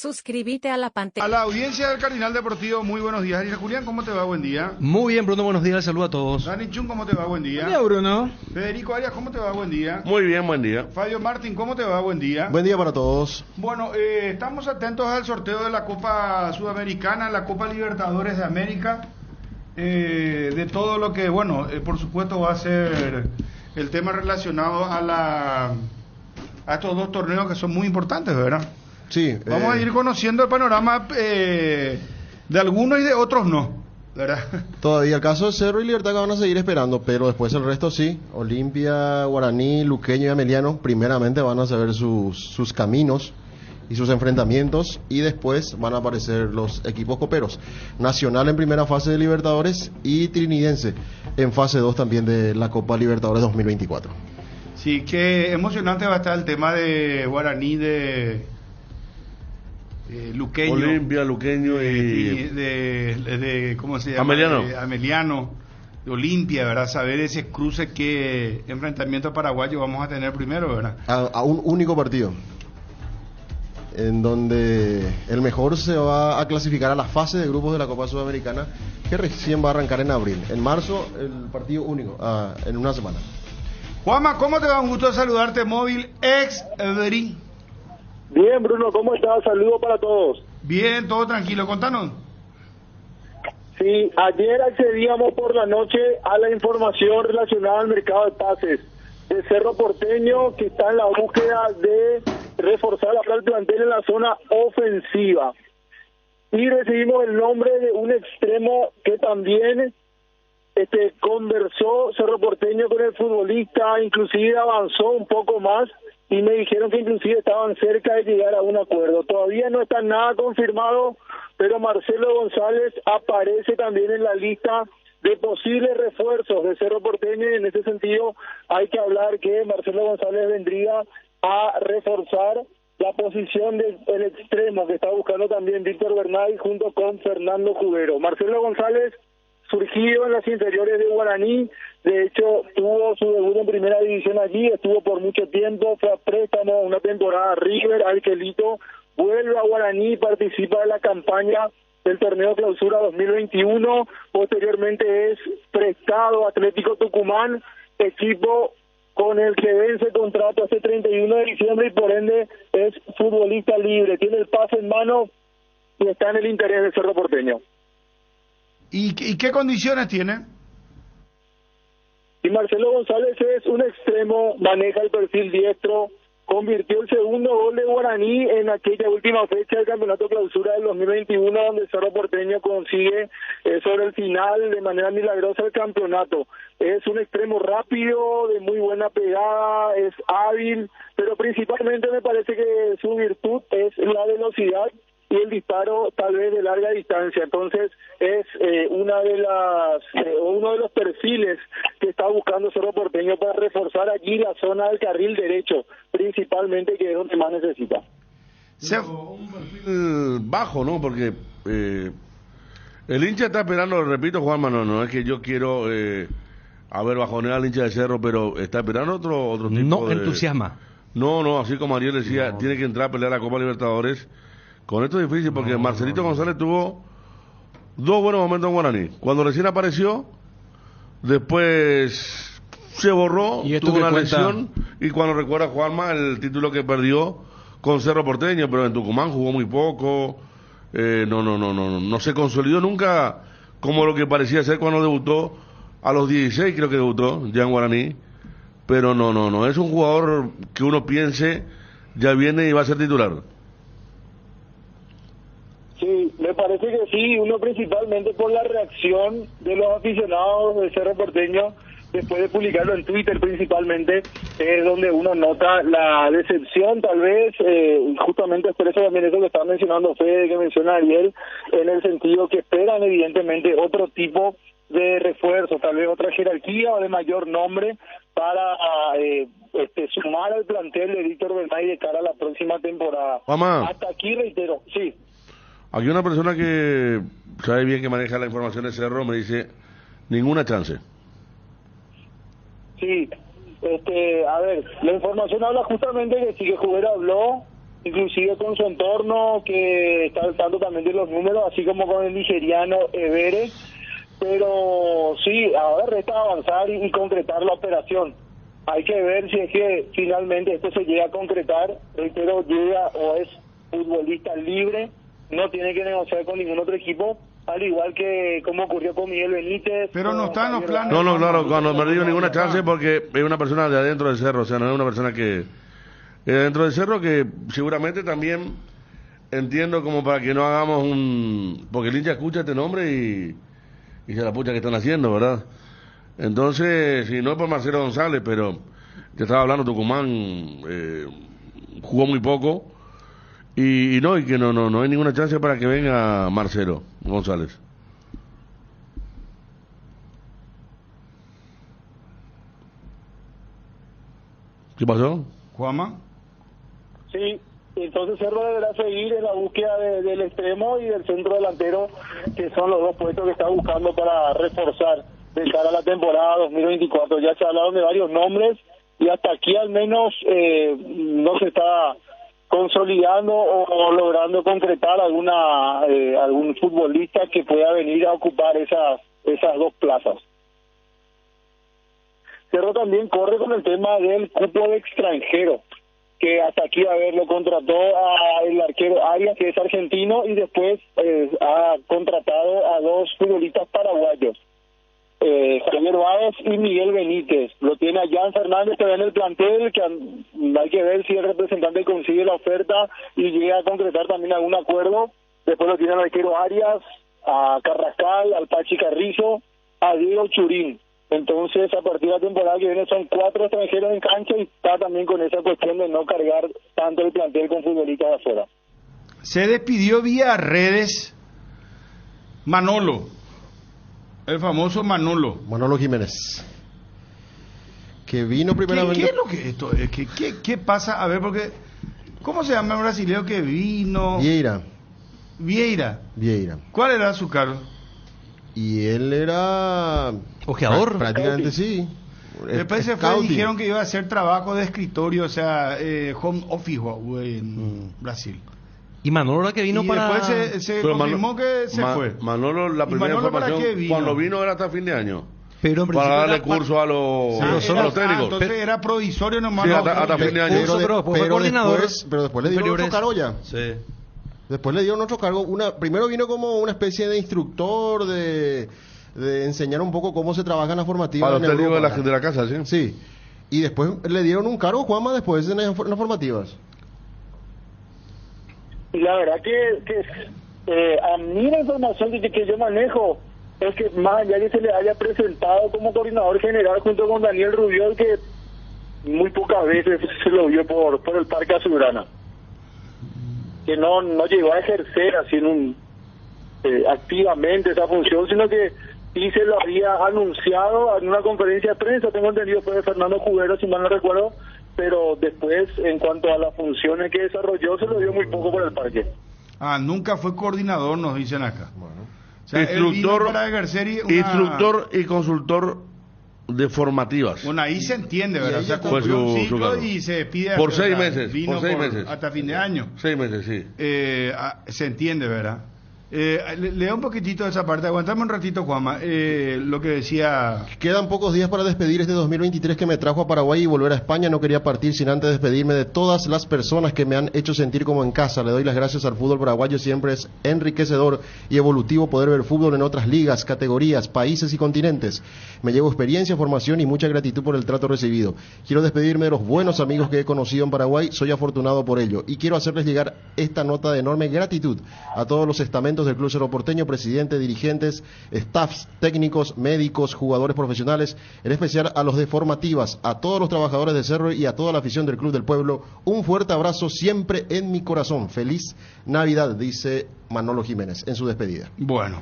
Suscríbete a la A pantalla. la audiencia del Cardinal Deportivo, muy buenos días. Ariel Julián, ¿cómo te va? Buen día. Muy bien, Bruno, buenos días, saludos a todos. Dani Chun, ¿cómo te va? Buen día. Buen día, Bruno. Federico Arias, ¿cómo te va? Buen día. Muy bien, buen día. Fabio Martín, ¿cómo te va? Buen día. Buen día para todos. Bueno, estamos atentos al sorteo de la Copa Sudamericana, la Copa Libertadores de América, de todo lo que, bueno, por supuesto va a ser el tema relacionado a estos dos torneos que son muy importantes, ¿verdad? Sí. Vamos a ir conociendo el panorama de algunos y de otros no, ¿verdad? Todavía el caso de Cerro y Libertad que van a seguir esperando, pero después el resto sí. Olimpia, Guaraní, Luqueño y Ameliano primeramente van a saber sus caminos y sus enfrentamientos, y después van a aparecer los equipos coperos. Nacional en primera fase de Libertadores y Trinidense en fase 2 también de la Copa Libertadores 2024. Sí, qué emocionante va a estar el tema de Guaraní, de Luqueño, Olimpia, Luqueño y de ¿cómo se llama? Ameliano. Ameliano, de Olimpia, ¿verdad? Saber ese cruce, qué enfrentamiento paraguayo vamos a tener primero, ¿verdad? A un único partido, en donde el mejor se va a clasificar a la fase de grupos de la Copa Sudamericana, que recién va a arrancar en abril. En marzo, el partido único, en una semana. Juanma, ¿cómo te va? Un gusto de saludarte, Móvil ex Every. Bien, Bruno, ¿cómo estás? Saludos para todos. Bien, todo tranquilo, contanos. Sí, ayer accedíamos por la noche a la información relacionada al mercado de pases de Cerro Porteño, que está en la búsqueda de reforzar el plantel en la zona ofensiva. Y recibimos el nombre de un extremo que también conversó Cerro Porteño con el futbolista, inclusive avanzó un poco más y me dijeron que inclusive estaban cerca de llegar a un acuerdo. Todavía no está nada confirmado, pero Marcelo González aparece también en la lista de posibles refuerzos de Cerro Porteño, y en ese sentido hay que hablar que Marcelo González vendría a reforzar la posición del extremo que está buscando también Víctor Bernay junto con Fernando Cubero. Marcelo González, surgido en las inferiores de Guaraní, de hecho tuvo su debut en primera división allí, estuvo por mucho tiempo, fue a préstamo una temporada a River, Arquelito, vuelve a Guaraní, participa de la campaña del torneo Clausura 2021, posteriormente es prestado a Atlético Tucumán, equipo con el que vence contrato hace 31 de diciembre y por ende es futbolista libre, tiene el pase en mano y está en el interés del Cerro Porteño. ¿Y qué condiciones tiene? Y Marcelo González es un extremo, maneja el perfil diestro, convirtió el segundo gol de Guaraní en aquella última fecha del Campeonato Clausura del 2021, donde Cerro Porteño consigue sobre el final de manera milagrosa el campeonato. Es un extremo rápido, de muy buena pegada, es hábil, pero principalmente me parece que su virtud es la velocidad y el disparo tal vez de larga distancia. Entonces es uno de los perfiles que está buscando Cerro Porteño para reforzar allí la zona del carril derecho, principalmente, que es donde más necesita. Un perfil bajo, ¿no? Porque el hincha está esperando, repito, Juanma, no es que yo quiero bajonear al hincha de Cerro, pero está esperando otro tipo No de... entusiasma. No, así como Ariel decía, tiene que entrar a pelear la Copa Libertadores. Con esto es difícil porque Marcelito González tuvo dos buenos momentos en Guaraní. Cuando recién apareció, después se borró, ¿Y esto tuvo una qué cuenta? lesión, y cuando recuerda Juanma el título que perdió con Cerro Porteño, pero en Tucumán jugó muy poco, no se consolidó nunca como lo que parecía ser cuando debutó a los 16, creo que debutó ya en Guaraní, pero no, es un jugador que uno piense ya viene y va a ser titular. Sí, me parece que sí, uno principalmente por la reacción de los aficionados de Cerro Porteño, después de publicarlo en Twitter principalmente, es donde uno nota la decepción tal vez, justamente por eso también eso que está mencionando Fede, que menciona Ariel, en el sentido que esperan evidentemente otro tipo de refuerzo, tal vez otra jerarquía o de mayor nombre para sumar al plantel de Víctor Bernay de cara a la próxima temporada. Mamá. Hasta aquí reitero, sí. Aquí una persona que sabe bien que maneja la información de Cerro me dice, ninguna chance. Sí, a ver, la información habla justamente que sí, que Cubero habló inclusive con su entorno, que está al tanto también de los números, así como con el nigeriano Evere. Pero sí, ahora resta avanzar y concretar la operación. Hay que ver si es que finalmente esto se llega a concretar. Reitero, llega o es futbolista libre, no tiene que negociar con ningún otro equipo, al igual que como ocurrió con Miguel Benítez. Pero no está en los planes. No, claro, no me dio ninguna chance porque es una persona de adentro del cerro, o sea, no es una persona que es adentro del cerro, que seguramente también entiendo como para que no hagamos porque el hincha escucha este nombre y se la pucha que están haciendo, ¿verdad? Entonces, si no es por Marcelo González, pero te estaba hablando, Tucumán jugó muy poco y que no hay ninguna chance para que venga Marcelo González. ¿Qué pasó? Juanma. Sí, entonces Cerro deberá seguir en la búsqueda del extremo y del centro delantero, que son los dos puestos que está buscando para reforzar de cara a la temporada 2024. Ya se hablaron de varios nombres y hasta aquí al menos no se está consolidando o logrando concretar algún futbolista que pueda venir a ocupar esas dos plazas. Cerro también corre con el tema del cupo de extranjero, que hasta aquí, a ver, lo contrató el arquero Arias, que es argentino, y después ha contratado a dos futbolistas paraguayos, Javier Báez y Miguel Benítez. Lo tiene a Jan Fernández todavía en el plantel, que hay que ver si el representante consigue la oferta y llega a concretar también algún acuerdo. Después lo tiene al arquero Arias, a Carrascal, al Pachi Carrizo, a Diego Churín. Entonces, a partir de la temporada que viene son 4 extranjeros en cancha y está también con esa cuestión de no cargar tanto el plantel con futbolistas de afuera. Se despidió vía redes Manolo, el famoso Manolo Jiménez, que vino primeramente. ¿Qué es lo que esto es? ¿Qué pasa? A ver, porque ¿cómo se llama el brasileño que vino? Vieira. ¿Cuál era su cargo? Y él era ojeador. Prácticamente sí. Después se fue y dijeron que iba a hacer trabajo de escritorio, o sea, home office en Brasil. Y Manolo que vino para... después se confirmó que se fue. Manolo, la primera información, cuando vino era hasta fin de año. Pero en para darle curso a los técnicos. Entonces era provisorio nomás. Sí, hasta fin de año. Pero después le dieron otro cargo ya. Sí. Después le dieron otro cargo. Primero vino como una especie de instructor de enseñar un poco cómo se trabaja en la formativa. Para los técnicos de la casa, ¿sí? Sí. Y después le dieron un cargo, Juanma, después en las formativas. Y la verdad que a mí la información que yo manejo es que más allá que se le haya presentado como coordinador general junto con Daniel Rubiol, que muy pocas veces se lo vio por el Parque Azulgrana, que no llegó a ejercer así activamente esa función, sino que sí se lo había anunciado en una conferencia de prensa, tengo entendido, fue de Fernando Cubero, si mal no recuerdo, pero después, en cuanto a las funciones que desarrolló, se lo dio muy poco por el parque. Nunca fue coordinador, nos dicen acá. Bueno. O sea, instructor y consultor de formativas. Bueno, ahí se entiende, ¿verdad? O sea, pues cumplió un ciclo y se pide... Por 6 meses. Vino hasta fin de año. 6 meses, sí. Se entiende, ¿verdad? Lea un poquitito de esa parte, aguantame un ratito, Juanma, lo que decía... Quedan pocos días para despedir este 2023 que me trajo a Paraguay y volver a España. No quería partir sin antes despedirme de todas las personas que me han hecho sentir como en casa. Le doy las gracias al fútbol paraguayo, siempre es enriquecedor y evolutivo poder ver fútbol en otras ligas, categorías, países y continentes. Me llevo experiencia, formación y mucha gratitud por el trato recibido. Quiero despedirme de los buenos amigos que he conocido en Paraguay, soy afortunado por ello y quiero hacerles llegar esta nota de enorme gratitud a todos los estamentos del Club Cerro Porteño, presidente, dirigentes, staffs, técnicos, médicos, jugadores profesionales, en especial a los de formativas, a todos los trabajadores de Cerro y a toda la afición del Club del Pueblo. Un fuerte abrazo siempre en mi corazón. Feliz Navidad, dice Manolo Jiménez en su despedida. Bueno,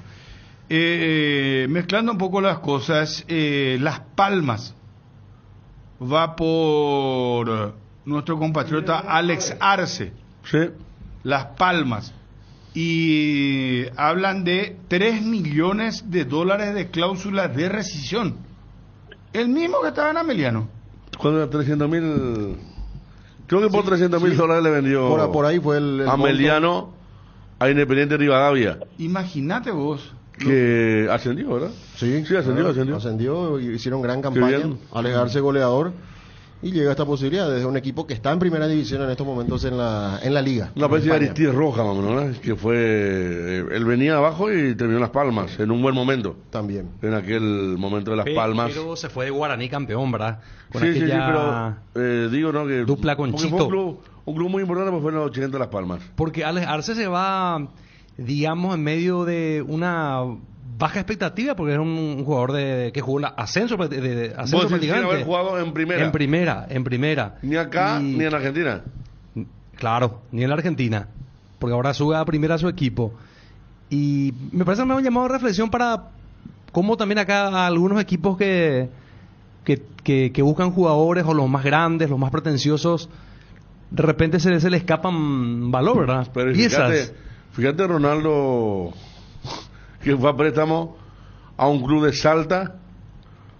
mezclando un poco las cosas, Las Palmas va por nuestro compatriota Alex Arce. Sí. Las Palmas. Y hablan de $3 millones de cláusulas de rescisión. El mismo que estaba en Ameliano. ¿Cuándo era 300.000? Creo que por $300.000 le vendió Por ahí fue el Ameliano a Independiente Rivadavia, Imagínate vos. que ascendió, ¿verdad? Sí, ascendió. Ascendió y hicieron gran Qué campaña, bien. alegarse goleador, y llega esta posibilidad desde un equipo que está en primera división en estos momentos en la liga. Una especie de en España. Aristides Roja, más o menos, ¿verdad? Que fue... él venía abajo y terminó en Las Palmas, en un buen momento. También. En aquel momento de Las Palmas. Pero se fue de Guaraní campeón, ¿verdad? Con Sí, aquella pero digo, ¿no? Que dupla con porque Chito. fue un club muy importante, porque fue en los 80 de Las Palmas. Porque Alex Arce se va, digamos, en medio de una baja expectativa, porque es un jugador que jugó la ascenso, de ascenso Vos decís, sin prácticamente. haber jugado en primera. En primera. Ni acá, Y- ni en Argentina. Claro, ni en la Argentina. Porque ahora sube a primera a su equipo. Y me parece que me ha llamado a reflexión para cómo también acá algunos equipos que buscan jugadores, o los más grandes, los más pretenciosos, de repente se le escapan valor, ¿verdad? Pero Piezas. fíjate Ronaldo, que fue a préstamo a un club de Salta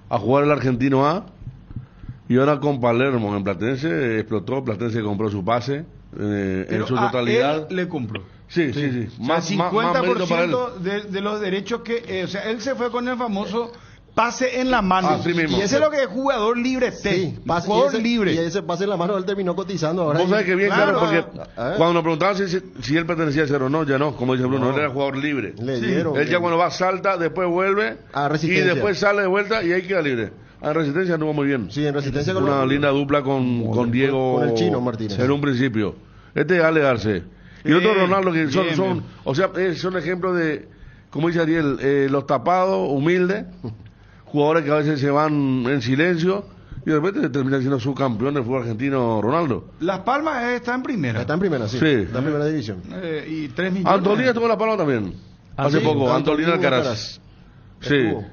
a jugar el Argentino A, y ahora con Palermo en Platense explotó. Platense compró su pase en Pero su a él le compró. Sí. O sea, Más mérito para él. 50% de los derechos que... o sea, él se fue con el famoso pase en la mano. Así mismo. Y ese es lo que es jugador libre. Sí, pase, jugador y ese, libre. Y ese pase en la mano él terminó cotizando ahora. Vos sabés que bien Claro, claro, porque cuando nos preguntaban si él pertenecía a Cerro, no, ya no, como dice Bruno, No. él era jugador libre. Le Sí. dieron. Él ya cuando va salta, después vuelve A y Resistencia. después sale de vuelta y ahí queda libre. A Resistencia anduvo muy bien. Sí, en Resistencia con Una los- linda dupla con Diego, con el Chino Martínez. en un principio. Este es Ale Arce. Y otro Ronaldo, que bien, son bien. o sea, son ejemplos de, como dice Ariel, los tapados, humildes, jugadores que a veces se van en silencio y de repente termina siendo subcampeón del fútbol argentino Ronaldo. Las Palmas está en primera. Está en primera, sí. Sí. Está en primera división. Y 3 millones. Antolina estuvo en La Palma también. Hace sí, poco, Antolina Alcaraz. Alcaraz. Sí. Estuvo.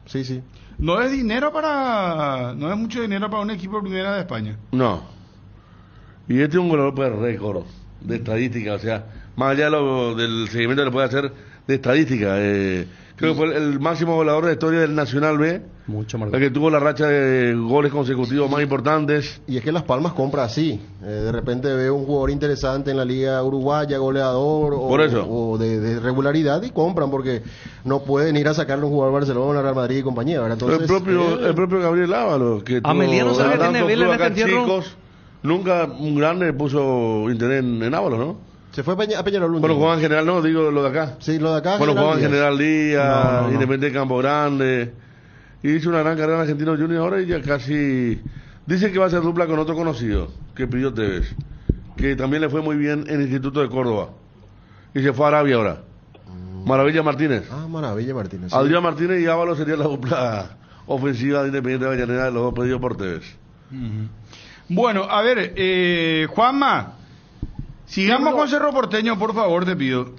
Sí, sí. No es dinero para... No es mucho dinero para un equipo de primera de España. No. Y este es un goleador de récord, de estadística, o sea, más allá del seguimiento que le puede hacer de estadística. Creo que fue el máximo goleador de la historia del Nacional B, Mucho más. el que tuvo la racha de goles consecutivos más importantes. Y es que Las Palmas compra así. De repente ve un jugador interesante en la liga uruguaya, goleador Por eso. o de regularidad, y compran, porque no pueden ir a sacarle un jugador a Barcelona, Real Madrid y compañía, ¿verdad? Entonces, el propio Gabriel Ábalos, que Ameliano sabe que tiene vela en acá este entierro. chicos, nunca un grande puso interés en Ábalos, ¿no? se fue a Peñarol un Bueno, tiempo. jugaba en general, no, digo lo de acá. Sí, lo de acá. Bueno, jugaba en Díaz. General Díaz, No. Independiente Campo Grande, y hizo una gran carrera en Argentino Junior ahora, y ya casi dice que va a ser dupla con otro conocido que pidió Tevez, que también le fue muy bien en el Instituto de Córdoba y se fue a Arabia ahora. Maravilla Martínez. Ah, Maravilla Martínez. sí. Adrián Martínez y Ábalos sería la dupla ofensiva de Independiente de Avellaneda, de los dos pedidos por Tevez. Bueno, a ver, Juanma, sigamos con Cerro Porteño, por favor, te pido.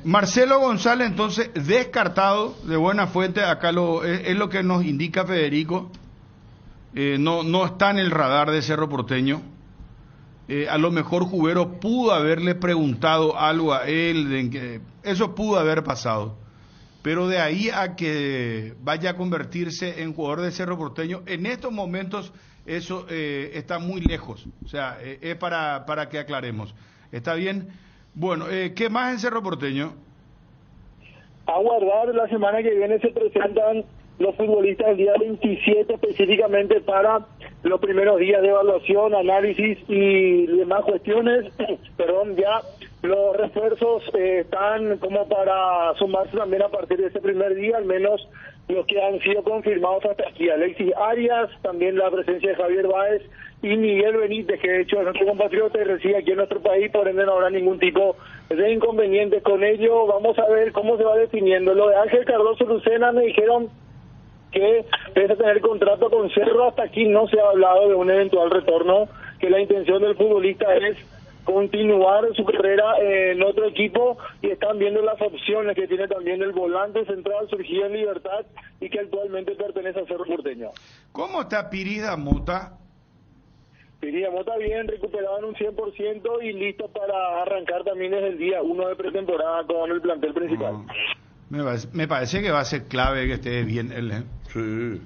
Marcelo González, entonces, descartado de buena fuente, acá es lo que nos indica Federico. No está en el radar de Cerro Porteño. A lo mejor Jubero pudo haberle preguntado algo a él, eso pudo haber pasado. Pero de ahí a que vaya a convertirse en jugador de Cerro Porteño, en estos momentos eso está muy lejos. O sea, es para que aclaremos. ¿Está bien? Bueno, ¿qué más en Cerro Porteño? A guardar, la semana que viene se presentan los futbolistas el día 27 específicamente para los primeros días de evaluación, análisis y demás cuestiones. Perdón, ya los refuerzos están como para sumarse también a partir de ese primer día, al menos los que han sido confirmados hasta aquí. Alexis Arias, también la presencia de Javier Báez y Miguel Benítez, que de hecho es nuestro compatriota y reside aquí en nuestro país, por ende no habrá ningún tipo de inconveniente con ello. Vamos a ver cómo se va definiendo. Lo de Ángel Cardoso Lucena, me dijeron que pese a tener contrato con Cerro, hasta aquí no se ha hablado de un eventual retorno, que la intención del futbolista es continuar su carrera en otro equipo, y están viendo las opciones que tiene también el volante central surgido en Libertad y que actualmente pertenece a Cerro Porteño. ¿Cómo está Pirida Mota? Pirida Mota bien, recuperado en un 100% y listo para arrancar también desde el día 1 de pretemporada con el plantel principal. Me parece que va a ser clave que esté bien él. Sí.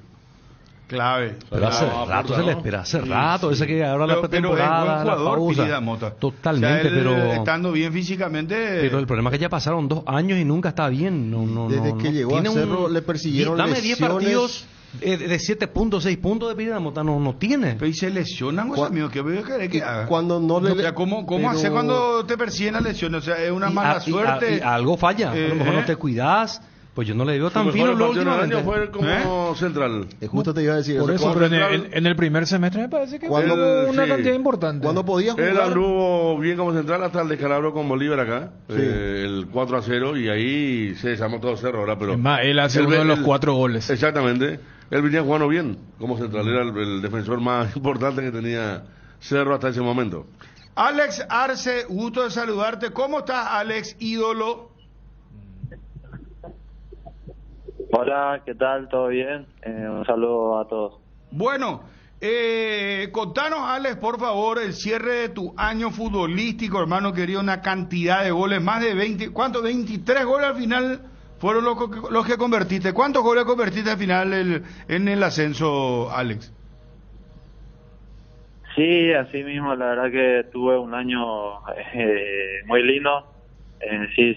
Clave. Pero hace No, rato pero se le no. espera, hace rato, ese que ahora la Pero es buen pretemporada, la jugador, pausa. Pirida Mota. Totalmente, O sea, él, pero estando bien físicamente... pero el problema es que ya pasaron 2 años y nunca está bien. Desde que llegó a tiene Cerro le persiguieron Dame 10 lesiones. partidos de 7 puntos, 6 puntos de Pirida Mota, no tiene. Pero y se lesionan, pues, amigo, ¿qué voy a querer que haga? Cuando no le... O sea, ¿cómo pero- hace cuando te persiguen las lesiones? O sea, es una Y mala a- y suerte. algo falla, a lo mejor no te cuidas. Pues yo no le veo Su tan mejor fino lo partido en el últimamente. año fue como central. Justo te iba a decir Por eso, eso. pero central- en el primer semestre me parece que Cuando- hubo una sí. cantidad importante. Cuando podía Él jugar... anduvo bien como central hasta el descalabro con Bolívar acá, Sí. el 4-0, y ahí se desarmó todo Cerro, ¿verdad? Pero Es más, él hace uno de los 4 goles. Exactamente. Él venía jugando bien como central, era el defensor más importante que tenía Cerro hasta ese momento. Alex Arce, gusto de saludarte. ¿Cómo estás, Alex, ídolo? Hola, ¿qué tal? ¿Todo bien? Un saludo a todos. Bueno, contanos, Alex, por favor, el cierre de tu año futbolístico, hermano querido, una cantidad de goles, más de 20, ¿cuántos? 23 goles al final fueron los que convertiste. ¿Cuántos goles convertiste al final en el ascenso, Alex? Sí, así mismo, la verdad que tuve un año muy lindo. Sí,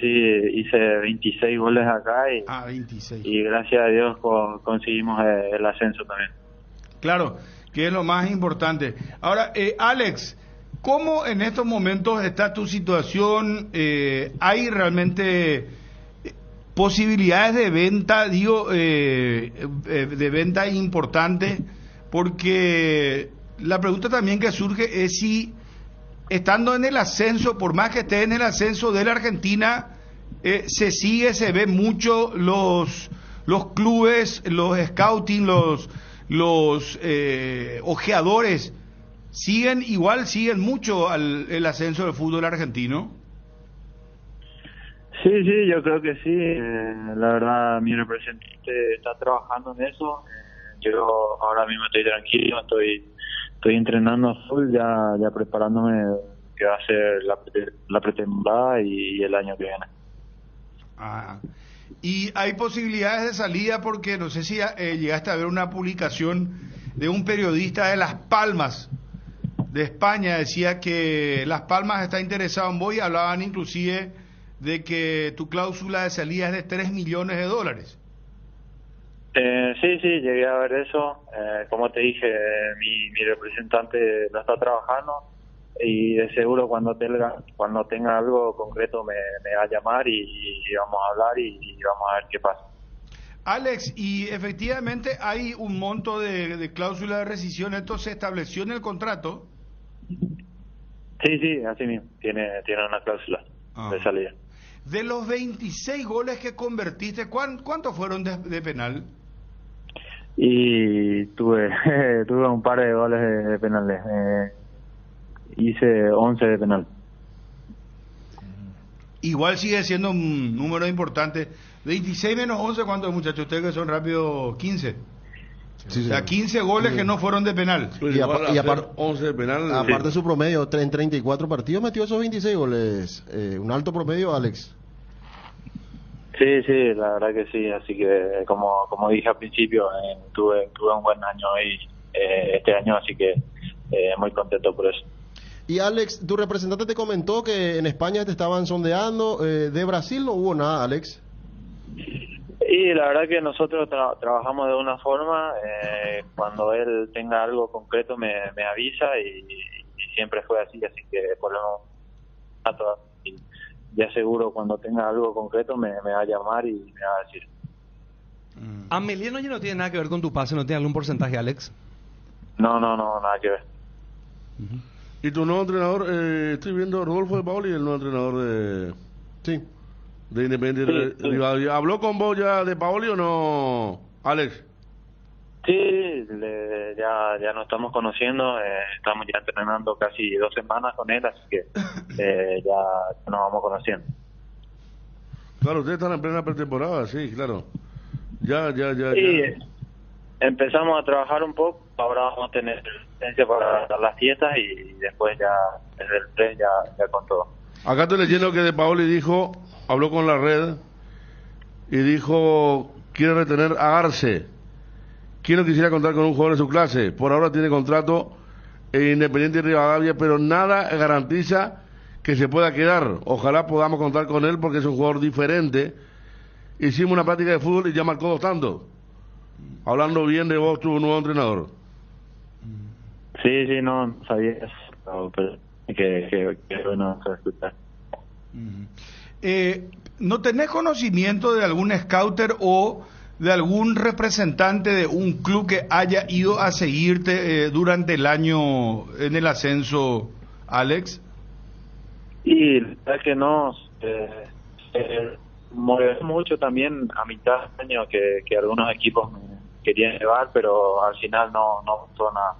hice 26 goles acá 26. y gracias a Dios conseguimos el ascenso también. Claro, que es lo más importante. Ahora, Alex, ¿cómo en estos momentos está tu situación? ¿Hay realmente posibilidades de venta, de venta importante? Porque la pregunta también que surge es si, estando en el ascenso, por más que esté en el ascenso de la Argentina, se ve mucho los clubes, los scouting, los ojeadores, siguen mucho el ascenso del fútbol argentino. Sí, yo creo que sí. La verdad, mi representante está trabajando en eso. Yo ahora mismo estoy tranquilo, estoy entrenando a full, ya preparándome que va a ser la pretemporada y el año que viene. Y hay posibilidades de salida, porque no sé si llegaste a ver una publicación de un periodista de Las Palmas, de España, decía que Las Palmas está interesado en vos, y hablaban inclusive de que tu cláusula de salida es de $3 millones. Sí, llegué a ver eso. Como te dije, mi representante lo está trabajando y de seguro cuando tenga algo concreto me va a llamar y vamos a hablar y vamos a ver qué pasa. Alex, y efectivamente hay un monto de cláusula de rescisión. ¿Esto se estableció en el contrato? Sí, así mismo. Tiene una cláusula de salida. De los 26 goles que convertiste, ¿cuántos fueron de penal? Y tuve un par de goles de penales. Hice 11 de penal. Igual sigue siendo un número importante. 26 menos 11, ¿cuántos, muchachos? Ustedes que son rápidos, 15. Sí, O sea, 15 goles que no fueron de penal. Pues Y igual y hacer apar- 11 de penal. Aparte de su promedio, en 34 partidos metió esos 26 goles. Un alto promedio, Alex. Sí, la verdad que sí. Así que, como dije al principio, tuve un buen año este año, así que muy contento por eso. Y Alex, tu representante te comentó que en España te estaban sondeando. De Brasil no hubo nada, Alex. Y la verdad que nosotros trabajamos de una forma. Cuando él tenga algo concreto me avisa y siempre fue así que por lo menos ya seguro cuando tenga algo concreto me va a llamar y me va a decir. Ameliano ya no tiene nada que ver con tu pase, no tiene algún porcentaje, Alex. No, nada que ver. Y tu nuevo entrenador, estoy viendo Rodolfo de Paoli, el nuevo entrenador Sí. de Independiente Sí. Rivadavia. ¿Habló con vos ya de Paoli o no, Alex? Sí, ya nos estamos conociendo, estamos ya entrenando casi 2 semanas con él, así que ya nos vamos conociendo. Claro, ustedes están en plena pretemporada, sí, claro. Ya. Sí, empezamos a trabajar un poco, ahora vamos a tener licencia para las fiestas y después ya desde el tren ya con todo. Acá estoy leyendo que De Paoli habló con la red y dijo, quiere retener a Arce. ¿Quién no quisiera contar con un jugador de su clase? Por ahora tiene contrato en Independiente Rivadavia, pero nada garantiza que se pueda quedar. Ojalá podamos contar con él porque es un jugador diferente. Hicimos una práctica de fútbol y ya marcó 2 tantos. Hablando bien de vos, tu nuevo entrenador. Sí, no sabía eso, pero que bueno escuchar. ¿No tenés conocimiento de algún scouter o de algún representante de un club que haya ido a seguirte durante el año en el ascenso, Alex? Y la verdad que no, morí mucho también a mitad del año que algunos equipos me querían llevar, pero al final no pasó nada.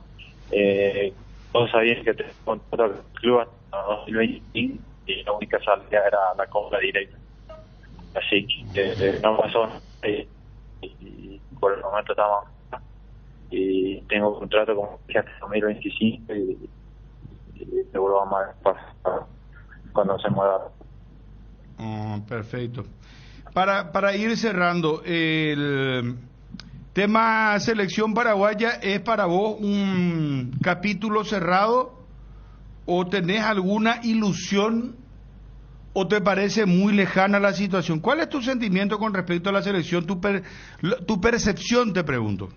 Todos sabían que tenía contrato con el club hasta 2025 y la única salida era la compra directa. Así que no pasó nada y por el momento estamos y tengo contrato con hasta 2025 y seguro vamos a pasar cuando se mueva. Perfecto. Para ir cerrando, el tema selección paraguaya, ¿es para vos un capítulo cerrado o tenés alguna ilusión o te parece muy lejana la situación? ¿Cuál es tu sentimiento con respecto a la selección? Tu percepción, te pregunto.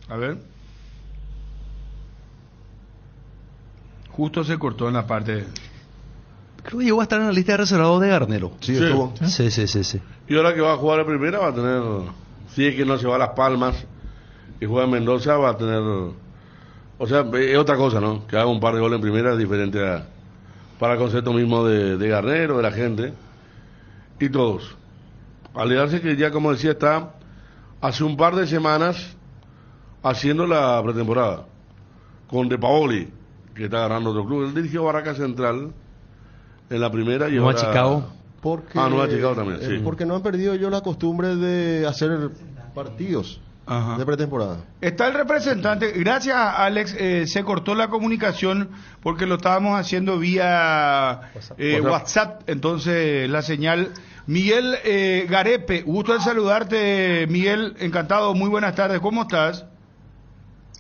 A ver. Justo se cortó en la parte. Creo que llegó a estar en la lista de reservados de Garnero. Sí, estuvo. Sí. Y ahora que va a jugar en primera va a tener, si es que no se va a Las Palmas y juega en Mendoza, va a tener, o sea, es otra cosa, ¿no? Que haga un par de goles en primera es diferente para el concepto mismo de Garnero, de la gente y todos. Alegarse que ya, como decía, está hace un par de semanas haciendo la pretemporada con De Paoli, que está ganando otro club. Él dirigió Barraca Central en la primera y Nueva ahora... Chicago. Nueva Chicago también, sí. Porque no han perdido yo la costumbre de hacer partidos de pretemporada. Está el representante, gracias Alex, se cortó la comunicación porque lo estábamos haciendo vía WhatsApp, entonces la señal. Miguel Garepe, gusto de saludarte, Miguel, encantado, muy buenas tardes, ¿cómo estás?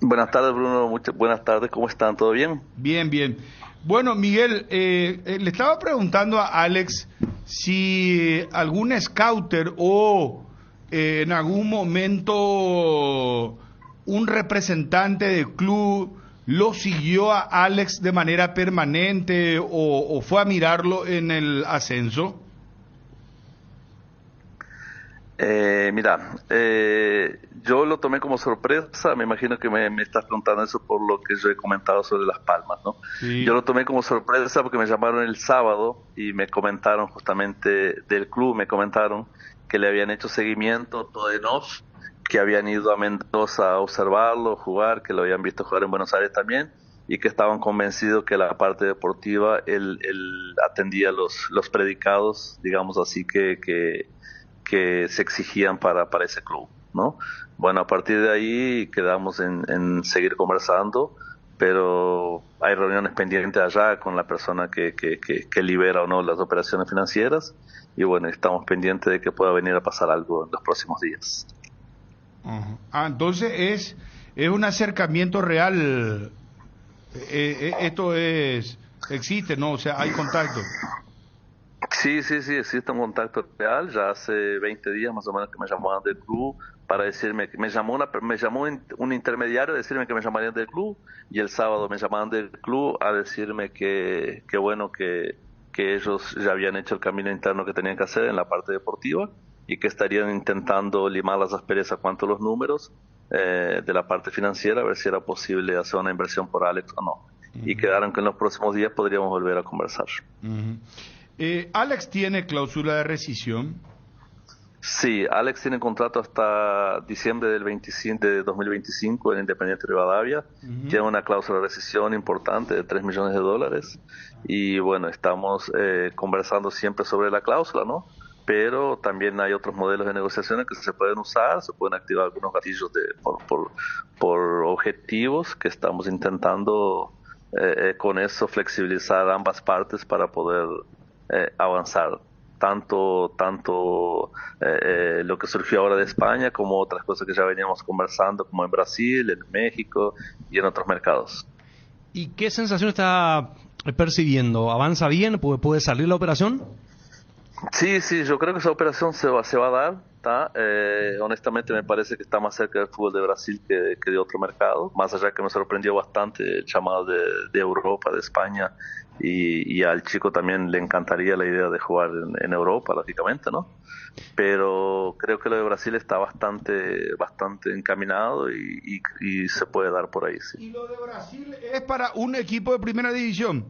Buenas tardes, Bruno, muchas buenas tardes, ¿cómo están? ¿Todo bien? Bien. Bueno, Miguel, le estaba preguntando a Alex si algún scouter o en algún momento un representante del club lo siguió a Alex de manera permanente o fue a mirarlo en el ascenso. Yo lo tomé como sorpresa, me imagino que me estás preguntando eso por lo que yo he comentado sobre Las Palmas, ¿no? Sí. Yo lo tomé como sorpresa porque me llamaron el sábado y me comentaron justamente del club, me comentaron que le habían hecho seguimiento todo en off, que habían ido a Mendoza a observarlo, jugar, que lo habían visto jugar en Buenos Aires también y que estaban convencidos que la parte deportiva él atendía los predicados, digamos así, que se exigían para ese club, ¿no? Bueno, a partir de ahí quedamos en seguir conversando, pero hay reuniones pendientes allá con la persona que libera o no las operaciones financieras y bueno, estamos pendientes de que pueda venir a pasar algo en los próximos días. Entonces es un acercamiento real, esto existe, ¿no? O sea, hay contacto. Sí, existe un contacto real. Ya hace 20 días más o menos que me llamaban del club para decirme que me llamó un intermediario a decirme que me llamarían del club y el sábado me llamaban del club a decirme que bueno, que ellos ya habían hecho el camino interno que tenían que hacer en la parte deportiva y que estarían intentando limar las asperezas cuanto a los números de la parte financiera, a ver si era posible hacer una inversión por Alex o no. Y quedaron que en los próximos días podríamos volver a conversar. ¿Alex tiene cláusula de rescisión? Sí, Alex tiene contrato hasta diciembre de 2025 en Independiente Rivadavia. Tiene una cláusula de rescisión importante de $3 millones y bueno, estamos conversando siempre sobre la cláusula, ¿no? Pero también hay otros modelos de negociaciones que se pueden usar, se pueden activar algunos gatillos por objetivos que estamos intentando con eso flexibilizar ambas partes para poder avanzar. tanto lo que surgió ahora de España como otras cosas que ya veníamos conversando, como en Brasil, en México y en otros mercados. ¿Y qué sensación está percibiendo? ¿Avanza bien? ¿Puede salir la operación? Sí, yo creo que esa operación se va a dar. Honestamente me parece que está más cerca del fútbol de Brasil que de otro mercado, más allá que me sorprendió bastante el llamado de Europa, de España, y al chico también le encantaría la idea de jugar en Europa, lógicamente, ¿no? Pero creo que lo de Brasil está bastante encaminado y se puede dar por ahí, sí. ¿Y lo de Brasil es para un equipo de primera división?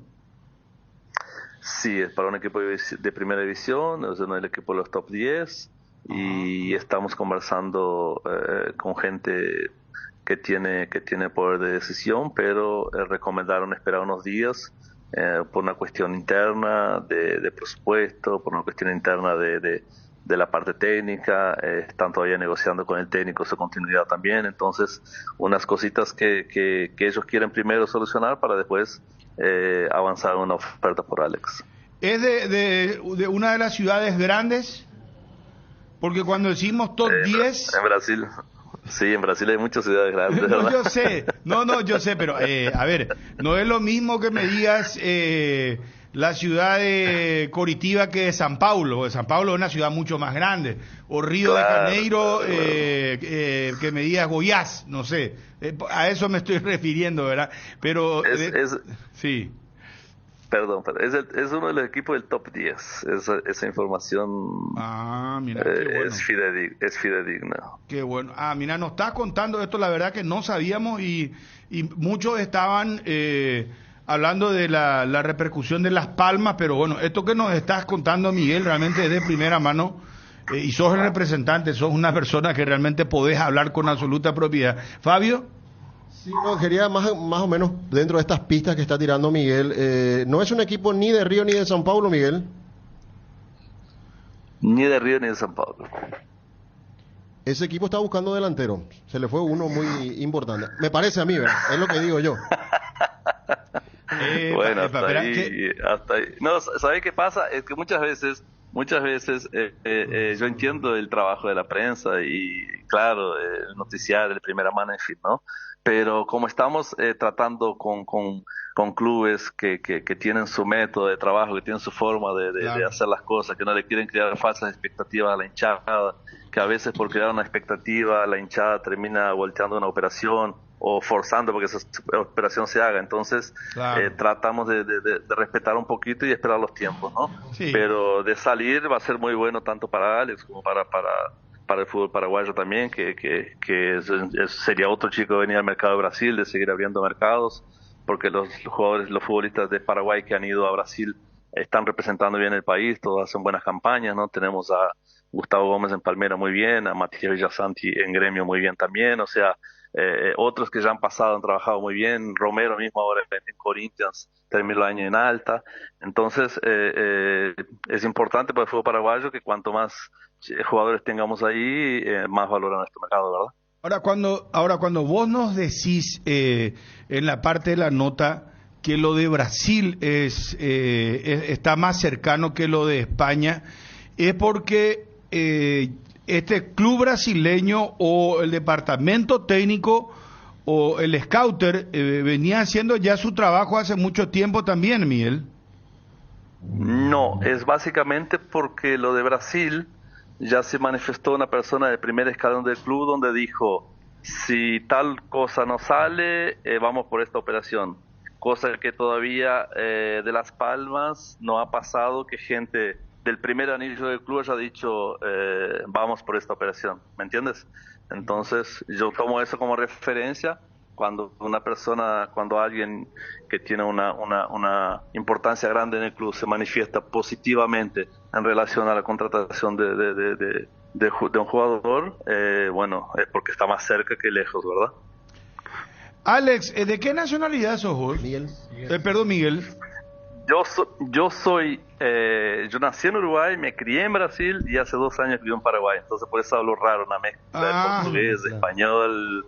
Sí, es para un equipo de primera división, es el equipo de los top 10, y estamos conversando con gente que tiene poder de decisión, pero recomendaron esperar unos días por una cuestión interna de presupuesto, por una cuestión interna de la parte técnica. Están todavía negociando con el técnico su continuidad también, entonces unas cositas que ellos quieren primero solucionar para después avanzar en una oferta por Alex. ¿Es de una de las ciudades grandes? Porque cuando decimos top 10... En Brasil. Sí, en Brasil hay muchas ciudades grandes, ¿verdad? No, yo sé, pero a ver, no es lo mismo que me digas la ciudad de Coritiba que de San Paulo. San Paulo es una ciudad mucho más grande. O Río de Janeiro, que me digas Goiás, no sé. A eso me estoy refiriendo, ¿verdad? Pero... sí. Perdón, pero es uno de los equipos del top 10. Esa información mira, qué bueno. es fidedigna. Qué bueno. Mira, nos estás contando esto, la verdad que no sabíamos y muchos estaban hablando de la repercusión de Las Palmas, pero bueno, esto que nos estás contando, Miguel, realmente es de primera mano. Y sos el representante, sos una persona que realmente podés hablar con absoluta propiedad. Fabio. Sí, no, quería más o menos dentro de estas pistas que está tirando Miguel. ¿No es un equipo ni de Río ni de San Paulo, Miguel? Ni de Río ni de San Paulo. Ese equipo está buscando delantero. Se le fue uno muy importante. Me parece a mí, ¿verdad? Es lo que digo yo. Bueno, hasta ahí. No, ¿sabes qué pasa? Es que muchas veces yo entiendo el trabajo de la prensa y, claro, el noticiario de primera mano, en fin, ¿no? Pero como estamos tratando con clubes que tienen su método de trabajo, que tienen su forma de hacer las cosas, que no le quieren crear falsas expectativas a la hinchada, que a veces por crear una expectativa la hinchada termina volteando una operación o forzando porque esa operación se haga. Entonces tratamos de respetar un poquito y esperar los tiempos, ¿no? Sí. Pero de salir va a ser muy bueno tanto para Alex como para el fútbol paraguayo también, que sería otro chico de venir al mercado de Brasil, de seguir abriendo mercados, porque los futbolistas de Paraguay que han ido a Brasil están representando bien el país, todos hacen buenas campañas, ¿no? Tenemos a Gustavo Gómez en Palmera muy bien, a Matías Villasanti en Gremio muy bien también, o sea, otros que ya han pasado han trabajado muy bien. Romero mismo ahora en Corinthians terminó el año en alta. Entonces es importante para el fútbol paraguayo que cuanto más jugadores tengamos ahí, más valor a nuestro mercado, ¿verdad? Ahora cuando vos nos decís en la parte de la nota que lo de Brasil está más cercano que lo de España, es porque este club brasileño o el departamento técnico o el scouter venía haciendo ya su trabajo hace mucho tiempo también, Miguel. No, es básicamente porque lo de Brasil ya se manifestó una persona del primer escalón del club donde dijo, si tal cosa no sale, vamos por esta operación. Cosa que todavía de Las Palmas no ha pasado, que gente del primer anillo del club haya dicho vamos por esta operación, ¿me entiendes? Entonces yo tomo eso como referencia cuando alguien que tiene una importancia grande en el club se manifiesta positivamente en relación a la contratación de un jugador, bueno, es porque está más cerca que lejos, ¿verdad? Alex, ¿de qué nacionalidad sos vos? Miguel. Perdón, Miguel. Yo nací en Uruguay, me crié en Brasil y hace 2 años vivo en Paraguay, entonces por eso hablo raro, una mezcla de portugués, español.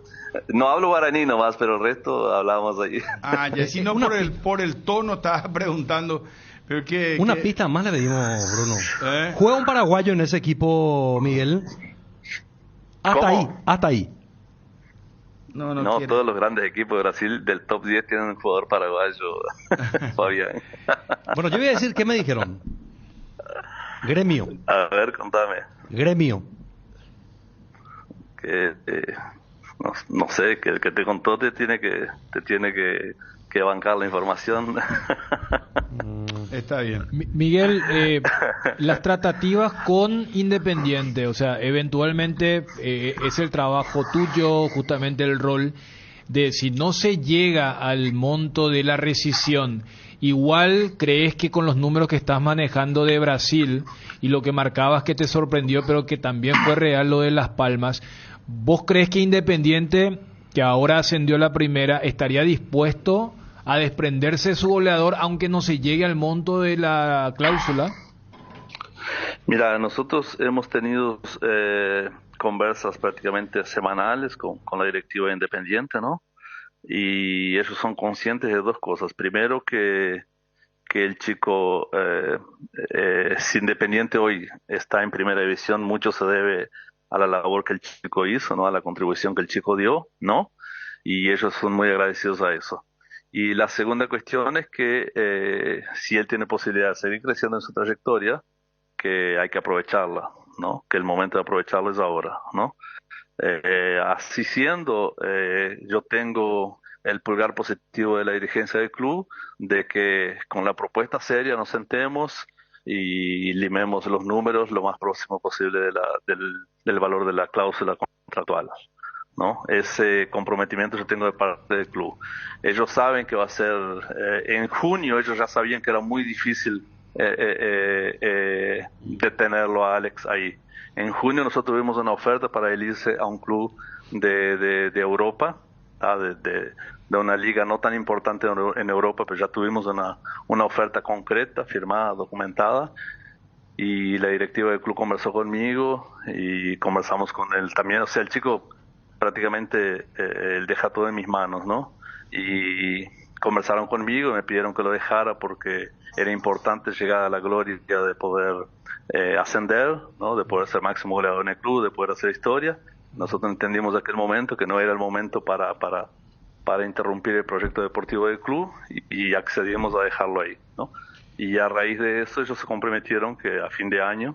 No hablo guaraní nomás, pero el resto hablamos ahí. Ya si no por el tono estaba preguntando. Pero que, Una pista más le pedimos, Bruno. ¿Eh? ¿Juega un paraguayo en ese equipo, Miguel? Hasta ahí. No quiere. Todos los grandes equipos de Brasil del top 10 tienen un jugador paraguayo, Fabián. Bueno, yo voy a decir, ¿qué me dijeron? Gremio. A ver, contame. Gremio. Que no sé, que el que te contó te tiene que bancar la información. Está bien. Miguel, las tratativas con Independiente, o sea, eventualmente es el trabajo tuyo, justamente el rol de si no se llega al monto de la rescisión, igual crees que con los números que estás manejando de Brasil y lo que marcabas que te sorprendió, pero que también fue real lo de Las Palmas, ¿vos crees que Independiente, que ahora ascendió a la primera, estaría dispuesto a desprenderse de su goleador aunque no se llegue al monto de la cláusula? Mira, nosotros hemos tenido conversas prácticamente semanales con la directiva de Independiente, ¿no? Y ellos son conscientes de dos cosas. Primero, que el chico, si Independiente hoy está en primera división, mucho se debe a la labor que el chico hizo, ¿no? A la contribución que el chico dio, ¿no? Y ellos son muy agradecidos a eso. Y la segunda cuestión es que si él tiene posibilidad de seguir creciendo en su trayectoria, que hay que aprovecharla, ¿no? Que el momento de aprovecharlo es ahora, ¿no? Así siendo, yo tengo el pulgar positivo de la dirigencia del club de que con la propuesta seria nos sentemos y limemos los números lo más próximo posible del valor de la cláusula contractual, ¿no? Ese comprometimiento yo tengo de parte del club. Ellos saben que va a ser en junio, ellos ya sabían que era muy difícil detenerlo a Alex ahí. En junio nosotros tuvimos una oferta para él irse a un club de Europa, de una liga no tan importante en Europa, pero ya tuvimos una oferta concreta, firmada, documentada, y la directiva del club conversó conmigo y conversamos con él también. O sea, el chico prácticamente él deja todo en mis manos, ¿no? Y conversaron conmigo y me pidieron que lo dejara porque era importante llegar a la gloria de poder ascender, ¿no? De poder ser máximo goleador en el club, de poder hacer historia. Nosotros entendimos en aquel momento que no era el momento para interrumpir el proyecto deportivo del club y accedimos a dejarlo ahí, ¿no? Y a raíz de eso ellos se comprometieron que a fin de año,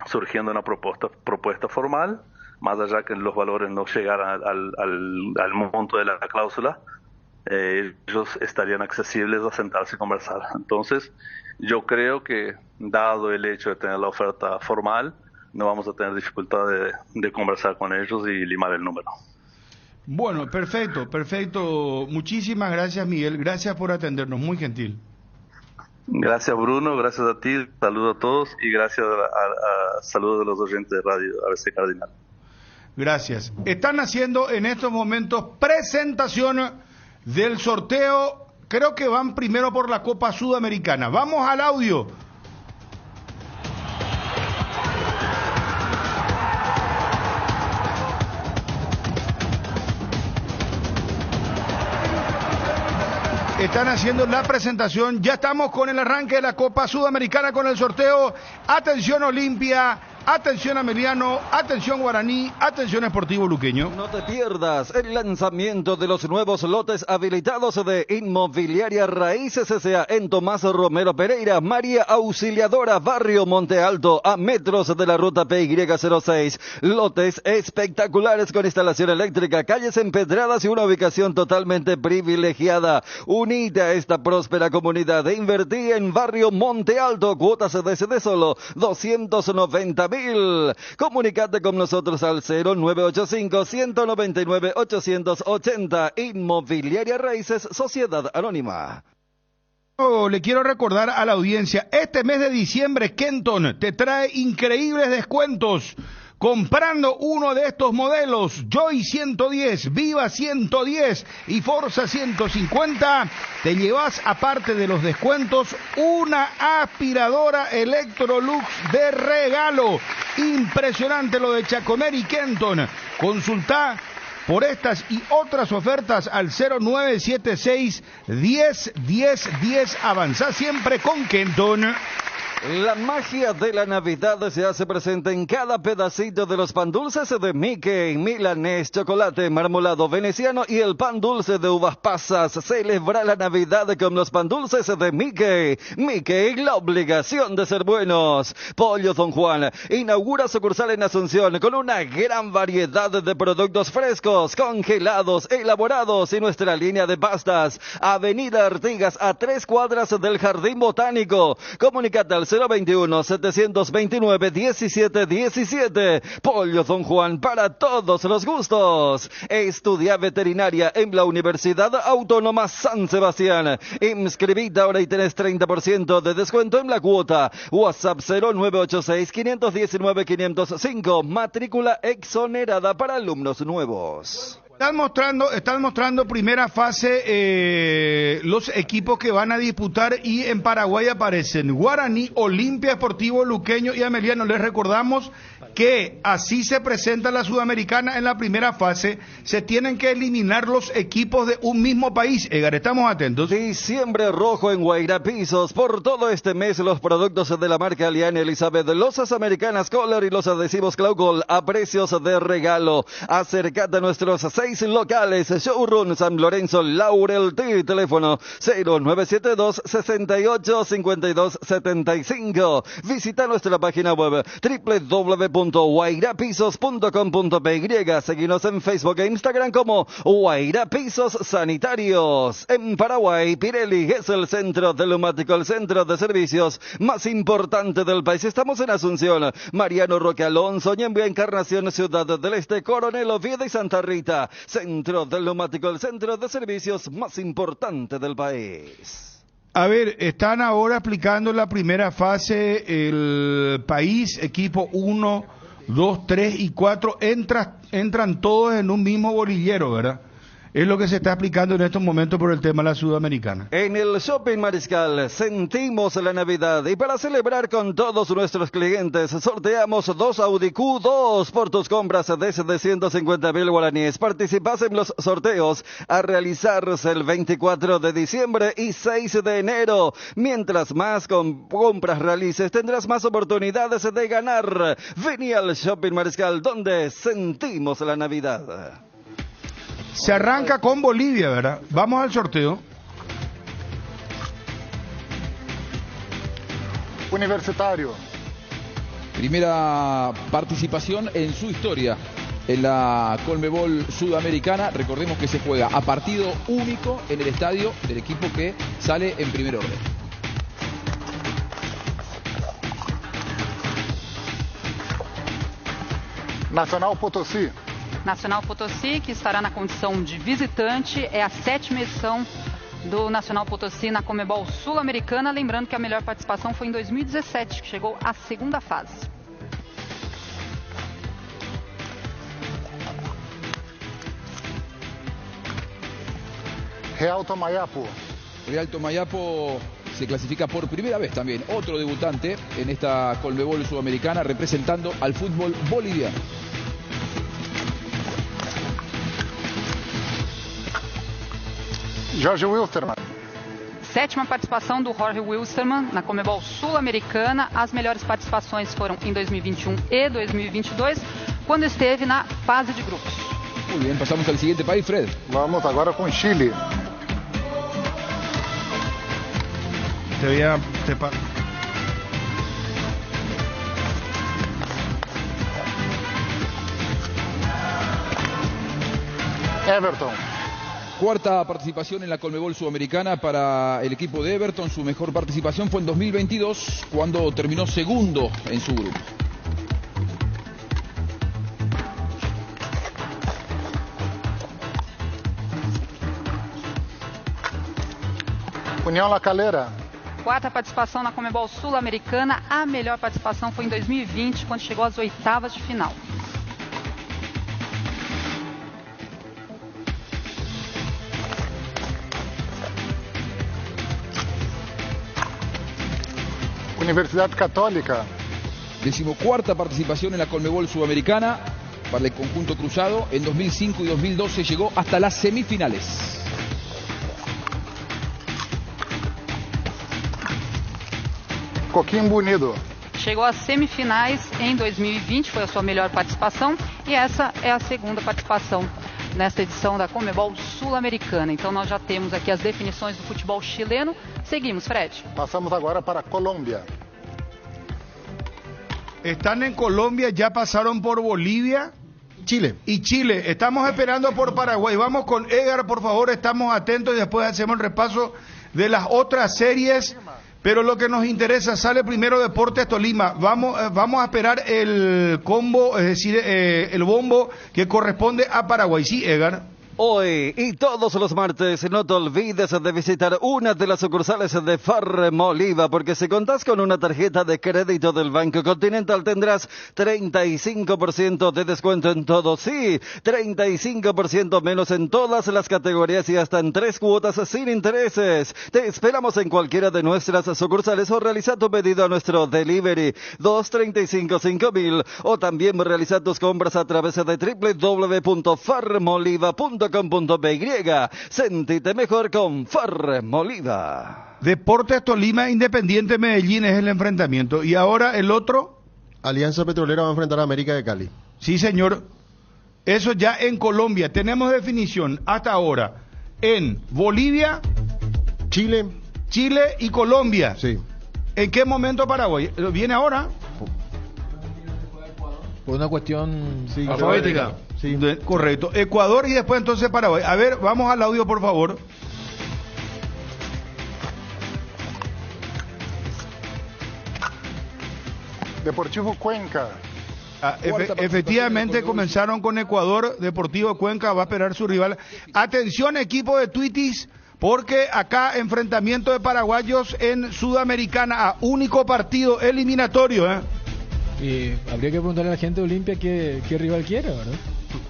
surgiendo una propuesta formal, más allá que los valores no llegaran al monto de la cláusula, ellos estarían accesibles a sentarse y conversar. Entonces, yo creo que, dado el hecho de tener la oferta formal, no vamos a tener dificultad de conversar con ellos y limar el número. Bueno, perfecto. Muchísimas gracias, Miguel. Gracias por atendernos, muy gentil. Gracias, Bruno. Gracias a ti. Saludos a todos y gracias a saludos de los oyentes de Radio ABC Cardinal. Gracias. Están haciendo en estos momentos presentación del sorteo. Creo que van primero por la Copa Sudamericana. Vamos al audio. Están haciendo la presentación. Ya estamos con el arranque de la Copa Sudamericana con el sorteo. Atención Olimpia, atención Ameliano, atención Guaraní, atención Sportivo Luqueño. No te pierdas el lanzamiento de los nuevos lotes habilitados de Inmobiliaria Raíces S.A. en Tomás Romero Pereira, María Auxiliadora, Barrio Monte Alto, a metros de la ruta PY06. Lotes espectaculares con instalación eléctrica, calles empedradas y una ubicación totalmente privilegiada. Unite a esta próspera comunidad e invertí en Barrio Monte Alto, cuotas de solo 290.000. Comunicate con nosotros al 0985-199-880. Inmobiliaria Raíces, Sociedad Anónima. Le quiero recordar a la audiencia, este mes de diciembre Kenton te trae increíbles descuentos. Comprando uno de estos modelos, Joy 110, Viva 110 y Forza 150, te llevas, aparte de los descuentos, una aspiradora Electrolux de regalo. Impresionante lo de Chacomer y Kenton. Consulta Por estas y otras ofertas al 0976 10 10 10. Avanza siempre con Kenton. La magia de la Navidad se hace presente en cada pedacito de los pan dulces de Mickey, milanés, chocolate, marmolado veneciano y el pan dulce de uvas pasas. Celebra la Navidad con los pan dulces de Mickey. Mickey, la obligación de ser buenos. Pollo Don Juan inaugura sucursal en Asunción con una gran variedad de productos frescos, congelados, elaborados y nuestra línea de pastas. Avenida Artigas, a 3 cuadras del Jardín Botánico. Comunicate al 021-729-1717. Pollo Don Juan, para todos los gustos. Estudia veterinaria en la Universidad Autónoma San Sebastián. Inscribite ahora y tenés 30% de descuento en la cuota. WhatsApp 0986-519-505. Matrícula exonerada para alumnos nuevos. Están mostrando primera fase los equipos que van a disputar, y en Paraguay aparecen Guaraní, Olimpia, Sportivo Luqueño y Ameliano. Les recordamos que así se presenta la Sudamericana en la primera fase. Se tienen que eliminar los equipos de un mismo país. Edgar, estamos atentos. Diciembre rojo en Guaira Pisos. Por todo este mes los productos de la marca Aliana Elizabeth, losas americanas Color y los adhesivos Claugol a precios de regalo. Acercate a nuestros 6 locales. Showroom San Lorenzo, Laurel T, teléfono 0972-685275. Visita nuestra página web www.guairapisos.com.py. Seguinos en Facebook e Instagram como Guaira Pisos Sanitarios. En Paraguay, Pirelli es el centro de neumático, el centro de servicios más importante del país. Estamos en Asunción, Mariano Roque Alonso, Ñemby, Encarnación, Ciudad del Este, Coronel Oviedo y Santa Rita. Centro del neumático, el centro de servicios más importante del país. A ver, están ahora aplicando la primera fase. El país, equipo 1, 2, 3 y 4, entran todos en un mismo bolillero, ¿verdad? Es lo que se está aplicando en estos momentos por el tema de la Sudamericana. En el Shopping Mariscal sentimos la Navidad, y para celebrar con todos nuestros clientes sorteamos 2 Audi Q2 por tus compras desde 150.000 guaraníes. Participás en los sorteos a realizarse el 24 de diciembre y 6 de enero. Mientras más compras realices, tendrás más oportunidades de ganar. Vení al Shopping Mariscal, donde sentimos la Navidad. Se arranca con Bolivia, ¿verdad? Vamos al sorteo. Universitario. Primera participación en su historia en la Conmebol Sudamericana. Recordemos que se juega a partido único en el estadio del equipo que sale en primer orden. Nacional Potosí. Nacional Potosí, que estará na condição de visitante, é a 7ª edição do Nacional Potosí na Conmebol Sul-Americana. Lembrando que a melhor participação foi em 2017, que chegou à 2ª fase. Real Tomayapo. Real Tomayapo se clasifica por primera vez también, otro debutante en esta Conmebol Sudamericana representando al fútbol boliviano. Jorge Wilstermann. 7ª participação do Jorge Wilstermann na Conmebol Sul-Americana. As melhores participações foram em 2021 e 2022, quando esteve na fase de grupos. Muy bien, pasamos al siguiente país, Fred. Vamos agora com Chile. Everton. Cuarta participación en la Conmebol Sudamericana para el equipo de Everton. Su mejor participación fue en 2022, cuando terminó segundo en su grupo. União La Calera. 4ª participação na Conmebol Sul-Americana. A melhor participação foi em 2020, quando chegou às 8ª de final. Universidad Católica. 14ª participación en la Conmebol Sudamericana. para el conjunto cruzado. En 2005 y 2012 llegó hasta las semifinales. Coquimbo Unido. Chegou às semifinais em 2020, foi a sua melhor participação, e essa é a segunda participação nesta edição da Conmebol Sul-Americana. Então nós já temos aqui as definições do futebol chileno. Seguimos, Fred. Passamos agora para Colômbia. Están en Colombia, ya pasaron por Bolivia, Chile y Chile. Estamos esperando por Paraguay. Vamos con Edgar, por favor, estamos atentos y después hacemos el repaso de las otras series. Pero lo que nos interesa, sale primero Deportes Tolima. Vamos a esperar el combo, es decir, el bombo que corresponde a Paraguay. Sí, Edgar. Hoy y todos los martes no te olvides de visitar una de las sucursales de Farmoliva, porque si contás con una tarjeta de crédito del Banco Continental tendrás 35% de descuento en todo. Sí, 35% menos en todas las categorías y hasta en 3 cuotas sin intereses. Te esperamos en cualquiera de nuestras sucursales o realiza tu pedido a nuestro delivery 235-5000 o también realiza tus compras a través de www.farmoliva.com.py. Sentite mejor con Farmoliva. Deportes Tolima, Independiente Medellín es el enfrentamiento. Y ahora el otro. Alianza Petrolera va a enfrentar a América de Cali. Sí, señor. Eso ya en Colombia. Tenemos definición hasta ahora en Bolivia, Chile y Colombia. Sí. ¿En qué momento Paraguay? ¿Viene ahora? Por una cuestión alfabética. Sí. Correcto. Ecuador y después entonces Paraguay. A ver, vamos al audio, por favor. Deportivo Cuenca. Efectivamente comenzaron con Ecuador. Deportivo Cuenca va a esperar su rival. Atención, equipo de Twitis, porque acá enfrentamiento de paraguayos en Sudamericana a único partido eliminatorio. Y habría que preguntarle a la gente de Olimpia qué rival quiere, ¿verdad?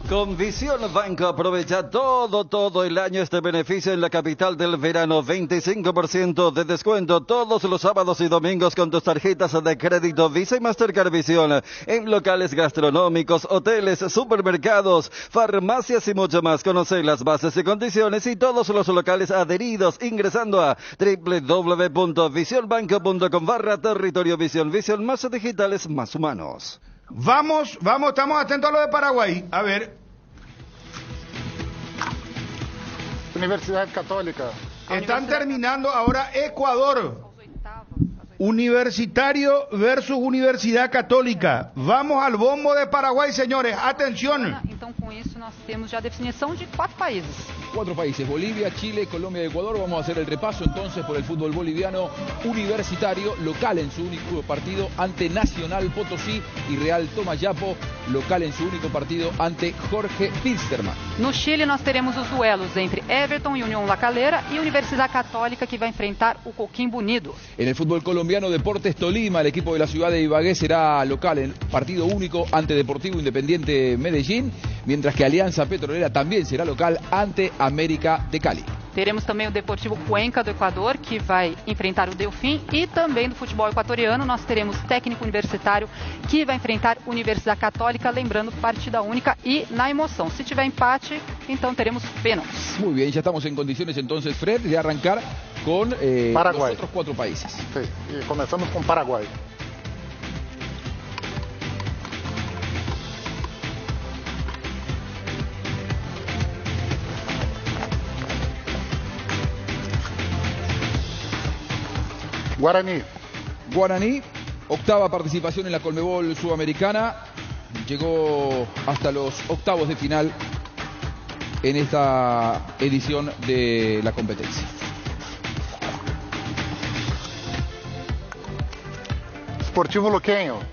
Con Visión Banco aprovecha todo el año este beneficio en la capital del verano. 25% de descuento todos los sábados y domingos con tus tarjetas de crédito Visa y Mastercard Visión en locales gastronómicos, hoteles, supermercados, farmacias y mucho más. Conoce las bases y condiciones y todos los locales adheridos ingresando a www.visionbanco.com/territorio Visión. Visión, más digitales, más humanos. Vamos, estamos atentos a lo de Paraguay. A ver. Universidad Católica. Están terminando ahora Ecuador. Universitario versus Universidad Católica. Vamos al bombo de Paraguay, señores. Atención. Então, com isso, nós temos já a definição de 4 países. 4 países, Bolivia, Chile, Colombia y Ecuador. Vamos a hacer el repaso entonces por el fútbol boliviano. Universitario, local en su único partido ante Nacional Potosí, y Real Tomayapo, local en su único partido ante Jorge Wilstermann. No Chile, nós teremos os duelos entre Everton e União La Calera e Universidad Católica, que vai enfrentar o Coquimbo Unido. En el fútbol colombiano, Deportes Tolima, el equipo de la ciudad de Ibagué, será local en partido único ante Deportivo Independiente Medellín, mientras que Alianza Petrolera también será local ante América de Cali. Teremos também o Deportivo Cuenca do Equador, que vai enfrentar o Delfim, e também do futebol equatoriano nós teremos Técnico Universitário, que vai enfrentar Universidade Católica, lembrando, partida única e na emoção. Se tiver empate, então teremos pênaltis. Muy bien, ya estamos en condiciones entonces, Fred, de arrancar con los otros 4 países. Sí, y comenzamos con Paraguay. Guaraní, octava participación en la Conmebol Sudamericana, llegó hasta los octavos de final en esta edición de la competencia. Sportivo Luquenho.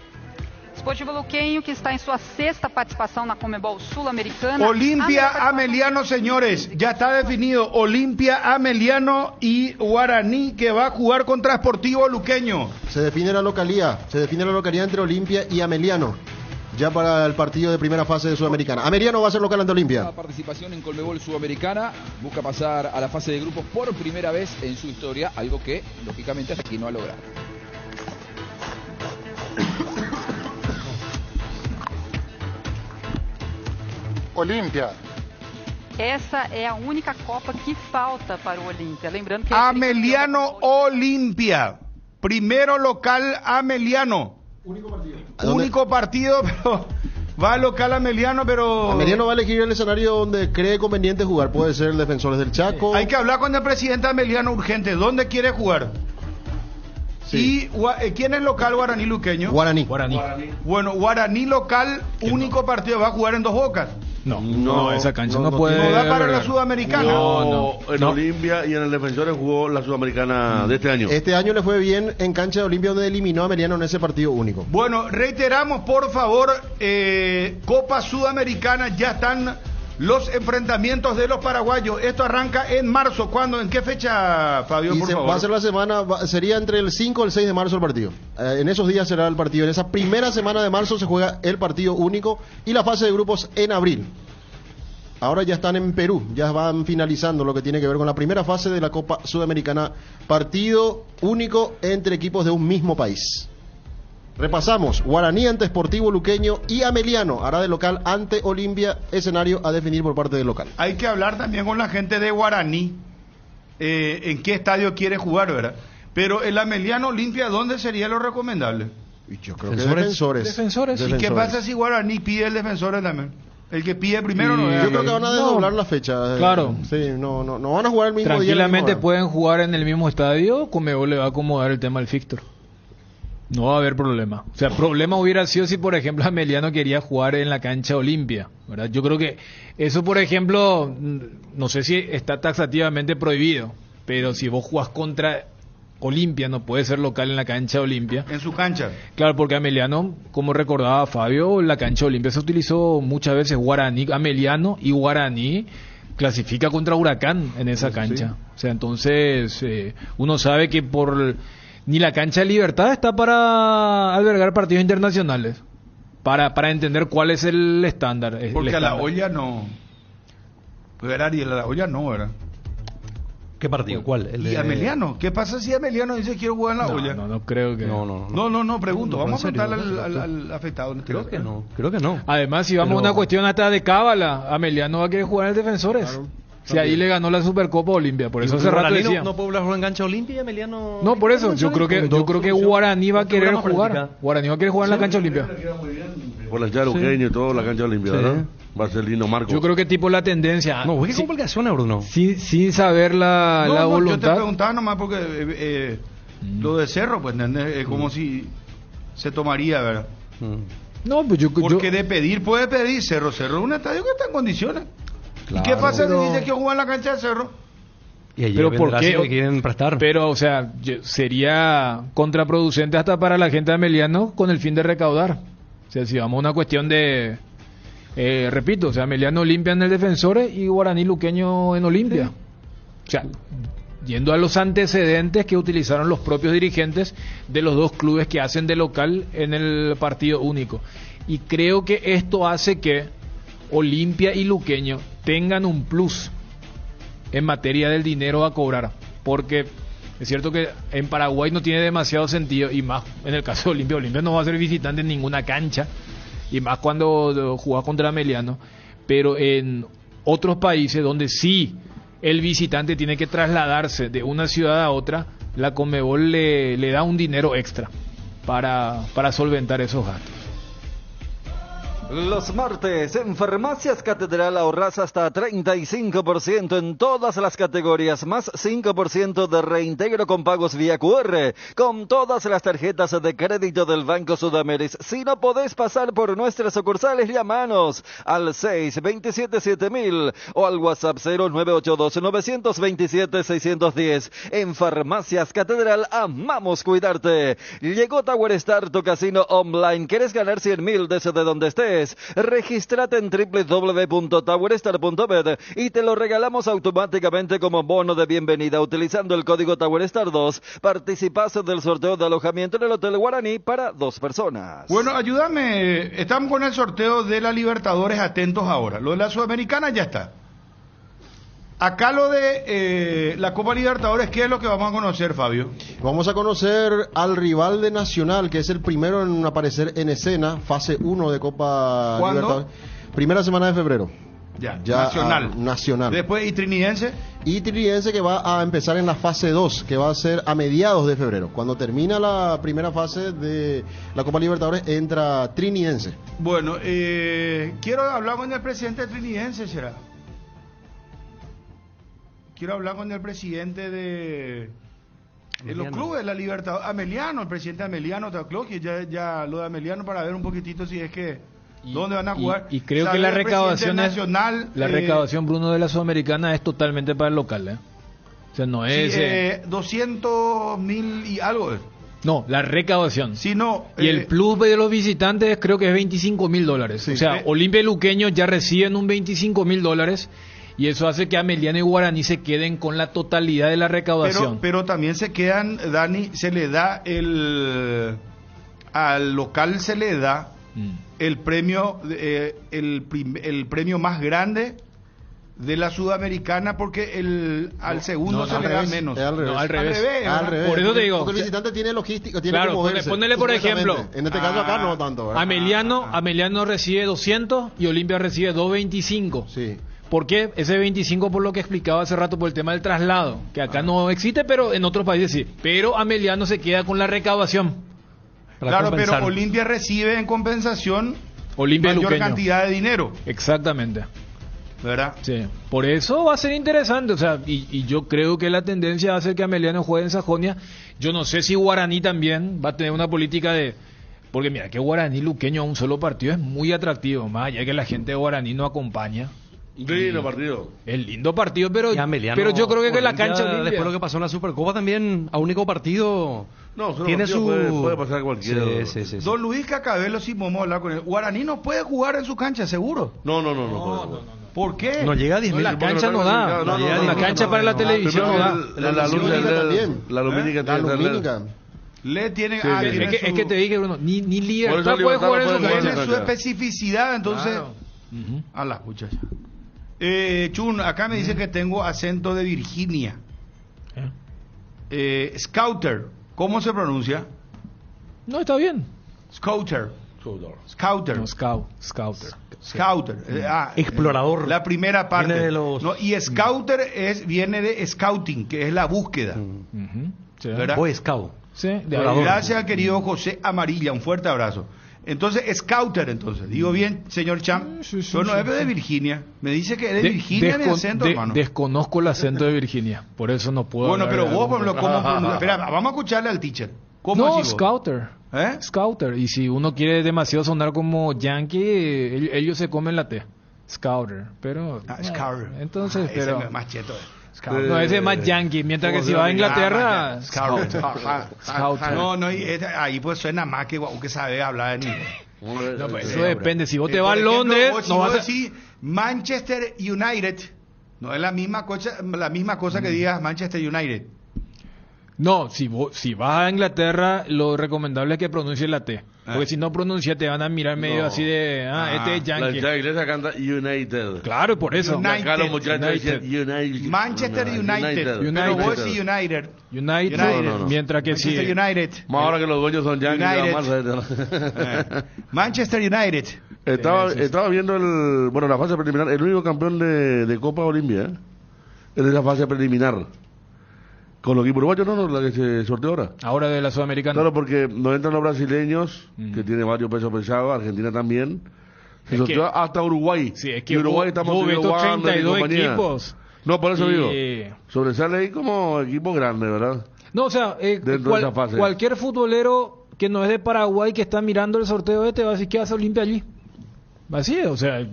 Sportivo Luquenho, que está en su 6ª participación na Conmebol Sul-Americana. Olimpia Ameliano, señores, ya está definido. Olimpia Ameliano y Guaraní, que va a jugar contra Sportivo Luquenho. Se define la localía entre Olimpia y Ameliano, ya para el partido de primera fase de Sudamericana. Ameliano va a ser local ante Olimpia. La participación en Conmebol Sudamericana, busca pasar a la fase de grupos por primera vez en su historia, algo que lógicamente hasta aquí no ha logrado. Olimpia. Essa é a única Copa que falta para o Olímpia. Lembrando que Ameliano Olimpia. Primero local Ameliano. Único partido, pero va al local Ameliano, pero... Ameliano va a elegir el escenario donde cree conveniente jugar. Puede ser Defensores del Chaco. Hay que hablar con el presidente Ameliano urgente. ¿Dónde quiere jugar? Sí. ¿Y quién es local Guaraní Luqueño? Guaraní. Bueno, Guaraní local, único partido. Va a jugar en Dos Bocas. No, esa cancha no puede. No da para la Sudamericana. En Olimpia y en el Defensores jugó la Sudamericana de este año. Este año le fue bien en cancha de Olimpia, donde eliminó a Ameliano en ese partido único. Bueno, reiteramos, por favor, Copa Sudamericana, ya están los enfrentamientos de los paraguayos. Esto arranca en marzo. ¿Cuándo? ¿En qué fecha, Fabio, por favor? Va a ser la semana, sería entre el 5 y el 6 de marzo el partido. En esos días será el partido. En esa primera semana de marzo se juega el partido único y la fase de grupos en abril. Ahora ya están en Perú, ya van finalizando lo que tiene que ver con la primera fase de la Copa Sudamericana. Partido único entre equipos de un mismo país. Repasamos: Guaraní ante Sportivo Luqueño y Ameliano hará de local ante Olimpia, escenario a definir por parte del local. Hay que hablar también con la gente de Guaraní, en qué estadio quiere jugar, ¿verdad? Pero el Ameliano Olimpia, ¿dónde sería lo recomendable? Yo creo que Defensores. ¿Y qué pasa si Guaraní pide el Defensores también? El que pide primero no es. Yo creo que van a desdoblar la fecha. Claro. Sí, no van a jugar el mismo día. Tranquilamente pueden jugar en el mismo estadio. Conmebol le va a acomodar el tema del fixture. No va a haber problema. O sea, problema hubiera sido si, por ejemplo, Ameliano quería jugar en la cancha Olimpia, ¿verdad? Yo creo que eso, por ejemplo, no sé si está taxativamente prohibido, pero si vos jugás contra Olimpia, no puede ser local en la cancha Olimpia. En su cancha. Claro, porque Ameliano, como recordaba Fabio, la cancha Olimpia se utilizó muchas veces Guaraní, Ameliano y Guaraní clasifica contra Huracán en esa cancha. Sí. O sea, entonces uno sabe que ni la cancha de Libertad está para albergar partidos internacionales, para entender cuál es el estándar. Porque a la olla no. Pues Ariel, a la olla no, ¿verdad? ¿Qué partido? ¿Cuál? ¿Y Ameliano? ¿Qué pasa si Ameliano dice quiero jugar en la olla? No creo que... No, pregunto. Vamos a preguntarle al afectado. Creo que no. Además, si vamos a una cuestión hasta de cábala, Ameliano va a querer jugar en el Defensores. Claro. Si ahí le ganó la Supercopa Olimpia, por eso hace rato decía. No puede jugar en cancha Olimpia y Ameliano. No, por eso, yo creo que Guaraní va a querer jugar. Guaraní va a querer jugar en la cancha Olimpia. Por la Charuqueño y todo, la cancha Olimpia, ¿verdad? Marcelino Marcos. Yo creo que tipo la tendencia. No, ¿qué complicación, Bruno? Sin saber la voluntad. Yo te preguntaba nomás porque lo de Cerro, pues, ¿entendés? Como si se tomaría, ¿verdad? No, pues porque de pedir, puede pedir Cerro. Cerro es un estadio que está en condiciones. Claro, ¿y qué pasa si dice que juega en la cancha de Cerro? Pero ¿por qué? Que quieren prestar. Pero, o sea, sería contraproducente hasta para la gente de Ameliano con el fin de recaudar. O sea, si vamos a una cuestión de... repito, o sea, Ameliano Olimpia en el Defensores y Guaraní Luqueño en Olimpia. Sí. O sea, yendo a los antecedentes que utilizaron los propios dirigentes de los dos clubes que hacen de local en el partido único. Y creo que esto hace que Olimpia y Luqueño tengan un plus en materia del dinero a cobrar, porque es cierto que en Paraguay no tiene demasiado sentido, y más en el caso de Olimpia no va a ser visitante en ninguna cancha, y más cuando juega contra Ameliano, pero en otros países donde sí el visitante tiene que trasladarse de una ciudad a otra, la Conmebol le da un dinero extra para solventar esos gastos. Los martes en Farmacias Catedral ahorras hasta 35% en todas las categorías, más 5% de reintegro con pagos vía QR, con todas las tarjetas de crédito del Banco Sudameris. Si no podés pasar por nuestras sucursales, llámanos al 627-7000 o al WhatsApp 0982-927-610. En Farmacias Catedral amamos cuidarte. Llegó Tower Star, tu casino online. ¿Quieres ganar 100.000 desde donde estés? Regístrate en www.towerstar.bet y te lo regalamos automáticamente como bono de bienvenida utilizando el código TowerStar2. Participas del sorteo de alojamiento en el Hotel Guaraní para 2 personas. Bueno, ayúdame, estamos con el sorteo de la Libertadores, atentos ahora. Lo de la Sudamericana ya está. Acá lo de la Copa Libertadores, ¿qué es lo que vamos a conocer, Fabio? Vamos a conocer al rival de Nacional, que es el primero en aparecer en escena, fase 1 de Copa Libertadores. Primera semana de febrero. Ya, nacional. nacional. Después, ¿y Trinidense? Y Trinidense que va a empezar en la fase 2, que va a ser a mediados de febrero. Cuando termina la primera fase de la Copa Libertadores, entra Trinidense. Bueno, quiero hablar con el presidente de Trinidense, será. Quiero hablar con el presidente de los clubes de la Libertad, Ameliano, el presidente Ameliano, que ya lo de Ameliano, para ver un poquitito si es que dónde van a jugar. Y creo que la recaudación nacional, recaudación, Bruno, de la Sudamericana es totalmente para el local, ¿eh? O sea, no es 200.000 y algo. No, la recaudación. Sí, no. Y el plus de los visitantes creo que es $25.000. Sí, o sea, Olimpia y Luqueño ya reciben un $25.000. Y eso hace que Ameliano y Guaraní se queden con la totalidad de la recaudación. Pero también se quedan, Dani, se le da al local se le da el premio, el premio más grande de la Sudamericana, porque al segundo se le da menos. Al revés. Por eso te digo. Porque el visitante tiene logística, tiene claro, que moverse. Ponele por ejemplo. En este caso acá no tanto, ¿verdad? Ameliano recibe 200 y Olimpia recibe 225. Sí. ¿Por qué? Ese 25 por lo que explicaba hace rato por el tema del traslado, que acá no existe, pero en otros países sí. Pero Ameliano se queda con la recaudación. Claro, pero Olimpia recibe en compensación mayor cantidad de dinero. Exactamente. ¿Verdad? Sí. Por eso va a ser interesante, o sea, y yo creo que la tendencia va a ser que Ameliano juegue en Sajonia. Yo no sé si Guaraní también va a tener una política de... Porque mira, que Guaraní Luqueño a un solo partido es muy atractivo, más allá que la gente de Guaraní no acompaña. Lindo partido. El lindo partido, pero Ameliano, yo creo que la cancha Olimpia, después de lo que pasó en la Supercopa también, a único partido tiene su... Puede pasar cualquiera. Sí. Don Luis Cacabelo, sí, vamos a hablar con él. Guaraní no puede jugar en su cancha, ¿seguro? No. ¿Por qué? No llega a 10.000. La cancha no da. La cancha para la televisión no da. La lumínica. Le tiene... es que te dije, Bruno, ni Libertad puede jugar en su cancha. Tiene su especificidad, entonces... A las muchachas. Chun, acá me dice que tengo acento de Virginia. Scouter, ¿cómo se pronuncia? No, está bien. Scouter. No, Scouter. Explorador. La primera parte. Viene de los... y Scouter viene de scouting, que es la búsqueda. Sí. ¿Verdad? Boy Scout. Sí, gracias al querido José Amarilla, un fuerte abrazo. Entonces, Scouter, digo bien, señor Cham, yo no es de Virginia, me dice que es de Virginia mi acento, hermano. Desconozco el acento de Virginia, por eso no puedo. Bueno, pero vos, ¿cómo pronuncias? Espera, vamos a escucharle al teacher. ¿Cómo no, Scouter. Scouter, y si uno quiere demasiado sonar como yankee, ellos se comen la T. Scouter, pero... Scouter. Entonces, pero... Ese es más cheto, No, ese es más yankee, mientras que si va a Inglaterra... Scout. No, ahí pues suena más que sabe hablar en inglés. No, pues eso depende, si vos te vas a Londres... Si vos decís Manchester United, no es la misma cosa que digas Manchester United. No, si vas a Inglaterra, lo recomendable es que pronuncies la T. Porque si no pronuncias, te van a mirar medio así de... este es yankee. La inglesa canta United. Claro, por eso. Acá los muchachos dicen United. Manchester United. Pero vos decís United. United. No. Mientras que Manchester sí. United. Más ahora que los dueños son yankees. Manchester United. Estaba viendo la fase preliminar. El único campeón de Copa Olimpia es la fase preliminar. Con los equipos uruguayos, no, la que se sorteó ahora. Ahora de la Sudamericana. Claro, porque no entran los brasileños, que tiene varios pesos pesados, Argentina también. Se sorteó hasta Uruguay. Sí, es que y Uruguay estamos viendo 32 equipos. No, por eso digo. Sobresale ahí como equipo grande, ¿verdad? No, o sea, de esa fase. Cualquier futbolero que no es de Paraguay que está mirando el sorteo va a decir que hace Olimpia allí. Así es, o sea,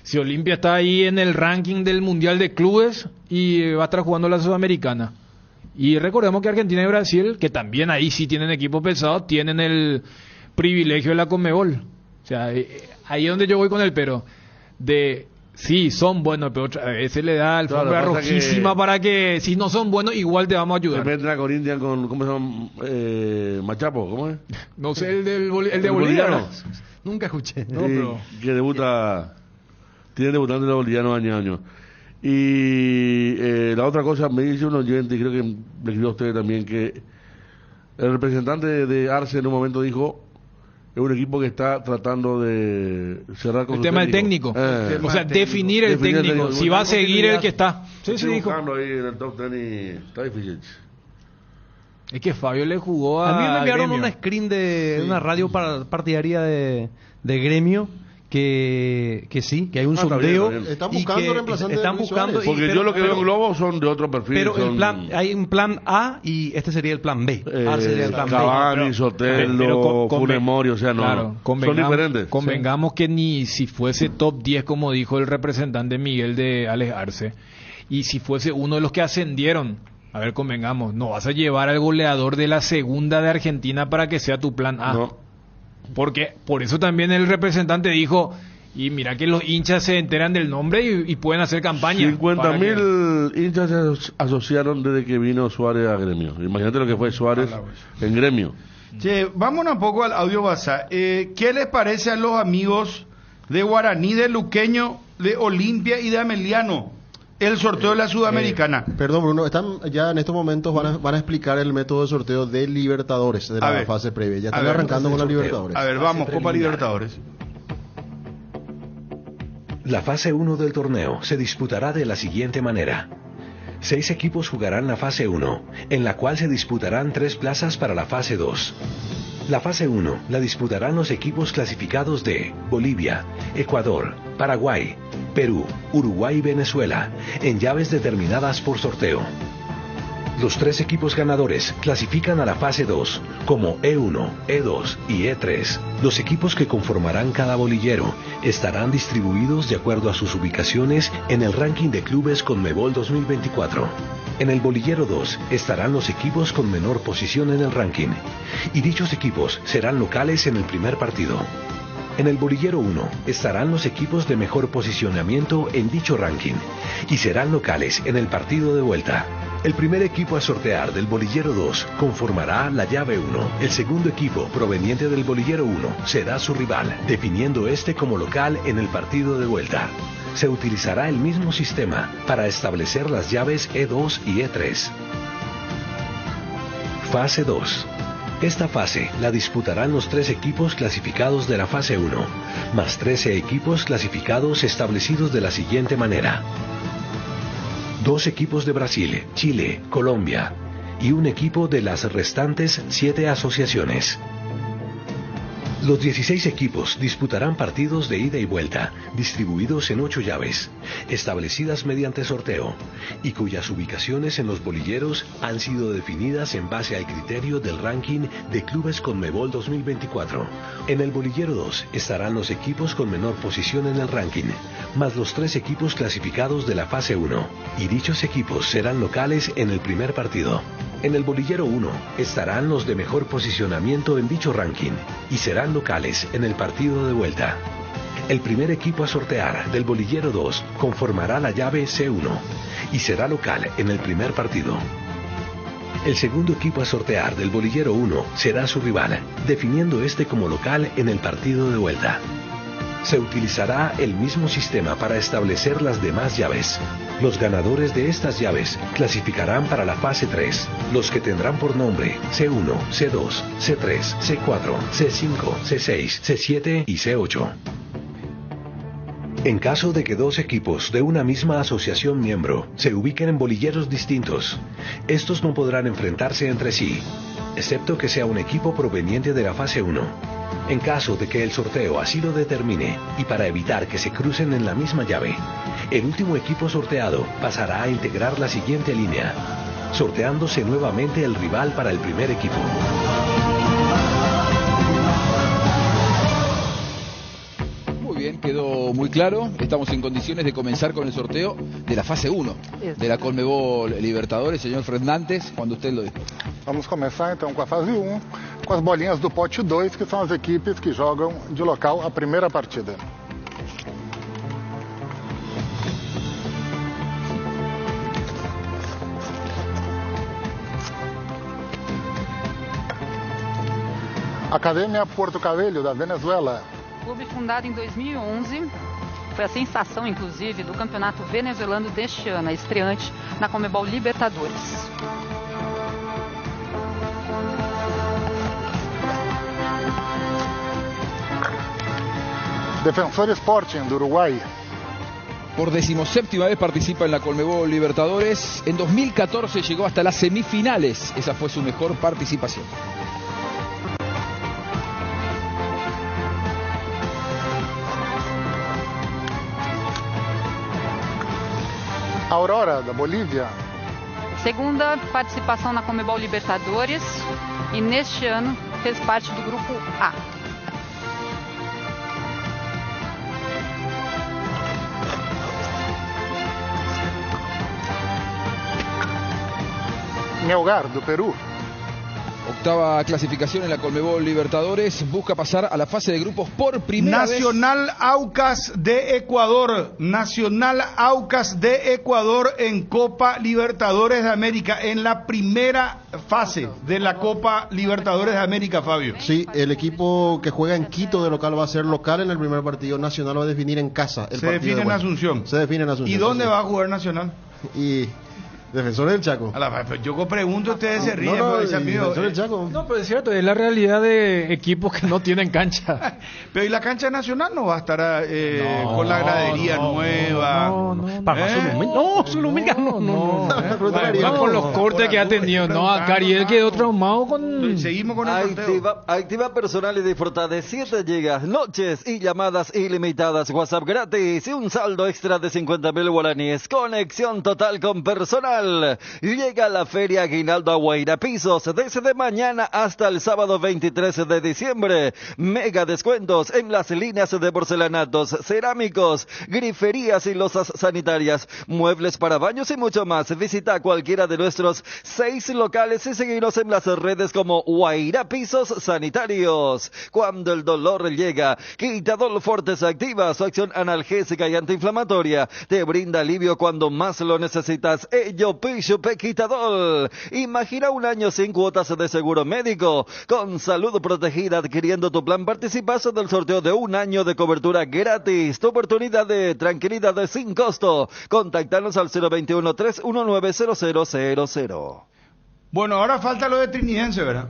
si Olimpia está ahí en el ranking del Mundial de Clubes y va a estar jugando la Sudamericana. Y recordemos que Argentina y Brasil, que también ahí sí tienen equipos pesados, tienen el privilegio de la Conmebol. O sea, ahí es donde yo voy con el pero. Sí, son buenos, pero otra vez se le da alfombra rojísima para que si no son buenos, igual te vamos a ayudar. Se meten a Corinthians con, ¿cómo se llama? Machapo, ¿cómo es? No sé, el de Bolivia. Nunca escuché. No, pero... Que tiene debutante de boliviano año a año. Y la otra cosa, me dice un oyente, y creo que le escribió a usted también, que el representante de Arce en un momento dijo, es un equipo que está tratando de cerrar con el tema del técnico. O sea, definir el técnico. Si va a seguir el que está. Sí, dijo. Ahí en el top 10 y está difícil. Es que Fabio le jugó a mí me enviaron Gremio. una screen de una radio partidaria de Gremio que sí, que hay un sondeo. Están buscando reemplazantes. Están buscando. Porque yo lo que veo en Globo son de otro perfil. Pero hay un plan A y este sería el plan B. Sería el plan Cavani, Sotelo, Funes Mori, o sea, no. Claro, son diferentes. Convengamos que ni si fuese top 10, como dijo el representante Miguel de Alex Arce, y si fuese uno de los que ascendieron, a ver, convengamos, no vas a llevar al goleador de la segunda de Argentina para que sea tu plan A. No. Porque por eso también el representante dijo, y mira que los hinchas se enteran del nombre y pueden hacer campaña. 50.000 hinchas se asociaron desde que vino Suárez a Gremio. Imagínate lo que fue Suárez en Gremio. Che, vámonos un poco al audio WhatsApp. ¿Qué les parece a los amigos de Guaraní, de Luqueño, de Olimpia y de Ameliano el sorteo de la Sudamericana? Perdón, Bruno, están ya en estos momentos van a explicar el método de sorteo de Libertadores, de la fase previa. Ya están arrancando con la Libertadores. A ver, vamos, Copa Libertadores. La fase 1 del torneo se disputará de la siguiente manera. 6 equipos jugarán la fase 1, en la cual se disputarán 3 plazas para la fase 2. La fase 1 la disputarán los equipos clasificados de Bolivia, Ecuador, Paraguay, Perú, Uruguay y Venezuela, en llaves determinadas por sorteo. Los 3 equipos ganadores clasifican a la fase 2 como E1, E2 y E3. Los equipos que conformarán cada bolillero estarán distribuidos de acuerdo a sus ubicaciones en el ranking de clubes Conmebol 2024. En el bolillero 2 estarán los equipos con menor posición en el ranking, y dichos equipos serán locales en el primer partido. En el bolillero 1 estarán los equipos de mejor posicionamiento en dicho ranking, y serán locales en el partido de vuelta. El primer equipo a sortear del bolillero 2 conformará la llave 1. El segundo equipo proveniente del bolillero 1 será su rival, definiendo este como local en el partido de vuelta. Se utilizará el mismo sistema para establecer las llaves E2 y E3. Fase 2. Esta fase la disputarán los 3 equipos clasificados de la fase 1, más 13 equipos clasificados establecidos de la siguiente manera. 2 equipos de Brasil, Chile, Colombia y un equipo de las restantes 7 asociaciones. Los 16 equipos disputarán partidos de ida y vuelta, distribuidos en 8 llaves, establecidas mediante sorteo, y cuyas ubicaciones en los bolilleros han sido definidas en base al criterio del ranking de clubes Conmebol 2024. En el bolillero 2 estarán los equipos con menor posición en el ranking, más los 3 equipos clasificados de la fase 1, y dichos equipos serán locales en el primer partido. En el bolillero 1 estarán los de mejor posicionamiento en dicho ranking, y serán locales en el partido de vuelta. El primer equipo a sortear del bolillero 2 conformará la llave C1 y será local en el primer partido. El segundo equipo a sortear del bolillero 1 será su rival, definiendo este como local en el partido de vuelta. Se utilizará el mismo sistema para establecer las demás llaves. Los ganadores de estas llaves clasificarán para la fase 3, los que tendrán por nombre C1, C2, C3, C4, C5, C6, C7 y C8. En caso de que 2 equipos de una misma asociación miembro se ubiquen en bolilleros distintos, estos no podrán enfrentarse entre sí, excepto que sea un equipo proveniente de la fase 1. En caso de que el sorteo así lo determine, y para evitar que se crucen en la misma llave, el último equipo sorteado pasará a integrar la siguiente línea, sorteándose nuevamente el rival para el primer equipo. Muy bien, quedó muy claro. Estamos en condiciones de comenzar con el sorteo de la fase 1 de la Conmebol Libertadores. Señor Fernández, cuando usted lo dijo. Vamos começar então com a fase 1, com as bolinhas do pote 2, que são as equipes que jogam de local a primeira partida. Academia Porto Cabello, da Venezuela. Clube fundado em 2011, foi a sensação, inclusive, do campeonato venezuelano deste ano, a estreante na Conmebol Libertadores. Defensor Sporting de Uruguay. Por 17ª vez participa en la Conmebol Libertadores. En 2014 llegó hasta las semifinales. Esa fue su mejor participación. Aurora, da Bolívia. Segunda participação na Conmebol Libertadores e neste ano fez parte do grupo A. Melgar, do Peru. Octava clasificación en la Conmebol Libertadores. Busca pasar a la fase de grupos por primera vez. Nacional Aucas de Ecuador. Nacional Aucas de Ecuador en Copa Libertadores de América. En la primera fase de la Copa Libertadores de América, Fabio. Sí, el equipo que juega en Quito de local va a ser local en el primer partido. Nacional va a definir en casa. Se define en Asunción. Se define en Asunción. ¿Y dónde va a jugar Nacional? Y Defensor del Chaco. Yo pregunto, ustedes se ríen. Defensor del Chaco. No, pero es cierto, es la realidad de equipos que no tienen cancha. Pero ¿y la cancha nacional no va a estar con la gradería nueva? Vamos con los cortes que ha tenido. No, a Cariel quedó traumado con... Seguimos con el sorteo. Activa personal y disfruta de 7 gigas, noches y llamadas ilimitadas, WhatsApp gratis y un saldo extra de 50.000 guaraníes. Conexión total con personal. Llega la Feria Aguinaldo a Guaira Pisos desde mañana hasta el sábado 23 de diciembre. Mega descuentos en las líneas de porcelanatos, cerámicos, griferías y losas sanitarias, muebles para baños y mucho más. Visita cualquiera de nuestros 6 locales y seguinos en las redes como Guaira Pisos Sanitarios. Cuando el dolor llega, Quitadol Fortes activa su acción analgésica y antiinflamatoria. Te brinda alivio cuando más lo necesitas. Ello Quitadol. Imagina un año sin cuotas de seguro médico. Con salud protegida, adquiriendo tu plan, participas del sorteo de un año de cobertura gratis. Tu oportunidad de tranquilidad sin costo. Contáctanos al 021-319-0000. Bueno, ahora falta lo de Trinidense, ¿verdad?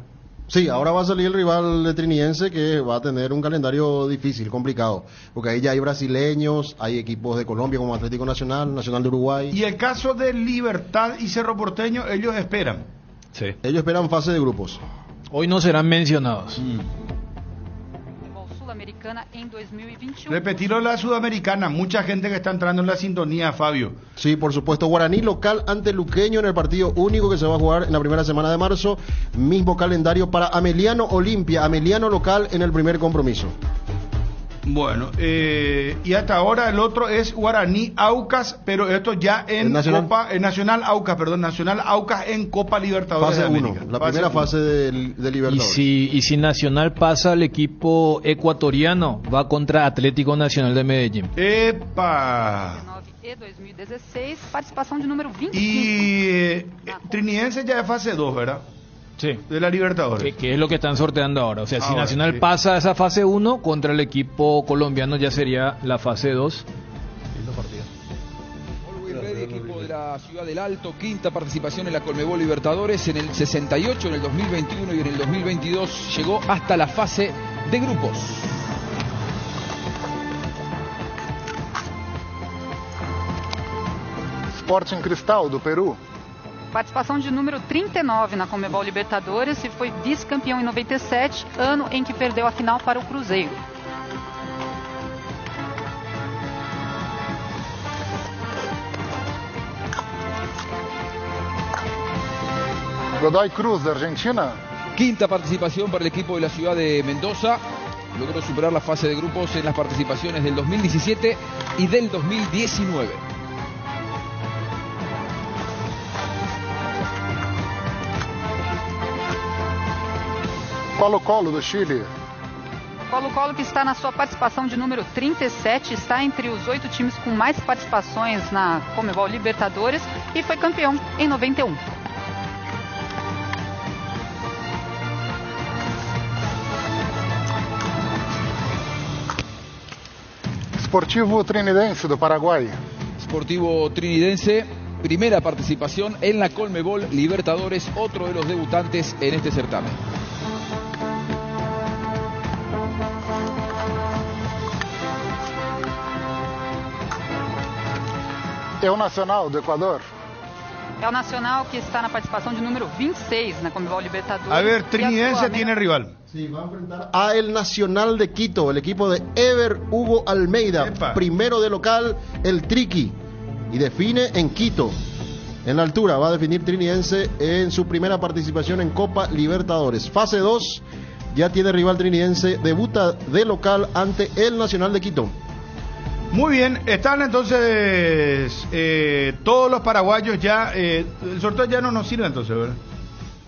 Sí, ahora va a salir el rival de Trinidense que va a tener un calendario difícil, complicado, porque ahí ya hay brasileños, hay equipos de Colombia como Atlético Nacional, Nacional de Uruguay. Y el caso de Libertad y Cerro Porteño, ellos esperan. Sí. Ellos esperan fase de grupos. Hoy no serán mencionados. Sudamericana en 2021. Repetirlo la Sudamericana, mucha gente que está entrando en la sintonía, Fabio. Sí, por supuesto, Guaraní local ante Luqueño en el partido único que se va a jugar en la primera semana de marzo. Mismo calendario para Ameliano Olimpia, Ameliano local en el primer compromiso. Bueno, y hasta ahora el otro es Guaraní Aucas, pero esto ya en Copa, Nacional Aucas, perdón, Nacional Aucas en Copa Libertadores fase de América. 1, la primera fase de Libertadores. Y si Nacional pasa, el equipo ecuatoriano va contra Atlético Nacional de Medellín. ¡Epa! E 2016, participação de número 25. Y Trinidense ya es fase 2, ¿verdad? Sí. De la Libertadores. Que es lo que están sorteando ahora. O sea, si Ahora, Nacional sí. pasa esa fase 1 contra el equipo colombiano, ya sería la fase 2. Always Ready, equipo de la Ciudad del Alto, quinta participación en la Conmebol Libertadores en el 68, en el 2021 y en el 2022 llegó hasta la fase de grupos. Sporting Cristal, do Peru. Participação de número 39 na Conmebol Libertadores e foi vice-campeão em 97, ano em que perdeu a final para o Cruzeiro. Godoy Cruz, de Argentina. Quinta participación para el equipo de la ciudad de Mendoza. Logró superar la fase de grupos en las participaciones del 2017 y del 2019. Colo-Colo, do Chile. Colo-Colo, que está na sua participação de número 37, está entre os 8 times com mais participações na Conmebol Libertadores e foi campeão em 91. Sportivo Trinidense, do Paraguay. Sportivo Trinidense, primera participación en la Conmebol Libertadores, otro de los debutantes en este certamen. É o Nacional do Equador? É o Nacional que está na participação de número 26 na Conmebol Libertadores. A ver, Trinidense tiene rival. Sí, va a enfrentar a el Nacional de Quito, el equipo de Ever Hugo Almeida. Epa. Primero de local, el Triqui. Y define en Quito. En la altura va a definir Trinidense en su primera participación en Copa Libertadores. Fase 2, ya tiene rival Trinidense, debuta de local ante el Nacional de Quito. Muy bien, están entonces todos los paraguayos ya. El sorteo ya no nos sirve entonces, ¿verdad?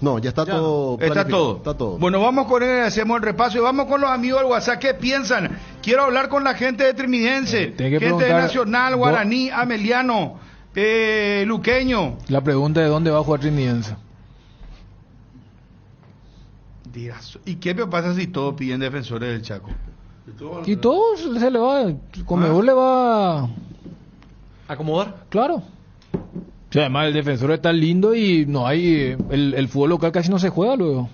No, ya está todo Está planificado, todo. está todo. Bueno, vamos con él, hacemos el repaso y vamos con los amigos del WhatsApp. ¿Qué piensan? Quiero hablar con la gente de Trinidense, Tengo que gente de preguntar, Nacional, Guaraní, Ameliano, Luqueño. La pregunta es dónde va a jugar Trinidense. Dios, ¿y qué me pasa si todos piden defensores del Chaco? Y todo se le va, Conmebol le va ¿Acomodar? claro. O sea, además el defensor está lindo y no hay el fútbol local casi no se juega luego.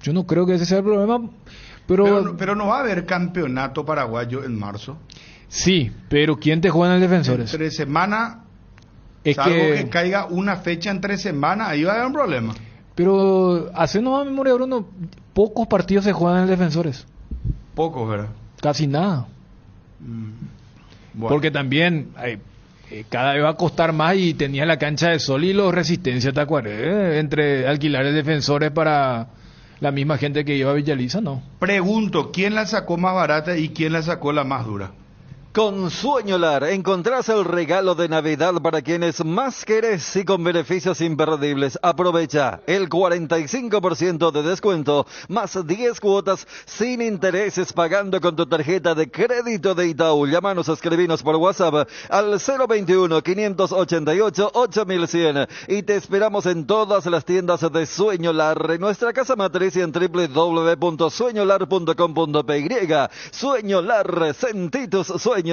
Yo no creo que ese sea el problema, Pero no va a haber campeonato paraguayo en marzo. Sí, pero ¿quién te juega en el Defensores? Entre semana, Es salvo que- que caiga una fecha entre semana, ahí va a haber un problema. Pero haciendo más memoria, Bruno, pocos partidos se juegan en el Defensores. Pocos, ¿verdad? Casi nada. Bueno. Porque también cada vez va a costar más y tenía la cancha de Sol y los Resistencia, ¿te acuerdas? Entre alquilar de defensores para la misma gente que iba a Villaliza, ¿no? Pregunto, ¿quién la sacó más barata y quién la sacó la más dura? Con Sueñolar encontrás el regalo de Navidad para quienes más querés y con beneficios imperdibles. Aprovecha el 45% de descuento más 10 cuotas sin intereses pagando con tu tarjeta de crédito de Itaú. Llámanos o escribinos por WhatsApp al 021-588-8100 y te esperamos en todas las tiendas de Sueñolar, en nuestra casa matriz y en www.sueñolar.com.py. Sueñolar, sentí tus sueños.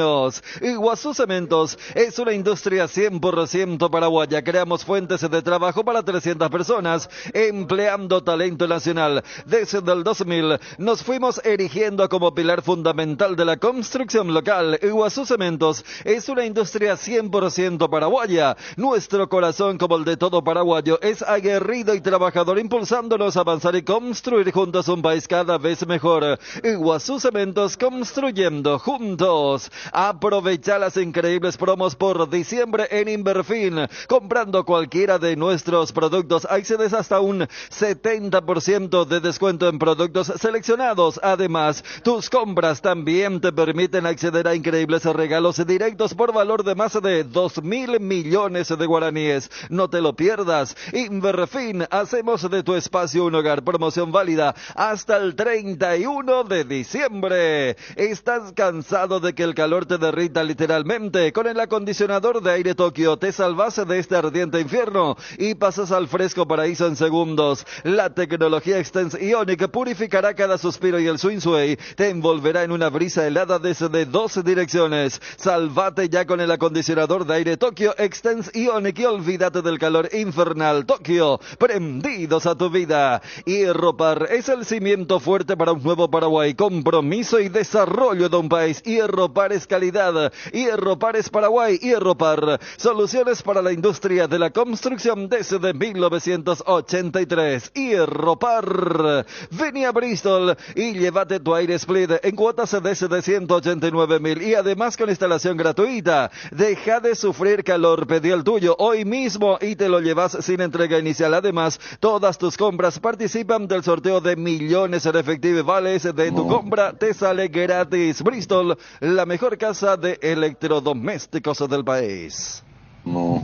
Iguazú Cementos es una industria 100% paraguaya. Creamos fuentes de trabajo para 300 personas, empleando talento nacional. Desde el 2000 nos fuimos erigiendo como pilar fundamental de la construcción local. Iguazú Cementos es una industria 100% paraguaya. Nuestro corazón, como el de todo paraguayo, es aguerrido y trabajador, impulsándonos a avanzar y construir juntos un país cada vez mejor. Iguazú Cementos, construyendo juntos. Aprovecha las increíbles promos por diciembre en Inverfin. Comprando cualquiera de nuestros productos, accedes hasta un 70% de descuento en productos seleccionados. Además, tus compras también te permiten acceder a increíbles regalos directos por valor de más de 2.000 millones de guaraníes. No te lo pierdas. Inverfin, hacemos de tu espacio un hogar. Promoción válida hasta el 31 de diciembre. ¿Estás cansado de que el calor te derrita literalmente? Con el acondicionador de aire Tokio te salvas de este ardiente infierno y pasas al fresco paraíso en segundos. La tecnología Extense Ionic purificará cada suspiro y el Swing Sway te envolverá en una brisa helada desde 2 direcciones. Salvate ya con el acondicionador de aire Tokio Extense Ionic y olvídate del calor infernal. Tokio, prendidos a tu vida. Hierropar es el cimiento fuerte para un nuevo Paraguay. Compromiso y desarrollo de un país. Hierropar es calidad. Hierropar es Paraguay. Hierropar, soluciones para la industria de la construcción desde 1983. Hierropar. Vení a Bristol y llévate tu aire split en cuotas desde 189.000 y además con instalación gratuita. Deja de sufrir calor, pedí el tuyo hoy mismo y te lo llevas sin entrega inicial. Además, todas tus compras participan del sorteo de millones en efectivo. Vales de tu compra te sale gratis. Bristol, la mejor casa de electrodomésticos del país. No,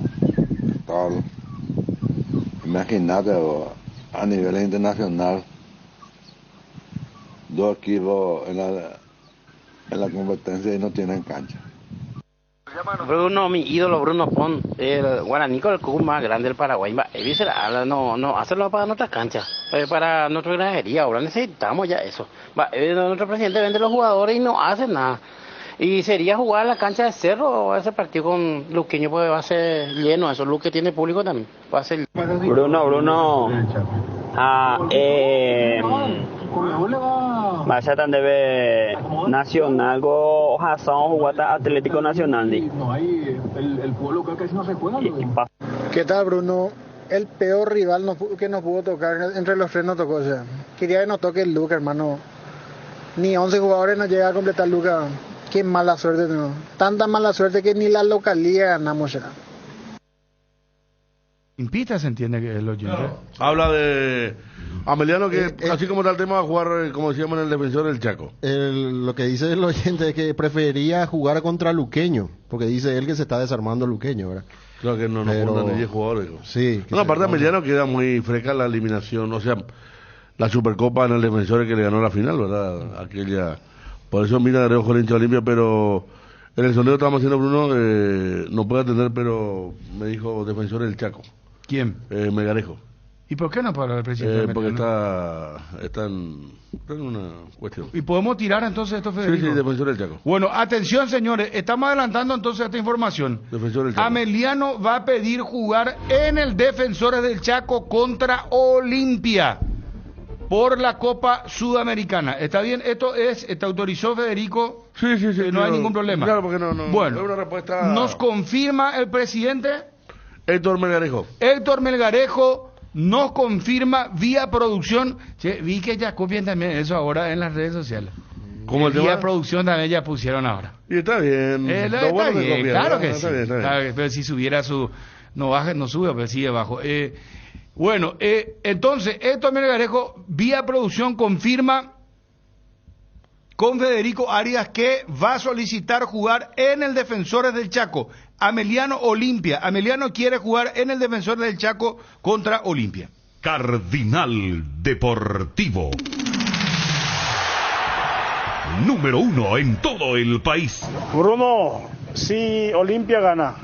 tal. Imagínate, a nivel internacional, 2 equipos en la competencia y no tienen cancha. Bruno, mi ídolo Bruno Pon, el guaraní con el club más grande del Paraguay. No, hacerlo para nuestras canchas, para nuestra granjería. Ahora necesitamos ya eso. Nuestro presidente vende los jugadores y no hace nada. Y sería jugar a la cancha de Cerro, ese partido con Luqueño, pues va a ser lleno, eso Luque tiene público también. Va a ser... Bruno. Vaya tan debe Nacional go Ojason jugata Atlético Nacional di. No hay el fútbol local casi no se juega. ¿Qué tal, Bruno? El peor rival que nos pudo tocar entre los tres nos tocó, o sea, quería que nos toque el Luca, hermano. Ni 11 jugadores nos llega a completar Luca. Qué mala suerte, no. Tanta mala suerte que ni la localía ganamos ya. Impita se entiende que es el oyente. Claro. Habla de Ameliano que así como está el tema va a jugar, como decíamos, en el Defensor del Chaco. Lo que dice el oyente es que preferiría jugar contra Luqueño, porque dice él que se está desarmando Luqueño, ¿verdad? Claro que no ponen ni 10 jugadores. Sí. No, aparte Ameliano queda muy fresca la eliminación, o sea, la Supercopa en el Defensor que le ganó la final, ¿verdad? Aquella. Por eso mira de reojo el hincha Olimpia, pero en el sondeo estábamos haciendo, Bruno, no puede atender, pero me dijo Defensor del Chaco. ¿Quién? Melgarejo. ¿Y por qué no para hablar del presidente? Porque está en una cuestión. ¿Y podemos tirar entonces esto, Federico? Sí, Defensor del Chaco. Bueno, atención, señores, estamos adelantando entonces esta información. Defensor del Chaco. Ameliano va a pedir jugar en el Defensores del Chaco contra Olimpia por la Copa Sudamericana. ¿Está bien? ¿Te autorizó, Federico? Sí. No hay ningún problema. Claro, porque no. Bueno, es una respuesta. ¿Nos confirma el presidente? Héctor Melgarejo nos confirma vía producción. Che, vi que ya copian también eso ahora en las redes sociales. ¿Cómo el vía tema? Producción también ya pusieron ahora. Y está bien. Está bueno bien, copiar, claro ¿no? que Está sí. bien. Pero si subiera su... No baja, no sube, pero sigue bajo. Bueno, entonces, Héctor Melgarejo, vía producción, confirma con Federico Arias que va a solicitar jugar en el Defensores del Chaco. Ameliano Olimpia. Ameliano quiere jugar en el Defensores del Chaco contra Olimpia. Cardinal Deportivo. Número 1 en todo el país. Bruno, si Olimpia gana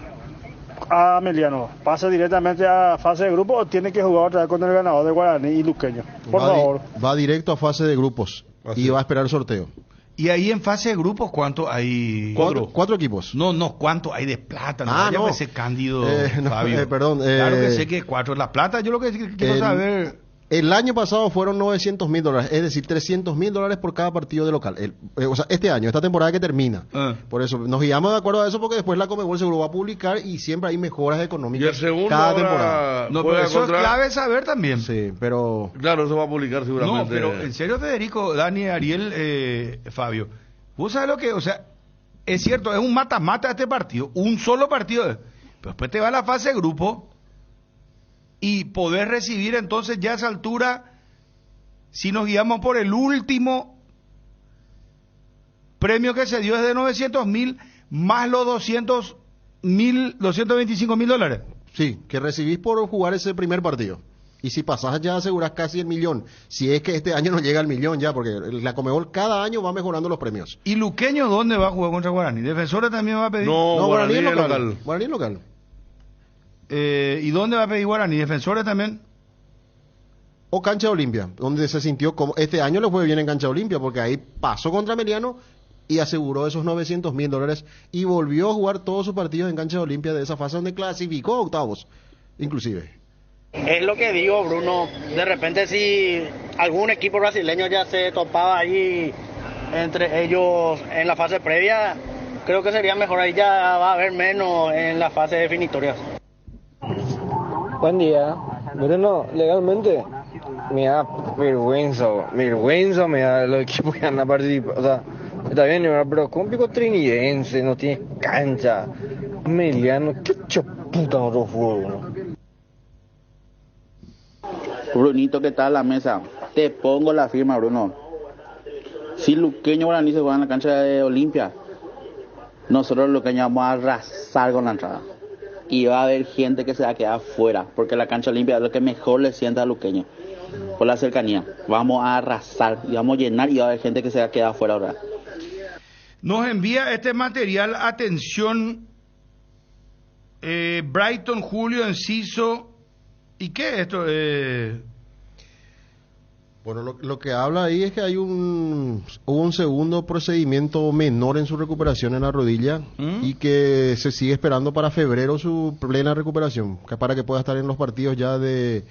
a Ameliano, ¿pasa directamente a fase de grupo o tiene que jugar otra vez contra el ganador de Guaraní y Luqueño? Por favor. Va directo a fase de grupos y va a esperar el sorteo. Y ahí en fase de grupos, ¿cuánto hay? Cuatro equipos. No, ¿cuánto hay de plata? No, ese Cándido, Fabio. Perdón. Claro que sé que 4 es la plata. Yo lo que quiero saber... El año pasado fueron $900,000, es decir, $300,000 por cada partido de local. O sea, este año, esta temporada que termina. Por eso, nos guiamos de acuerdo a eso porque después la Conmebol seguro va a publicar y siempre hay mejoras económicas y el segundo cada temporada. No, pero eso es clave saber también. Sí, pero... Claro, eso va a publicar seguramente. No, pero en serio, Federico, Dani, Ariel, Fabio, ¿vos sabés lo que...? O sea, es cierto, es un mata-mata este partido, un solo partido. Pero después te va a la fase de grupo... y poder recibir entonces ya a esa altura, si nos guiamos por el último premio que se dio es de 900,000 más los 225,000 dólares. Sí, que recibís por jugar ese primer partido. Y si pasás ya asegurás casi el millón. Si es que este año no llega al millón ya, porque la Conmebol cada año va mejorando los premios. ¿Y Luqueño dónde va a jugar contra Guaraní? ¿Defensora también va a pedir? No, Guaraní es local. Guaraní es local. ¿Y dónde va a pedir Guaraní? ¿Defensores también? O Cancha Olimpia, donde se sintió como... Este año le fue bien en Cancha Olimpia, porque ahí pasó contra Ameliano y aseguró esos $900,000 y volvió a jugar todos sus partidos en Cancha Olimpia de esa fase donde clasificó a octavos, inclusive. Es lo que digo, Bruno. De repente si algún equipo brasileño ya se topaba ahí entre ellos en la fase previa, creo que sería mejor. Ahí ya va a haber menos en la fase definitorias. Buen día. Bruno, legalmente me da vergüenza me da los equipos que van a participar. O sea, está bien, pero con un pico trinidense, no tiene cancha. Ameliano, qué chuputa otro fútbol, ¿no? Brunito, ¿qué tal la mesa? Te pongo la firma, Bruno. Si Luqueño Guaraní se juega en la cancha de Olimpia, nosotros los luqueños vamos a arrasar con la entrada. Y va a haber gente que se va a quedar fuera, porque la cancha Olimpia es lo que mejor le sienta a Luqueño, por la cercanía. Vamos a arrasar y vamos a llenar y va a haber gente que se va a quedar fuera ahora. Nos envía este material, atención, Brighton Julio Enciso. ¿Y qué es esto? Bueno, lo que habla ahí es que hubo un segundo procedimiento menor en su recuperación en la rodilla y que se sigue esperando para febrero su plena recuperación, para que pueda estar en los partidos ya de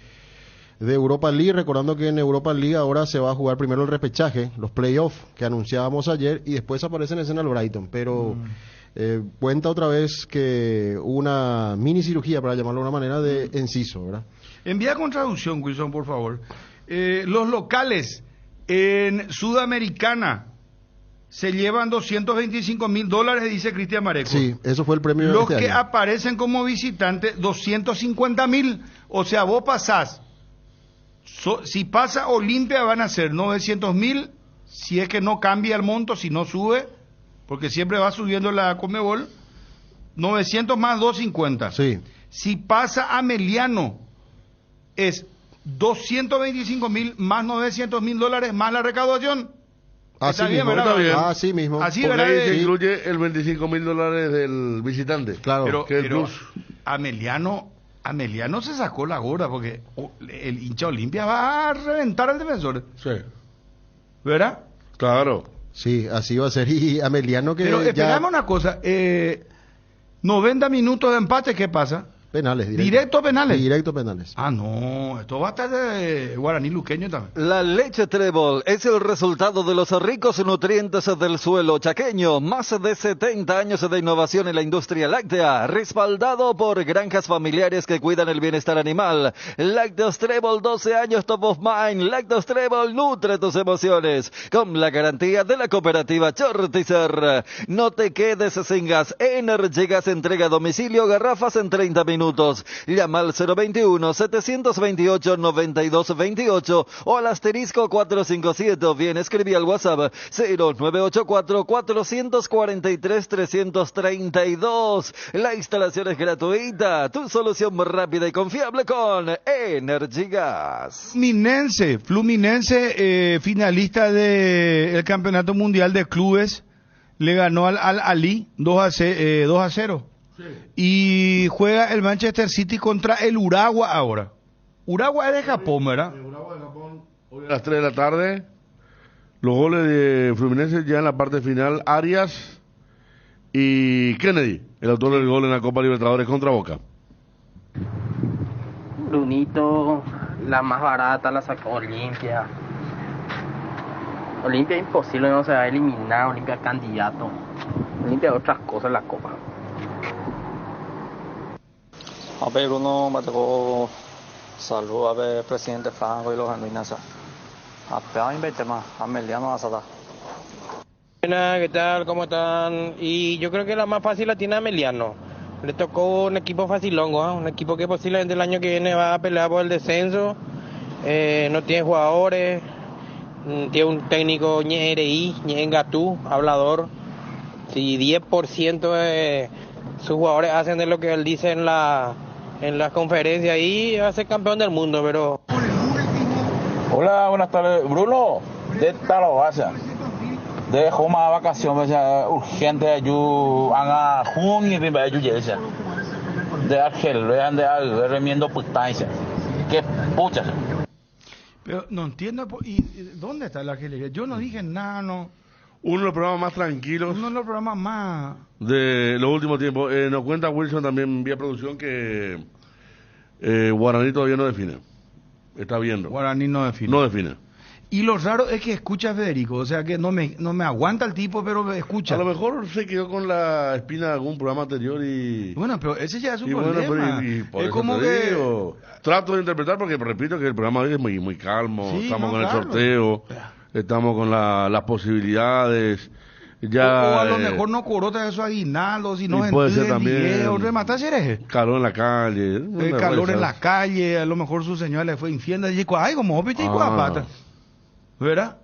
de Europa League, recordando que en Europa League ahora se va a jugar primero el repechaje, los playoffs que anunciábamos ayer, y después aparece en escena el Brighton, pero cuenta otra vez que hubo una mini cirugía, para llamarlo de una manera, de enciso, ¿verdad? Envía con traducción, Wilson, por favor. Los locales en Sudamericana se llevan $225,000, dice Cristian Mareco. Sí, eso fue el premio de Los este que año. aparecen como visitantes, $250,000. O sea, vos pasás. Si pasa Olimpia van a ser $900,000, si es que no cambia el monto, si no sube, porque siempre va subiendo la Conmebol. 900 más 250. Sí. Si pasa Ameliano, es $225,000 más $900,000 más la recaudación. Así Está bien, mismo, ¿verdad? Está bien. Así mismo. Así, Porque ¿verdad? ahí se incluye el $25,000 del visitante. Claro. Que es Pero plus. Ameliano se sacó la gorda porque el hincha Olimpia va a reventar al defensor. Sí. ¿Verdad? Claro. Sí, así va a ser. Y Ameliano que Pero ya... esperamos una cosa. 90 minutos de empate, ¿qué pasa? Penales, ¿Directo penales? Directo penales. Ah, no. Esto va a estar de Guaraní Luqueño también. La leche Trébol es el resultado de los ricos nutrientes del suelo chaqueño. Más de 70 años de innovación en la industria láctea, respaldado por granjas familiares que cuidan el bienestar animal. Lácteos Trébol, 12 años top of mind. Lácteos Trébol nutre tus emociones con la garantía de la cooperativa Chortizer. No te quedes sin gas. Energigas entrega a domicilio garrafas en 30 minutos. Llama al 021-728-9228 o al asterisco 457 o bien escribí al WhatsApp 0984-443-332. La instalación es gratuita. Tu solución rápida y confiable con Energigas. Fluminense, finalista del Campeonato Mundial de Clubes, le ganó al Ali 2-0. Sí. Y juega el Manchester City contra el Urawa ahora. Urawa es de Japón, ¿verdad? Urawa de Japón. Hoy a las 3 de la tarde. Los goles de Fluminense ya en la parte final. Arias y Kennedy, el autor del gol en la Copa Libertadores contra Boca. Brunito, la más barata la sacó Olimpia. Olimpia imposible, no se va a eliminar. Olimpia candidato. Olimpia otras cosas en la Copa. A ver, Bruno, me tocó salud a ver presidente Franco y los genuinos. A peor invente más, a Meliano Asada. Buenas, ¿qué tal? ¿Cómo están? Y yo creo que la más fácil la tiene Ameliano. Le tocó un equipo facilongo, ¿eh? Un equipo que posiblemente el año que viene va a pelear por el descenso. No tiene jugadores, tiene un técnico ñereí, ñengatú, hablador. Si 10% de sus jugadores hacen de lo que él dice en las conferencias, ahí va a ser campeón del mundo, pero... Hola, buenas tardes. Bruno, de Talobaza. De Joma vacación, urgente, ayú, haga junio y primero ayú, de Argel, de remiendo pustancia. ¿Qué pucha? Pero no entiendo, ¿y dónde está la argelería? Yo no dije nada, no. Uno de los programas más tranquilos. Uno de los programas más... de los últimos tiempos. Nos cuenta Wilson también vía producción que Guaraní todavía no define. Está viendo. Guaraní no define. No define. Y lo raro es que escucha a Federico, o sea que no me aguanta el tipo, pero me escucha. A lo mejor se quedó con la espina de algún programa anterior y... Bueno, pero ese ya es un problema. problema. Bueno, y por es eso como te que... digo, trato de interpretar porque repito que el programa hoy es muy, muy calmo. Sí, estamos no, con claro. el sorteo, estamos con las posibilidades. Ya, o a lo mejor no corota esos aguinaldos y no puede ser el también video, rematar hereje. Calor en la calle. El calor en la calle, a lo mejor su señora le fue infiel, y dijo, ay, como opi, chico, pata. ¿Verdad?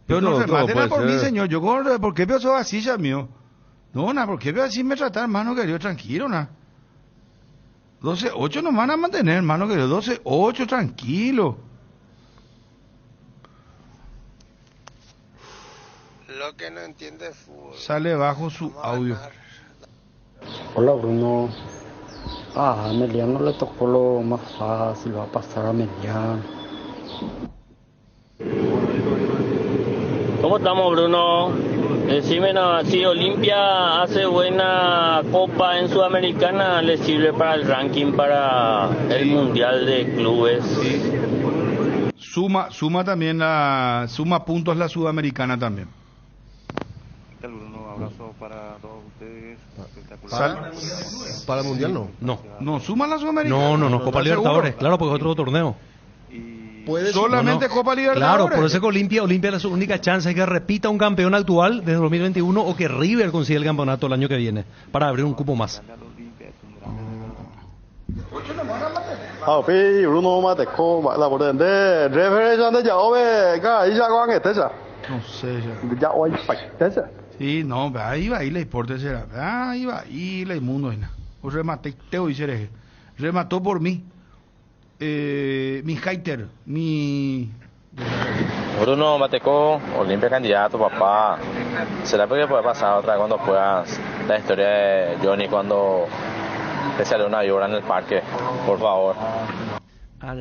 Pero no remátela por mí, señor. Yo, ¿por qué veo eso así, ya mío? No, nada, ¿por qué veo así me tratar, hermano querido? Tranquilo, nada. 12-8 nos van a mantener, hermano querido. 12-8, tranquilo. Lo que no entiende es fútbol. Sale bajo su audio. Hola, Bruno. A Meliano le tocó lo más fácil, va a pasar a Meliano. ¿Cómo estamos, Bruno? Decime, si Olimpia hace buena copa en Sudamericana, le sirve para el ranking, para el Mundial de Clubes. Suma también suma puntos la Sudamericana también. Un abrazo para todos ustedes. Para el Mundial no suma la Sudamericana. No, Copa Libertadores, claro, porque es otro torneo. Solamente Copa Libertadores. Claro, por eso que Olimpia es su única chance, es que repita un campeón actual desde 2021 o que River consiga el campeonato el año que viene para abrir un cupo más. No sé. Sí, no, ahí va la importe será. Ahí va la mundo. O rematé, te voy a decir, remató por mí. Mi hater, Bruno Mateco, Olimpia candidato, papá. ¿Será porque puede pasar otra vez cuando puedas la historia de Johnny cuando le salió una vibra en el parque? Por favor.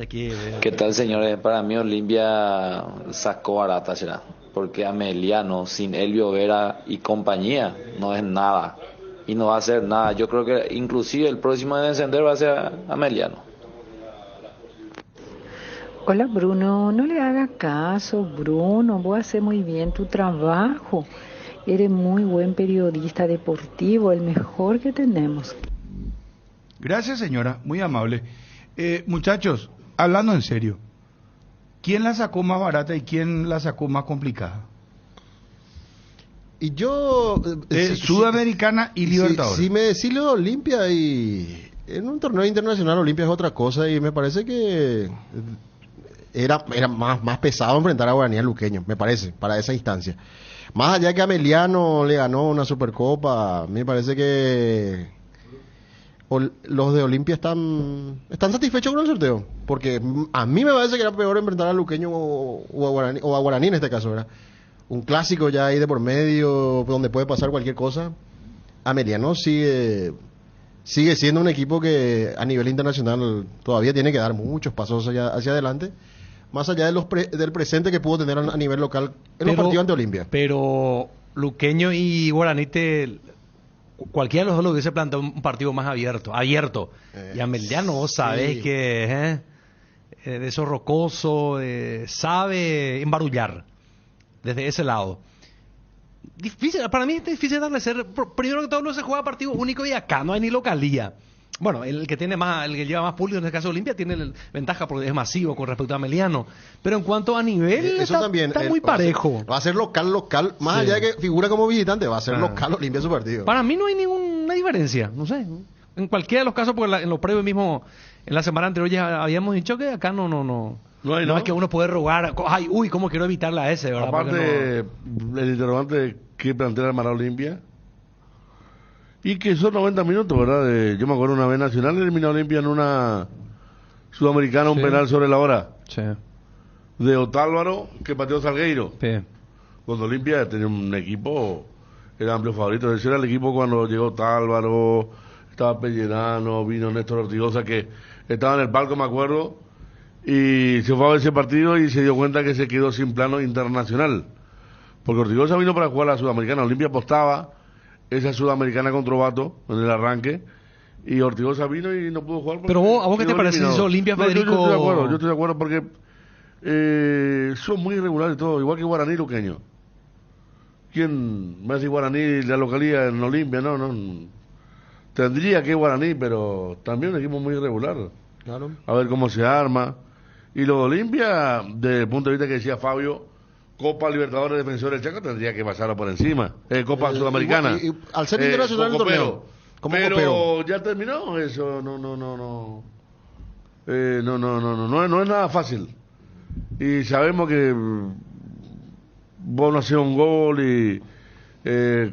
¿Qué tal, señores? Para mí Olimpia sacó barata, será. Porque Ameliano, sin Elvio Vera y compañía, no es nada. Y no va a hacer nada. Yo creo que inclusive el próximo en descender va a ser Ameliano. Hola Bruno, no le hagas caso, Bruno, vos haces muy bien tu trabajo. Eres muy buen periodista deportivo, el mejor que tenemos. Gracias, señora, muy amable. Muchachos, hablando en serio, ¿quién la sacó más barata y quién la sacó más complicada? Y yo... Sudamericana y Libertadores. Si me decís lo de Olimpia, y en un torneo internacional Olimpia es otra cosa, y me parece que era más pesado enfrentar a Guaraní Luqueño, me parece, para esa instancia. Más allá que Ameliano le ganó una Supercopa, me parece que los de Olimpia están satisfechos con el sorteo, porque a mí me parece que era peor enfrentar a Luqueño o a Guaraní en este caso, ¿verdad? Un clásico ya ahí de por medio, donde puede pasar cualquier cosa. Ameliano sigue siendo un equipo que a nivel internacional todavía tiene que dar muchos pasos hacia adelante, más allá de del presente que pudo tener a nivel local en los partidos ante Olimpia. Pero Luqueño y Guaraní, cualquiera de los dos lo hubiese planteado un partido más abierto. Y Ameliano, vos sabés que de eso rocoso, sabe embarullar desde ese lado. Difícil, para mí es difícil darle primero que todo no se juega partido único y acá no hay ni localía. Bueno, el que lleva más público en el caso de Olimpia tiene ventaja porque es masivo con respecto a Ameliano, pero en cuanto a nivel está muy parejo. Va a ser local, más allá de que figura como visitante, va a ser local Olimpia su partido. Para mí no hay ninguna diferencia, no sé. En cualquiera de los casos, porque en los previos mismo, en la semana anterior ya habíamos dicho que acá no es que uno puede rogar, cómo quiero evitar la S, ¿verdad? Aparte, el interrogante que plantea armar Olimpia, y que son 90 minutos, ¿verdad? Yo me acuerdo una vez Nacional eliminó a Olimpia en una Sudamericana, un penal sobre la hora. Sí. De Otálvaro, que pateó Salgueiro. Sí. Cuando Olimpia tenía un equipo, era amplio favorito. Ese era el equipo cuando llegó Otálvaro, estaba Pellerano, vino Néstor Ortigosa, que estaba en el palco, me acuerdo, y se fue a ver ese partido y se dio cuenta que se quedó sin plano internacional. Porque Ortigosa vino para jugar a la Sudamericana. Olimpia apostaba esa Sudamericana contra Ovato en el arranque, y Ortigosa vino y no pudo jugar. Pero ¿a vos qué te parece eso, Olimpia, Federico? Yo estoy de acuerdo porque son muy irregulares todos, igual que Guaraní y Luqueño. ¿Quién me hace Guaraní la localidad en Olimpia? No. Tendría que Guaraní, pero también un equipo muy irregular. Claro. A ver cómo se arma. Y lo de Olimpia, desde el punto de vista que decía Fabio, Copa Libertadores Defensores del Chaco tendría que pasarla por encima. Copa Sudamericana. Y al ser internacional el torneo. Pero ya terminó eso. No es nada fácil. Y sabemos que vos no hacés un gol y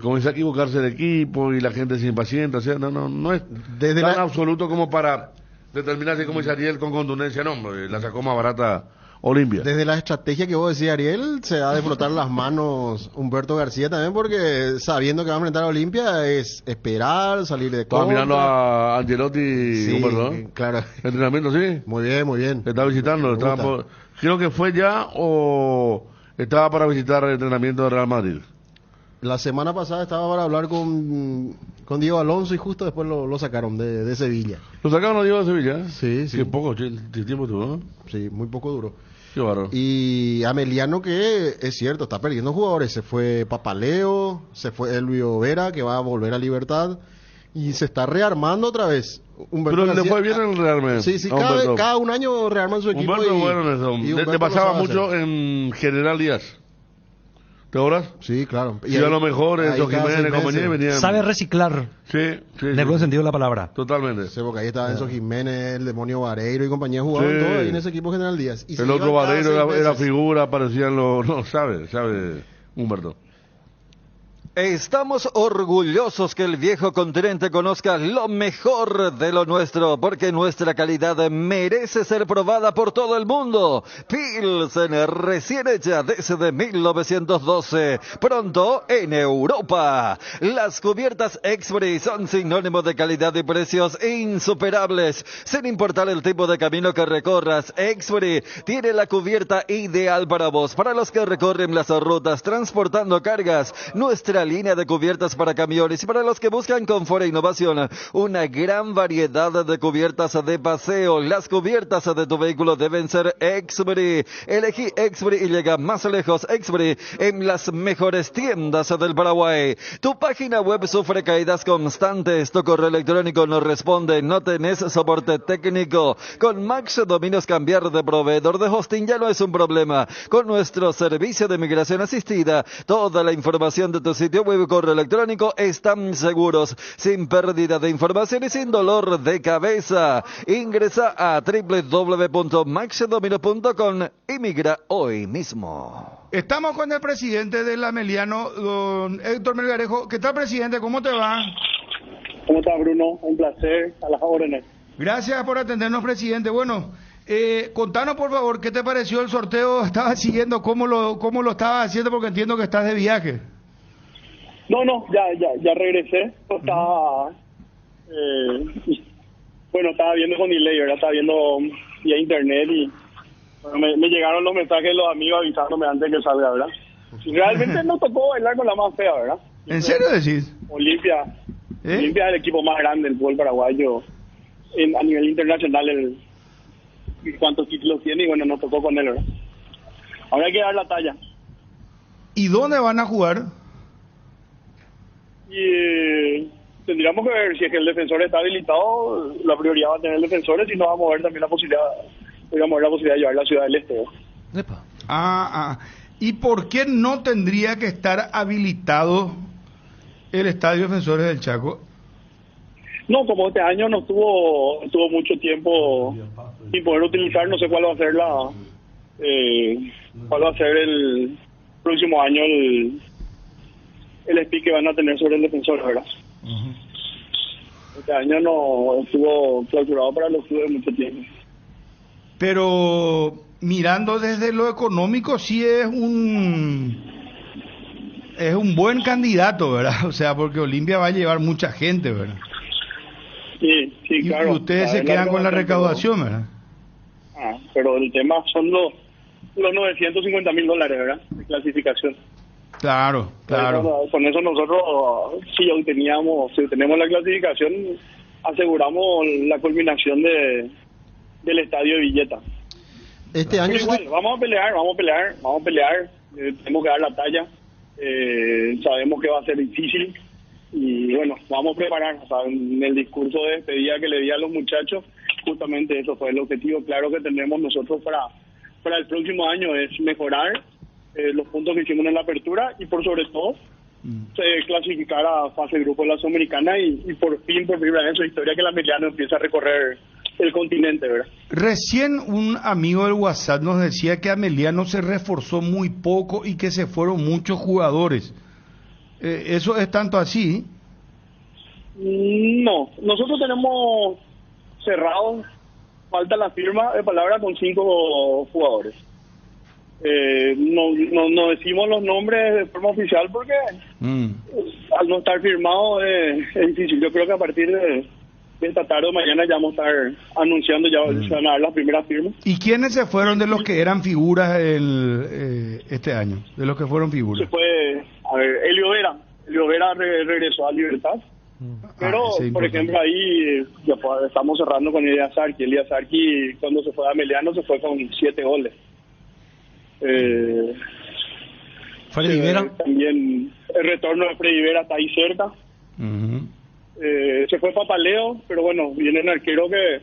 comienza a equivocarse el equipo y la gente se impacienta. O sea, no es tan absoluto como para determinarse, como dice Ariel, con contundencia. No, la sacó más barata Olimpia. Desde la estrategia que vos decías, Ariel, se ha de frotar las manos Humberto García también, porque sabiendo que va a enfrentar a Olimpia es esperar, salir de contra. Estaba mirando a Angelotti, sí, Humberto, ¿no? Claro. Entrenamiento, sí. Muy bien. Estaba visitando, creo que fue ya o estaba para visitar el entrenamiento de Real Madrid. La semana pasada estaba para hablar con Diego Alonso y justo después lo sacaron de Sevilla. ¿Lo sacaron a Diego de Sevilla? Sí, sí. Qué poco tiempo tuvo, ¿no? Sí, muy poco duró. Qué bárbaro. Y Ameliano, que es cierto, está perdiendo jugadores. Se fue Papaleo, se fue Elvio Vera, que va a volver a Libertad. Y se está rearmando otra vez. Pero le fue bien el Real. Sí, cada un año rearman su equipo. Humberto bueno en eso. Le pasaba mucho en General Díaz. ¿Te acuerdas? Sí, claro. Y a lo mejor Enzo Jiménez, compañía, venían. Sabe reciclar. Sí. En el buen sentido de la palabra. Totalmente. Sí, porque ahí estaba Enzo Jiménez, el demonio Vareiro y compañía jugaban todo ahí en ese equipo General Díaz. Y el otro Vareiro era figura, parecían los... No, sabe Humberto. Estamos orgullosos que el viejo continente conozca lo mejor de lo nuestro, porque nuestra calidad merece ser probada por todo el mundo. Pilsen, recién hecha desde 1912, pronto en Europa. Las cubiertas Exbury son sinónimo de calidad y precios insuperables. Sin importar el tipo de camino que recorras, Exbury tiene la cubierta ideal para vos, para los que recorren las rutas transportando cargas. Nuestra línea de cubiertas para camiones y para los que buscan confort e innovación, una gran variedad de cubiertas de paseo. Las cubiertas de tu vehículo deben ser Exbury. Elegí Exbury y llega más lejos. Exbury en las mejores tiendas del Paraguay. Tu página web sufre caídas constantes, tu correo electrónico no responde, no tenés soporte técnico. Con Max Dominios cambiar de proveedor de hosting ya no es un problema. Con nuestro servicio de migración asistida, toda la información de tu sitio web y correo electrónico están seguros, sin pérdida de información y sin dolor de cabeza. Ingresa a www.maxdominios.com y migra hoy mismo. Estamos con el presidente del Ameliano, don Héctor Melgarejo. ¿Qué tal, presidente? ¿Cómo te va? ¿Cómo estás, Bruno? Un placer, a las órdenes. Gracias por atendernos, presidente. Bueno, contanos, por favor, ¿qué te pareció el sorteo? ¿Estabas siguiendo cómo lo estabas haciendo? Porque entiendo que estás de viaje. No, ya regresé. Estaba, estaba viendo con delay, ¿verdad? Estaba viendo vía internet y bueno, me llegaron los mensajes de los amigos avisándome antes que salga, ¿verdad? Realmente no tocó bailar con la más fea, ¿verdad? ¿En serio decís? Olimpia es el equipo más grande del fútbol paraguayo a nivel internacional. ¿Cuántos títulos tiene? Y bueno, nos tocó con él, ¿verdad? Ahora hay que dar la talla. ¿Y dónde van a jugar? Y tendríamos que ver si es que el defensor está habilitado, la prioridad va a tener el defensor, si no vamos a ver también la posibilidad de llevar a la Ciudad del Este. ¿Y por qué no tendría que estar habilitado el Estadio Defensores del Chaco? No, como este año no tuvo mucho tiempo sin poder utilizar, no sé cuál va a ser el próximo año el speak que van a tener sobre el defensor, ¿verdad? Este año no estuvo clausurado para los clubes mucho tiempo. Pero mirando desde lo económico, sí es un buen candidato, ¿verdad? O sea, porque Olimpia va a llevar mucha gente, ¿verdad? Sí, claro. Y ustedes se quedan con la recaudación, ¿verdad? Pero el tema son los $950,000, ¿verdad? De clasificación. Claro. Con eso nosotros, si obtenemos la clasificación, aseguramos la culminación del estadio de Villeta. Este año igual, vamos a pelear, tenemos que dar la talla, sabemos que va a ser difícil y bueno, vamos a preparar. O sea, en el discurso de despedida que le di a los muchachos, justamente eso fue el objetivo claro que tenemos nosotros para el próximo año, es mejorar los puntos que hicimos en la apertura y por sobre todo clasificar a fase de grupo de la Sudamericana y por primera vez en su historia que el Ameliano empieza a recorrer el continente, ¿verdad? Recién un amigo del WhatsApp nos decía que Ameliano se reforzó muy poco y que se fueron muchos jugadores. ¿Eso es tanto así? No, nosotros tenemos cerrado, falta la firma de palabra con 5 jugadores. No decimos los nombres de forma oficial porque al no estar firmado es difícil. Yo creo que a partir de esta tarde o mañana ya vamos a estar anunciando, ya se van a dar las primeras firmas. ¿Y quiénes se fueron de los que eran figuras este año? De los que fueron figuras. Se fue, Elvio Vera, primera regresó a Libertad. Pero, por ejemplo, ahí ya estamos cerrando con Elías Sarki. Elías Sarki, cuando se fue a Meliano, se fue con 7 goles. Freddy Vera. También el retorno de Freddy Vera está ahí cerca. Se fue Papaleo, pero bueno, viene un arquero que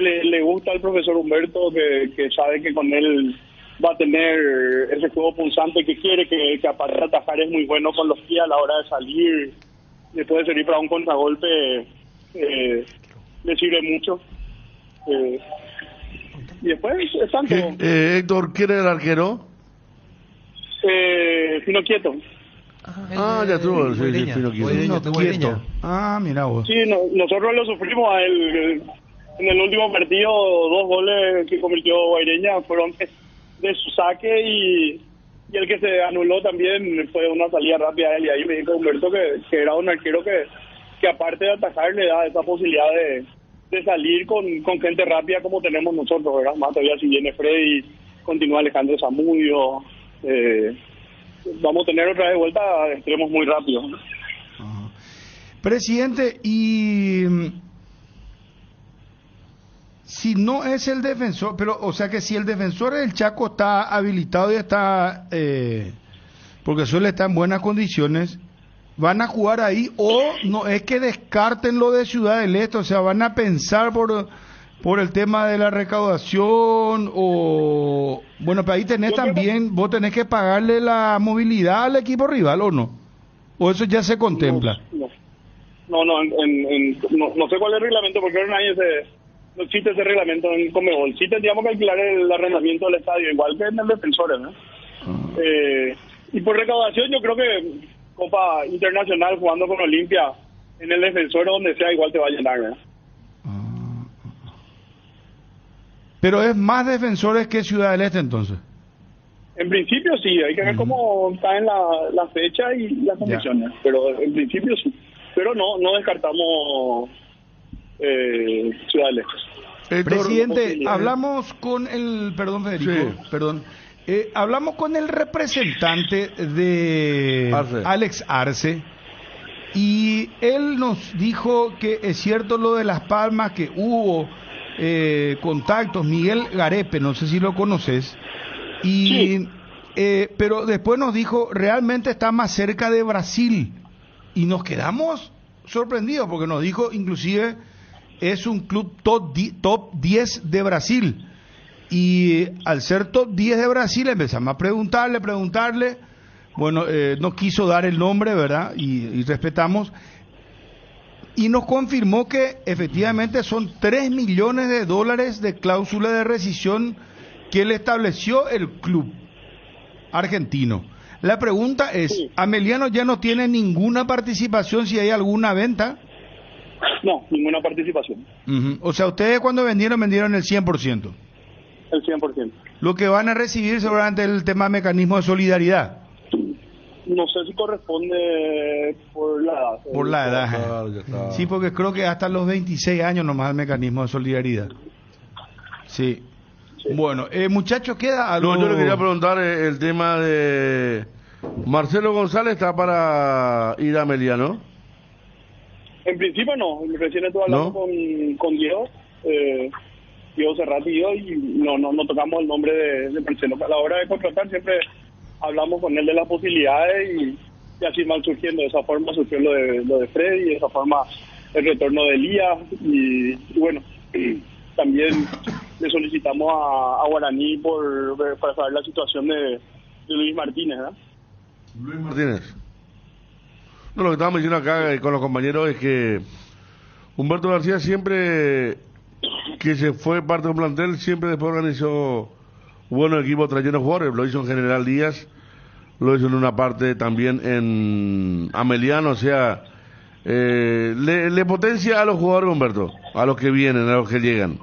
le gusta al profesor Humberto, que sabe que con él va a tener ese juego pulsante que quiere, que aparte de atajar es muy bueno con los pies a la hora de salir, le puede servir para un contragolpe, le sirve mucho. Y después están todos. Héctor, ¿quién es el arquero? Fino Quieto. Ya estuvo, sí, Fino Quieto. Mira vos. Sí, nosotros lo sufrimos a él. En el último partido, 2 goles que convirtió Guaireña fueron de su saque y el que se anuló también fue una salida rápida a él. Y ahí me dijo Humberto que era un arquero que aparte de atacar le da esa posibilidad de salir con gente rápida como tenemos nosotros, ¿verdad? Más todavía si viene Freddy, continúa Alejandro Zamudio. Vamos a tener otra vez vuelta a extremos muy rápidos, ¿no? Presidente, y si no es el defensor, pero o sea que si el defensor del Chaco está habilitado y está, porque suele estar en buenas condiciones, ¿van a jugar ahí o no es que descarten lo de Ciudad del Este? O sea, ¿van a pensar por el tema de la recaudación o... Bueno, pero ahí tenés también, vos tenés que pagarle la movilidad al equipo rival, ¿o no? ¿O eso ya se contempla? No sé cuál es el reglamento, porque no existe ese reglamento en Conmebol. Sí tendríamos que alquilar el arrendamiento del estadio, igual que en el Defensores, ¿no? Y por recaudación yo creo que Copa Internacional jugando con Olimpia en el Defensor donde sea igual te va a llenar, ¿no? Pero es más Defensores que Ciudad del Este entonces. En principio sí, hay que ver cómo está en la fecha y las condiciones, pero en principio sí. Pero no descartamos Ciudad del Este. Presidente, hablamos con el... Perdón, Federico, perdón. Hablamos con el representante de Alex Arce y él nos dijo que es cierto lo de Las Palmas, que hubo contactos. Miguel Garepe, no sé si lo conoces, y pero después nos dijo realmente está más cerca de Brasil y nos quedamos sorprendidos porque nos dijo inclusive es un club top 10 de Brasil. Y al ser top 10 de Brasil empezamos a preguntarle, bueno, no quiso dar el nombre, ¿verdad? Y respetamos. Y nos confirmó que efectivamente son $3 millones de cláusula de rescisión que le estableció el club argentino. La pregunta es, ¿Ameliano ya no tiene ninguna participación si hay alguna venta? No, ninguna participación. O sea, ustedes cuando vendieron el 100%. El 100%. Lo que van a recibir seguramente el tema de mecanismo de solidaridad. No sé si corresponde por la edad. Por la edad. Sí, porque creo que hasta los 26 años nomás el mecanismo de solidaridad. Sí. Bueno, muchachos, ¿queda algo? No, yo le quería preguntar el tema de... Marcelo González está para ir a Meliano. En principio no, recién estuve hablando con Diego. Diego Cerrati y yo, y no tocamos el nombre de Marcelo. A la hora de contratar siempre hablamos con él de las posibilidades y así van surgiendo. De esa forma surgió lo de Freddy, de esa forma el retorno de Elías y bueno, también le solicitamos a Guaraní para saber la situación de Luis Martínez, ¿verdad? Luis Martínez. No, lo que estábamos diciendo acá con los compañeros es que Humberto García siempre que se fue parte de un plantel, siempre después organizó buenos equipos trayendo jugadores. Lo hizo en General Díaz, lo hizo en una parte también en Ameliano, o sea, le potencia a los jugadores, Humberto, a los que vienen, a los que llegan.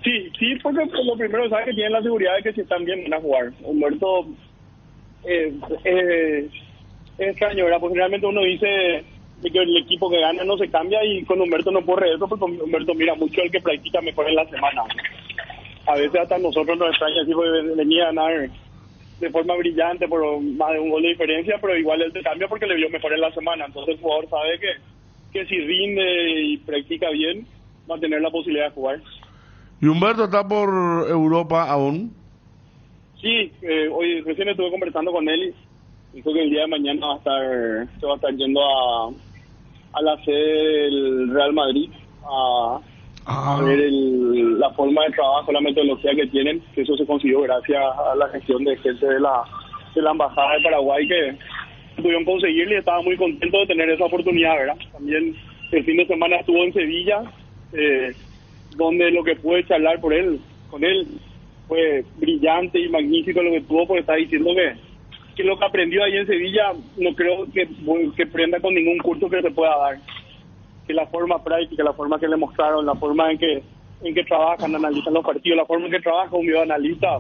Sí, porque lo primero sabe que tienen la seguridad de que si están bien van a jugar. Humberto es extraño, ¿verdad? Porque realmente uno dice que el equipo que gana no se cambia y con Humberto no ocurre eso, porque Humberto mira mucho el que practica mejor en la semana. A veces hasta nosotros nos extraña, así porque venía a ganar de forma brillante por más de un gol de diferencia, pero igual él te cambia porque le vio mejor en la semana. Entonces el jugador sabe que si rinde y practica bien, va a tener la posibilidad de jugar. ¿Y Humberto está por Europa aún? Sí, hoy recién estuve conversando con él y dijo que el día de mañana se va a estar yendo a la sede del Real Madrid a ver la forma de trabajo, la metodología que tienen, que eso se consiguió gracias a la gestión de gente de la Embajada de Paraguay que pudieron conseguirle y estaba muy contento de tener esa oportunidad, ¿verdad? También el fin de semana estuvo en Sevilla, donde lo que pude charlar con él fue brillante y magnífico lo que tuvo, porque está diciendo que lo que aprendió ahí en Sevilla no creo que prenda con ningún curso que se pueda dar, que la forma práctica, la forma que le mostraron, la forma en que trabajan, analizan los partidos, la forma en que trabaja un videoanalista,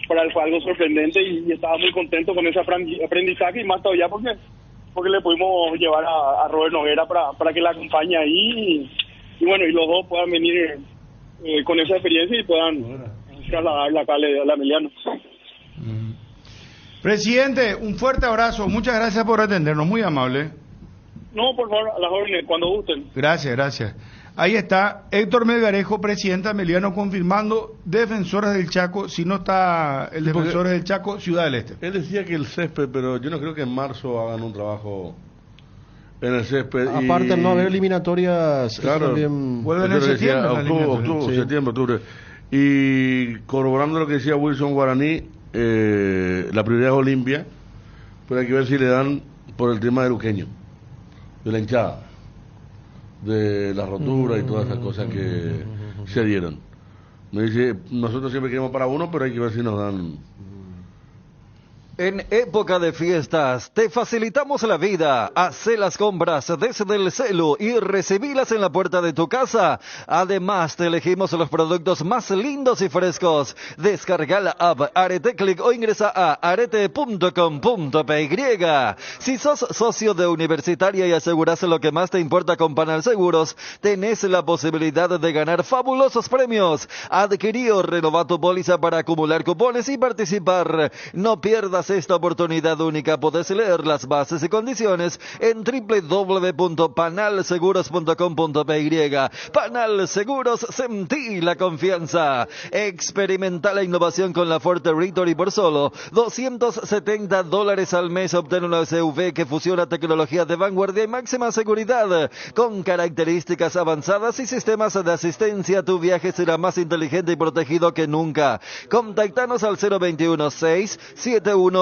para él fue algo sorprendente y estaba muy contento con ese aprendizaje, y más todavía porque le pudimos llevar a Robert Noguera para que la acompañe ahí y bueno, y los dos puedan venir con esa experiencia y puedan trasladarla acá a la Emiliano. Presidente, un fuerte abrazo, muchas gracias por atendernos, muy amable. No, por favor, a las órdenes, cuando gusten. Gracias. Ahí está Héctor Melgarejo, presidente Emiliano, confirmando Defensores del Chaco. Si no está el Defensores del Chaco, Ciudad del Este. Él decía que el césped, pero yo no creo que en marzo hagan un trabajo en el césped. Aparte, no haber eliminatorias, claro, también vuelven en septiembre. Octubre. Y corroborando lo que decía Wilson Guaraní, la prioridad es Olimpia, pero hay que ver si le dan por el tema de Luqueño, de la hinchada, de la rotura y todas esas cosas que se dieron. Me dice, nosotros siempre queremos para uno, pero hay que ver si nos dan. En época de fiestas, te facilitamos la vida. Hacé las compras desde el celu y recibílas en la puerta de tu casa. Además, te elegimos los productos más lindos y frescos. Descarga la app Arete Click o ingresa a arete.com.py. Si sos socio de Universitaria y aseguras lo que más te importa con Panal Seguros, tenés la posibilidad de ganar fabulosos premios. Adquirí o renová tu póliza para acumular cupones y participar. No pierdas esta oportunidad única. Podés leer las bases y condiciones en www.panalseguros.com.py. Panal Seguros, sentí la confianza. Experimenta la innovación con la Ford Territory por solo $270 al mes. Obtén una SUV que fusiona tecnología de vanguardia y máxima seguridad con características avanzadas y sistemas de asistencia. Tu viaje será más inteligente y protegido que nunca. Contactanos al 021-671-900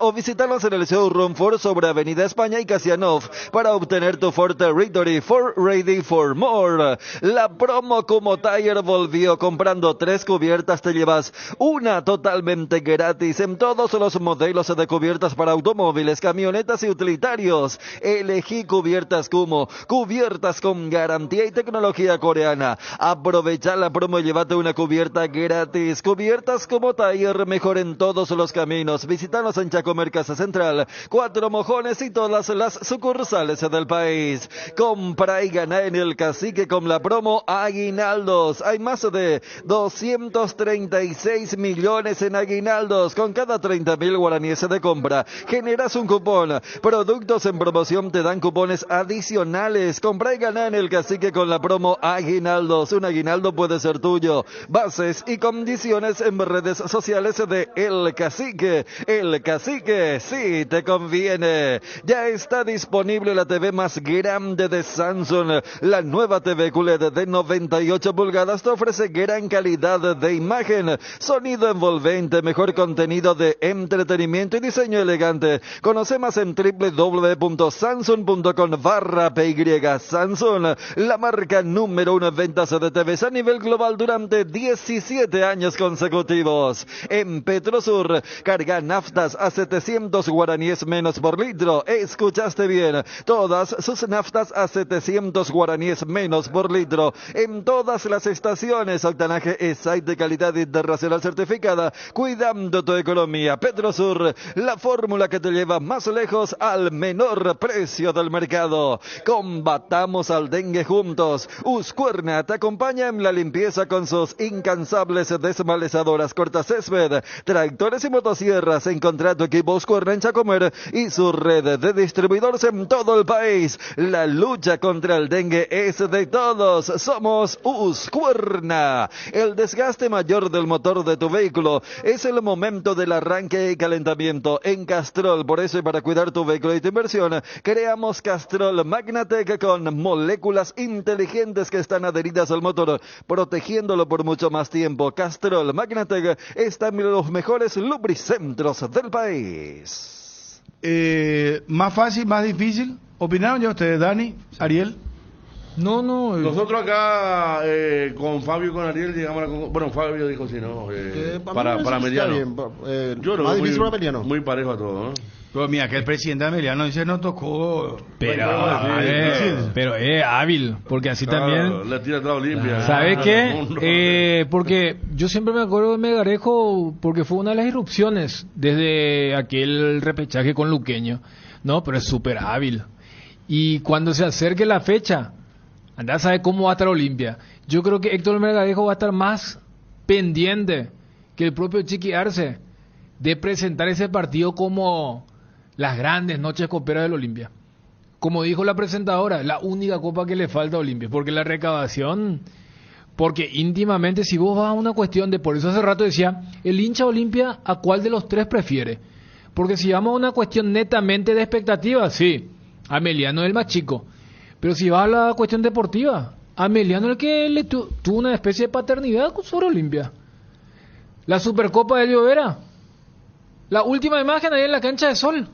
o visítanos en el showroom Ford sobre Avenida España y Casianov para obtener tu Ford Territory. Ford Ready for More. La promo Como Tire volvió. Comprando 3 cubiertas te llevas una totalmente gratis en todos los modelos de cubiertas para automóviles, camionetas y utilitarios. Elegí cubiertas Kumo, cubiertas con garantía y tecnología coreana. Aprovecha la promo y llévate una cubierta gratis. Cubiertas Como Tire, mejor en todos los caminos. Visítanos en Chacomer Casa Central, 4 Mojones y todas las sucursales del país. Compra y gana en el Cacique con la promo Aguinaldos. Hay más de 236 millones en aguinaldos. Con cada 30.000 guaraníes de compra generas un cupón. Productos en promoción te dan cupones adicionales. Compra y gana en el Cacique con la promo Aguinaldos. Un aguinaldo puede ser tuyo. Bases y condiciones en redes sociales de El Cacique. El Cacique, sí te conviene. Ya está disponible la TV más grande de Samsung. La nueva TV QLED de 98 pulgadas te ofrece gran calidad de imagen, sonido envolvente, mejor contenido de entretenimiento y diseño elegante. Conoce más en www.samsung.com/py. Samsung, la marca número 1 en ventas de TVs a nivel global durante 17 años consecutivos. En Petrosur, carga llega naftas a 700 guaraníes menos por litro. Escuchaste bien, todas sus naftas a 700 guaraníes menos por litro. En todas las estaciones, octanaje ESAI de calidad internacional certificada, cuidando tu economía. Petrosur, la fórmula que te lleva más lejos al menor precio del mercado. Combatamos al dengue juntos. Uscuerna te acompaña en la limpieza con sus incansables desmalezadoras cortacésped, tractores y motosierras. Encontrá tu equipo Uscuerna en Chacomer y su red de distribuidores en todo el país. La lucha contra el dengue es de todos. Somos Uscuerna. El desgaste mayor del motor de tu vehículo es el momento del arranque y calentamiento en Castrol. Por eso, y para cuidar tu vehículo y tu inversión, creamos Castrol Magnatec con moléculas inteligentes que están adheridas al motor, protegiéndolo por mucho más tiempo. Castrol Magnatec está en los mejores lubricentros del país. Más fácil, más difícil. ¿Opinaron ya ustedes, Dani, Ariel? No. Nosotros acá con Fabio y con Ariel llegamos a la bueno, Fabio dijo sí, no, para Meliano. Yo no, más difícil para Meliano. Muy parejo a todo, ¿no? Pero mira, que el presidente de Meliano dice no tocó. Pero es hábil, porque así también. Le tira todo limpia. ¿Sabe qué? Porque yo siempre me acuerdo de Melgarejo, porque fue una de las irrupciones desde aquel repechaje con Luqueño, ¿no? Pero es súper hábil. Y cuando se acerque la fecha, andá a saber cómo va a estar Olimpia. Yo creo que Héctor Melgarejo va a estar más pendiente que el propio Chiqui Arce de presentar ese partido como las grandes noches coperas del Olimpia. Como dijo la presentadora, la única copa que le falta a Olimpia, porque la recaudación, porque íntimamente si vos vas a una cuestión de, por eso hace rato decía, el hincha Olimpia, ¿a cuál de los tres prefiere? Porque si vamos a una cuestión netamente de expectativas, sí, Ameliano es el más chico, pero si vas a la cuestión deportiva, Ameliano es el que le tuvo una especie de paternidad sobre Olimpia. La Supercopa de Llovera, la última imagen ahí en la cancha de Sol,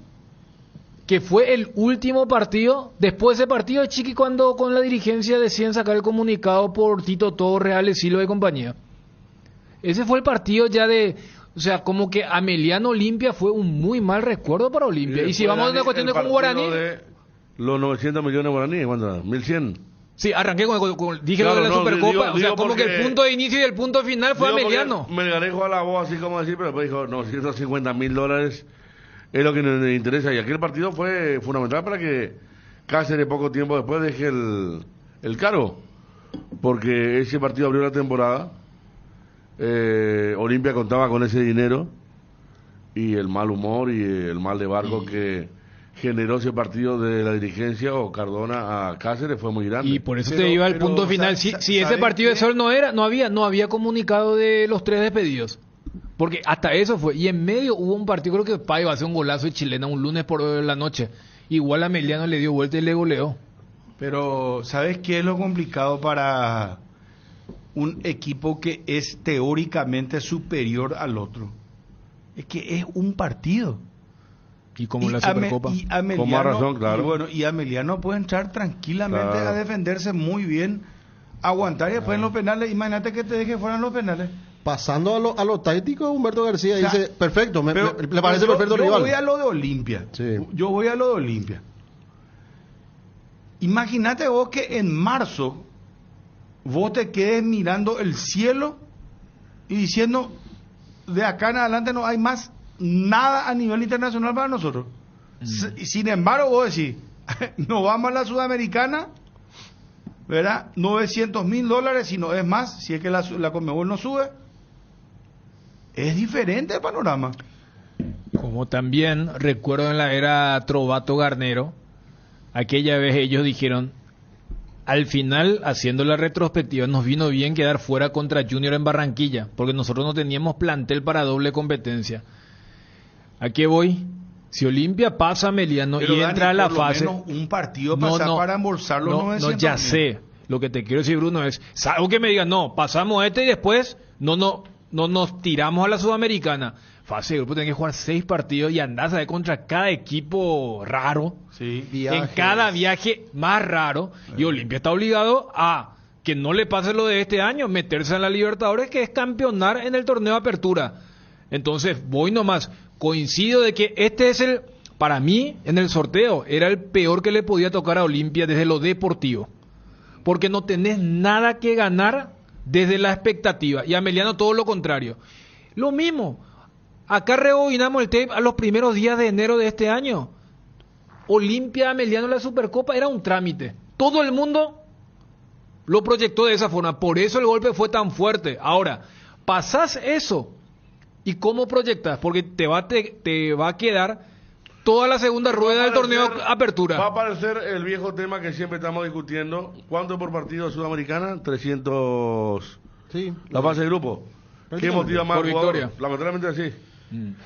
que fue el último partido. Después de ese partido de Chiqui, cuando con la dirigencia deciden sacar el comunicado por Tito Torres, Ale Silva y compañía. Ese fue el partido ya de, o sea, como que Ameliano Olimpia fue un muy mal recuerdo para Olimpia. Y si vamos a una cuestión de con Guaraní, los 900 millones de guaraníes, ¿cuánto? 1100. Sí, arranqué dije claro, lo de la Supercopa, o sea, como que el punto de inicio y el punto final fue Ameliano. Melgarejo alabó así como decir, pero después dijo, no, $150,000 es lo que nos interesa. Y aquel partido fue fundamental para que Cáceres poco tiempo después deje el cargo, porque ese partido abrió la temporada. Olimpia contaba con ese dinero y el mal humor y el mal de barco que generó ese partido de la dirigencia o Cardona a Cáceres fue muy grande. Y por eso te iba al punto final. Si ese partido de Sol no había comunicado de los 3 despedidos. Porque hasta eso fue. Y en medio hubo un partido, creo que Paiva hace un golazo de chilena un lunes por la noche. Igual a Meliano le dio vuelta y le goleó. Pero, ¿sabes qué es lo complicado para un equipo que es teóricamente superior al otro? Es que es un partido. Y como la Supercopa. Con más razón, claro. Y Ameliano puede entrar tranquilamente a defenderse muy bien, aguantar y después en los penales. Imagínate que te deje fuera en los penales. Pasando a lo táctico, Humberto García dice, perfecto, le parece perfecto rival. Yo voy a lo de Olimpia. Sí. Yo voy a lo de Olimpia. Imagínate vos que en marzo vos te quedes mirando el cielo y diciendo, de acá en adelante no hay más nada a nivel internacional para nosotros. Sin embargo, vos decís, nos vamos a la Sudamericana, ¿verdad? $900,000, si no es más, si es que la Conmebol no sube. Es diferente el panorama. Como también recuerdo en la era Trovato Garnero, aquella vez ellos dijeron, al final, haciendo la retrospectiva, nos vino bien quedar fuera contra Junior en Barranquilla, porque nosotros no teníamos plantel para doble competencia. ¿A qué voy? Si Olimpia pasa a Meliano y entra a la fase, un partido para embolsar los 900. No, ya sé. Lo que te quiero decir, Bruno, es, salvo que me digan, no, pasamos y después no nos tiramos a la Sudamericana. Fase de grupo, tienen que jugar 6 partidos y andás a ver contra cada equipo raro. Sí, en cada viaje más raro. Y Olimpia está obligado a que no le pase lo de este año, meterse en la Libertadores, que es campeonar en el torneo de apertura. Entonces, voy nomás. Coincido de que este es para mí, en el sorteo, era el peor que le podía tocar a Olimpia desde lo deportivo. Porque no tenés nada que ganar desde la expectativa. Y a Ameliano todo lo contrario. Lo mismo. Acá rebobinamos el tape a los primeros días de enero de este año. Olimpia Ameliano en la Supercopa era un trámite. Todo el mundo lo proyectó de esa forma. Por eso el golpe fue tan fuerte. Ahora, pasás eso. ¿Y cómo proyectas? Porque te va a quedar toda la segunda rueda del torneo Apertura. Va a aparecer el viejo tema que siempre estamos discutiendo. ¿Cuánto por partido Sudamericana? 300. Sí. La fase de grupo. ¿Qué motiva más por victoria? Lamentablemente así.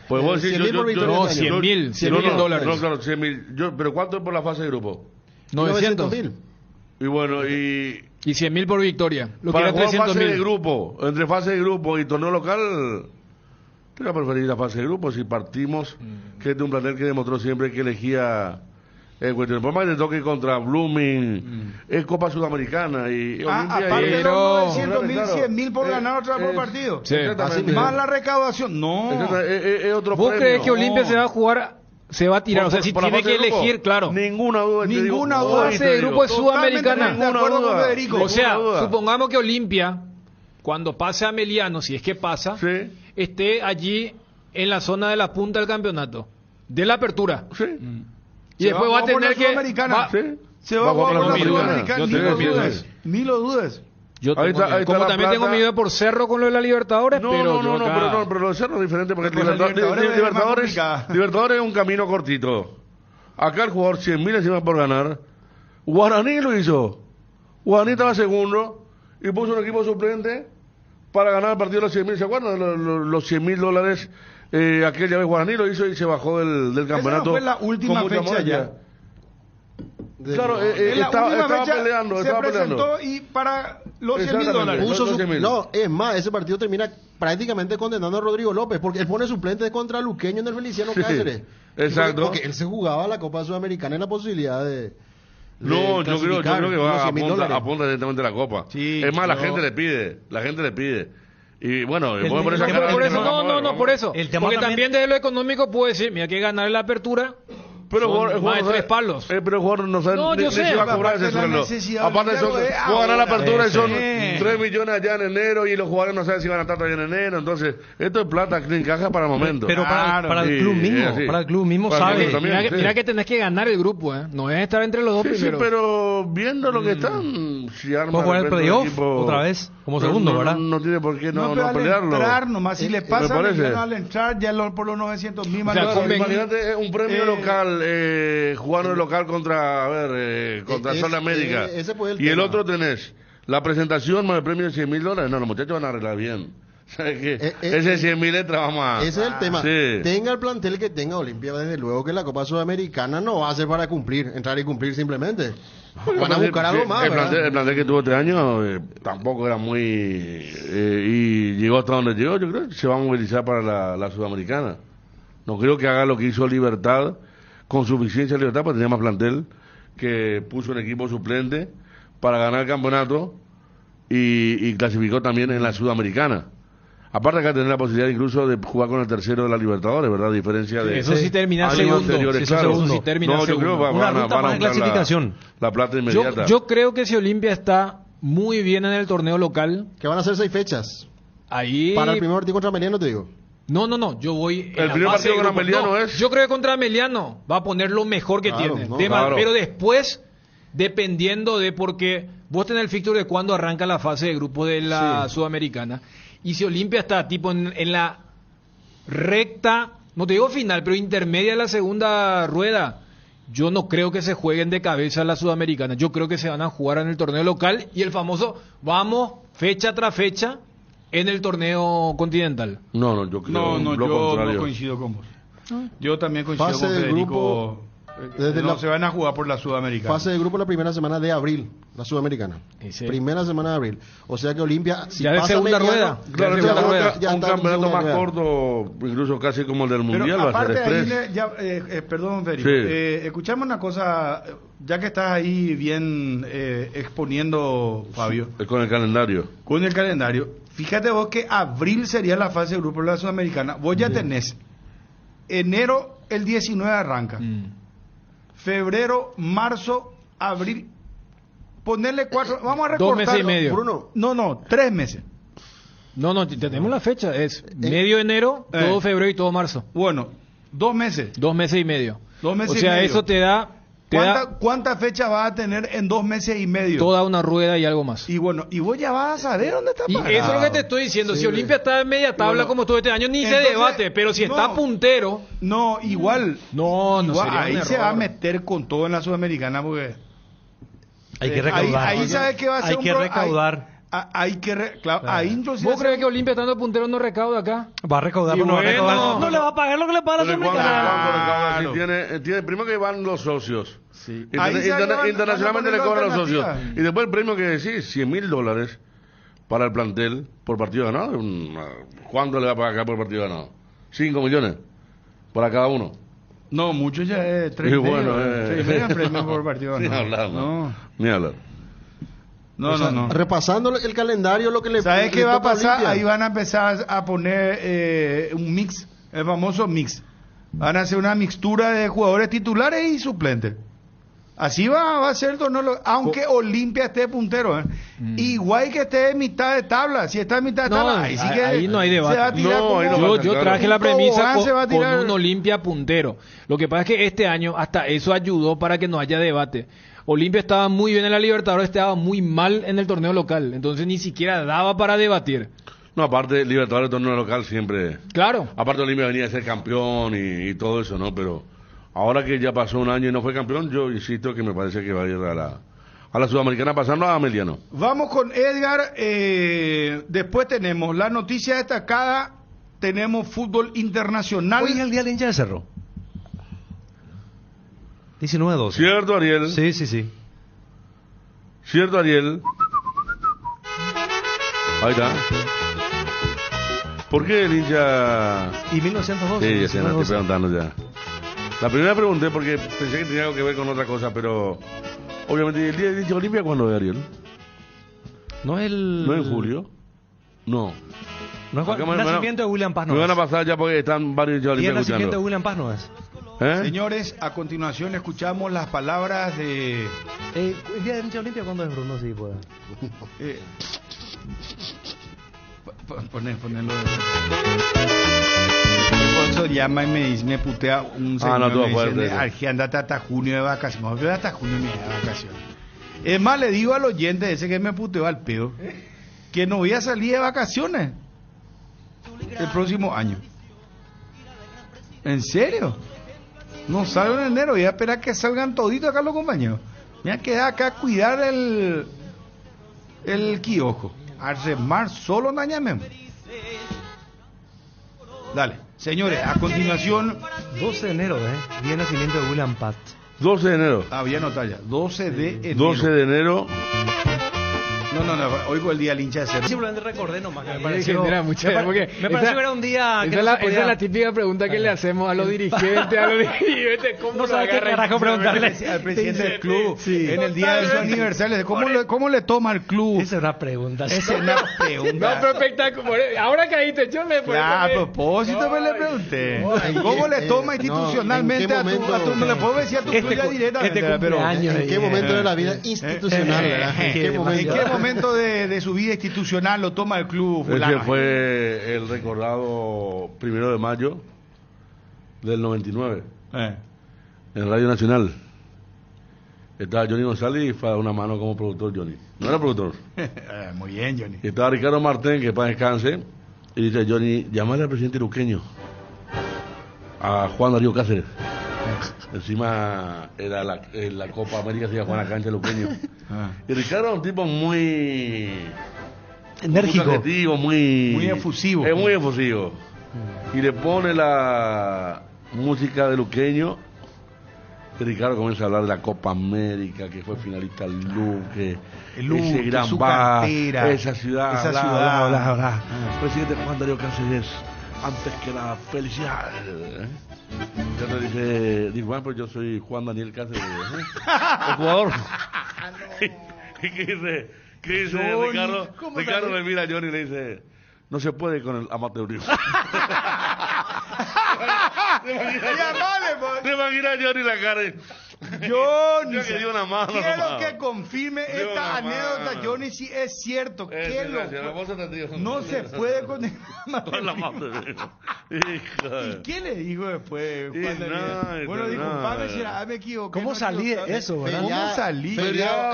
Pues vos decís, 100.000 dólares. No, claro, 100.000. Pero ¿cuánto es por la fase de grupo? 900.000. Y bueno, y 100.000 por victoria. Lo para que era jugar fase 300.000. de grupo, entre fase de grupo y torneo local, te voy a preferir la fase de grupo si partimos que es de un plantel que demostró siempre que elegía el cuestión. Por más que te toque contra Blooming, es Copa Sudamericana y Olimpia. Aparte de los 900.000, claro, 100.000 por ganar otra vez por partido. Sí. Más la recaudación. No. Es otro ¿Vos premio. crees que Olimpia se va a jugar, se va a tirar? Por- O sea, si por la tiene fase que de grupo, elegir, claro. Ninguna duda. Ninguna duda. Fase de grupo es Sudamericana. De acuerdo con Federico. O sea, duda. supongamos que Olimpia, cuando pase a Ameliano, si es que pasa, esté allí en la zona de la punta del campeonato, de la apertura. Y Se después va a por la tener que... Sudamericana. Se va a jugar por la Sudamericana. Ni lo dudes. Yo Ahí tengo está- ahí está como la también plata. tengo mi idea por Cerro con lo de la Libertadores, pero yo acá- pero lo de Cerro es diferente porque Pues la Libertadores es más complicada. Libertadores es un camino cortito. Acá el jugador 100.000 encima por ganar. Guaraní lo hizo. Guaraní estaba segundo y puso un equipo suplente para ganar el partido de los 100.000. ¿Se acuerdan de los 100.000 dólares? Aquella vez Guaraní lo hizo y se bajó del campeonato. Esa fue la última con mucha fecha molestia. ya. Claro, En la estaba última fecha peleando, se estaba presentó peleando. y para los 100.000 Exactamente. dólares. Puso Los su- 100.000. no, es más, ese partido termina prácticamente condenando a Rodrigo López, porque él pone suplente contra Luqueño en el Feliciano Sí, Cáceres. exacto. Porque él se jugaba la Copa Sudamericana en la posibilidad de No, yo creo que clasificar va los 100.000 dólares. apunta directamente a la Copa. Sí, es más, la yo- gente le pide. Y bueno, El- por esa el- cara por de- eso, vamos a ver, no, vamos por a ver. eso. El tema Porque también- también desde lo económico puedo decir, mira, que ganar la apertura. Pero son el jugador más de no sabe- 3 palos. pero el jugador no sabe No, ni yo si sé. va a cobrar Aparte ese la sueldo. necesidad Aparte del son, dinero es puedo ganar la ahora. apertura y son Sí. 3 millones allá en enero y los jugadores no saben si van a estar todavía en enero. Entonces, esto es plata que encaja para el momento. Pero para Sí, el club es mismo, así. para el club mismo Para el sabe. club también. Mira, mira que tenés que ganar el grupo, ¿eh? No es estar entre los dos Sí, primeros. pero viendo lo que están, si arma Puede jugar de el repente un playoff otra vez, como pero segundo, no, ¿verdad? No tiene por qué no pero al pelearlo. entrar nomás, si le pasa Me parece. al entrar ya por los 900.000 más. O sea, no, conven- Imagínate un premio local, jugando el local contra Sol de América. ese fue el Y el tema. otro tenés la presentación más el premio de 100.000 dólares. No, los muchachos van a arreglar bien. ¿Sabes qué? Ese 100.000 extra vamos a... Ese es el tema. Sí. Tenga el plantel que tenga Olimpia, desde luego que la Copa Sudamericana no va a ser para cumplir, entrar y cumplir simplemente. Van a buscar algo más, ¿verdad? El plantel que tuvo este año tampoco era muy... y llegó hasta donde llegó. Yo creo que se va a movilizar para la Sudamericana. No creo que haga lo que hizo Libertad con suficiencia de Libertad, porque tenía más plantel, que puso un equipo suplente para ganar el campeonato y clasificó también en la Sudamericana. Aparte acá tener la posibilidad incluso de jugar con el tercero de la Libertadores, ¿verdad? A diferencia de Eso sí termina años segundo. anteriores, Eso claro. segundo. Sí termina No, yo segundo. creo que Una van a ruta más de buscar clasificación. la plata inmediata. Yo creo que si Olimpia está muy bien en el torneo local, Que van a ser 6 fechas. ahí... Para el primer partido contra Meliano, te digo. No, yo voy... en El la primer fase partido de contra grupos. Meliano No, es- Yo creo que contra Meliano va a poner lo mejor que Claro, tiene. no, claro. Pero después, dependiendo de... Porque vos tenés el fixture de cuándo arranca la fase de grupo de la Sudamericana. Y si Olimpia está tipo en la recta, no te digo final, pero intermedia de la segunda rueda, yo no creo que se jueguen de cabeza la Sudamericana. Yo creo que se van a jugar en el torneo local y el famoso vamos fecha tras fecha en el torneo continental. No, yo creo No, lo yo contrario. no coincido con vos. Yo también coincido Fase con del Federico. grupo, No se van a jugar por la Sudamericana. Fase de grupo la primera semana de abril, la Sudamericana. Sí. Primera semana de abril. O sea que Olimpia, si ya de pasa segunda mediano, rueda. Claro, ya un está en campeonato segunda más rueda. corto, incluso casi como el del Mundial, Pero va a ser aparte ahí, express. perdón, Feri, Sí. escuchame una cosa, ya que estás ahí bien exponiendo, Fabio. Con el calendario. Con el calendario, fíjate vos que abril sería la fase de grupo de la Sudamericana. Vos ya tenés enero, el 19 arranca. Febrero, marzo, abril. Ponerle 4, vamos a recortar. 2 meses y medio. Bruno. No, 3 meses. No, tenemos la fecha, es medio enero, todo febrero y todo marzo. Bueno, 2 meses. 2 meses y medio. 2 meses o sea, y medio. eso te da ¿Cuántas fechas vas a tener en 2 meses y medio? toda una rueda y algo más. Y bueno, y vos ya vas a saber dónde está Y parado. eso es lo que te estoy diciendo. Si Olimpia está en media tabla como todo este año, ni se entonces, debate. Pero si está puntero. No, igual. No sería ahí un se error. va a meter con todo en la Sudamericana porque. Hay que recaudar. Ahí sabes que va a ser Hay que recaudar. Ahí inclusive. ¿Vos crees que Olimpia estando puntero no recauda acá? Va a recaudar, Y pero no va a bueno. recaudar. No le va a pagar lo que le paga la Pero Sudamericana. ¿cuánto recauda? Tiene, primero que van los socios. Ahí se van a Internacionalmente le poner cobran los socios. alternativas. Y después el premio que decís, $100,000 para el plantel por partido ganado. ¿Cuánto le va a pagar acá por partido ganado? 5 millones para cada uno. No, muchos ya es 3 Y bueno, 3 premios por partido. Ni hablar, Ni hablar. No. Repasando el calendario, lo que le ¿Sabes qué va a toca pasar? Olimpia. Ahí van a empezar a poner un mix, el famoso mix. Van a hacer una mixtura de jugadores titulares y suplentes. Así va a ser el torneo, aunque Olimpia esté puntero. Igual que esté en mitad de tabla. Si está en mitad de tabla, ahí sí que ahí no hay debate. se va a tirar como- Yo traje la premisa se va a con tirar. un Olimpia puntero. Lo que pasa es que este año hasta eso ayudó para que no haya debate. Olimpia estaba muy bien en la Libertadores, estaba muy mal en el torneo local. Entonces ni siquiera daba para debatir. No, aparte, Libertadores, torneo local siempre. Claro. Aparte, Olimpia venía a ser campeón y todo eso, ¿no? Pero ahora que ya pasó un año y no fue campeón, yo insisto que me parece que va a ir a la Sudamericana pasando a Ameliano. Vamos con Edgar. Después tenemos la noticia destacada. Tenemos fútbol internacional. Hoy es el día del hincha de Cerro. 19-12. ¿Cierto, Ariel? Sí. ¿Cierto, Ariel? Ahí está. ¿Por qué el hincha...? Y 1912. Sí, ya se me estoy preguntando ya. La primera pregunté porque pensé que tenía algo que ver con otra cosa, pero... Obviamente, ¿el día del hincha Olimpia cuándo es, Ariel? No es el... ¿No es en julio? No. No es Acá el nacimiento de William Paz, no me van a es. pasar ya porque están varios hinchas Y el Olimpia nacimiento de escuchando. William Paz no es. Señores, a continuación escuchamos las palabras de... El día del hincha Olimpia, ¿cuándo es, Bruno? Sí, pues. Ponerlo por eso llama y me putea un señor. no, todo me fuerte, dice, eso. Arge, andate hasta junio de vacaciones. Yo hasta junio me voy de vacaciones. Es más, le digo al oyente ese que me puteó al pedo que no voy a salir de vacaciones el próximo año. ¿En serio? No salgo en enero, voy a esperar que salgan toditos acá los compañeros. Me voy a quedar acá a cuidar el kiosco. A remar solo dañame. Dale, señores, a continuación 12 de enero, día de nacimiento de William Paz. 12 de enero. Había notado ya, 12 de enero. 12 de enero. No, oigo el día del hincha de Cerro. Simplemente recordé nomás que me pareció porque me pareció que era un día que esa es la típica pregunta que le hacemos a los dirigentes, ¿cómo no sabes qué carajo preguntarle al presidente del club en el día de su aniversario? ¿Cómo le toma el club? Esa es una pregunta. Esa es una pregunta. No, pero espectacular. Ahora caíste, yo me a propósito me le pregunté. ¿Cómo le toma institucionalmente a tu me le puedo decir a tu club ya directamente? Pero ¿en qué momento de la vida institucional, verdad? ¿En qué momento de su vida institucional lo toma el club fulano? Ese fue el recordado 1 de mayo del 99 en Radio Nacional. Estaba Johnny González y fue a dar una mano como productor Johnny. No era productor. Muy bien, Johnny. Y estaba Ricardo Martín, que para descanse, y dice Johnny, llámale al presidente luqueño, a Juan Darío Cáceres. Encima era la Copa América, se iba a jugar en la cancha luqueño. Y Ricardo es un tipo muy enérgico, muy objetivo, muy efusivo. Es muy efusivo. Y le pone la música de luqueño Ricardo comienza a hablar de la Copa América, que fue finalista Luque, ese gran su bar, cantera, esa ciudad, bla. Presidente Juan Darío Cáceres, antes que nada, felicidades. Yo le dije, bueno, pues yo soy Juan Daniel Cáceres, el jugador. ¿Qué dice Johnny, Ricardo le mira a Johnny y le dice, no se puede con el amateurismo. ¿Te imaginas a Johnny la cara? Johnny, que dio una mano, quiero que confirme esta anécdota, Johnny, si es cierto. No se puede con el amateurismo. ¿Y qué le dijo después? Bueno, disculpame si me equivoqué. ¿Cómo salí de eso, verdad? ¿Cómo salí?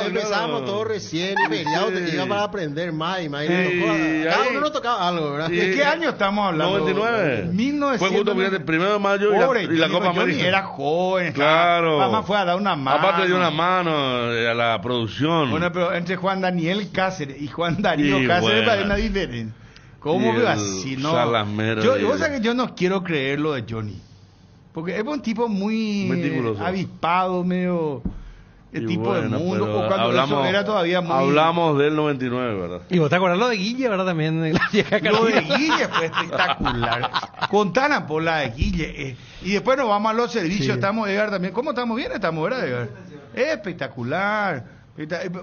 Empezábamos todos recién y feriado te iba para aprender más y más. Cada uno nos tocaba algo, ¿verdad? ¿De qué año estamos hablando? 99. 1999. Fue justo el 1 de mayo y la Copa América. Era joven. Claro. Mamá fue a dar una mano. Aparte dio una mano a la producción. Bueno, pero entre Juan Daniel Cáceres y Juan Darío Cáceres hay una diferencia. ¿Cómo veo así? No. Vos sabés que yo no quiero creer lo de Johnny. Porque es un tipo muy avispado, medio el tipo bueno, del mundo. O cuando hablamos, eso era todavía muy... Hablamos del 99, ¿verdad? Y vos te acordás lo de Guille, ¿verdad? También la vieja Lo de Guille fue espectacular. Contana por la de Guille. Y después nos vamos a los servicios. Sí. Estamos, Edgar, también. ¿Cómo estamos? Bien estamos, ¿verdad, Edgar? Espectacular.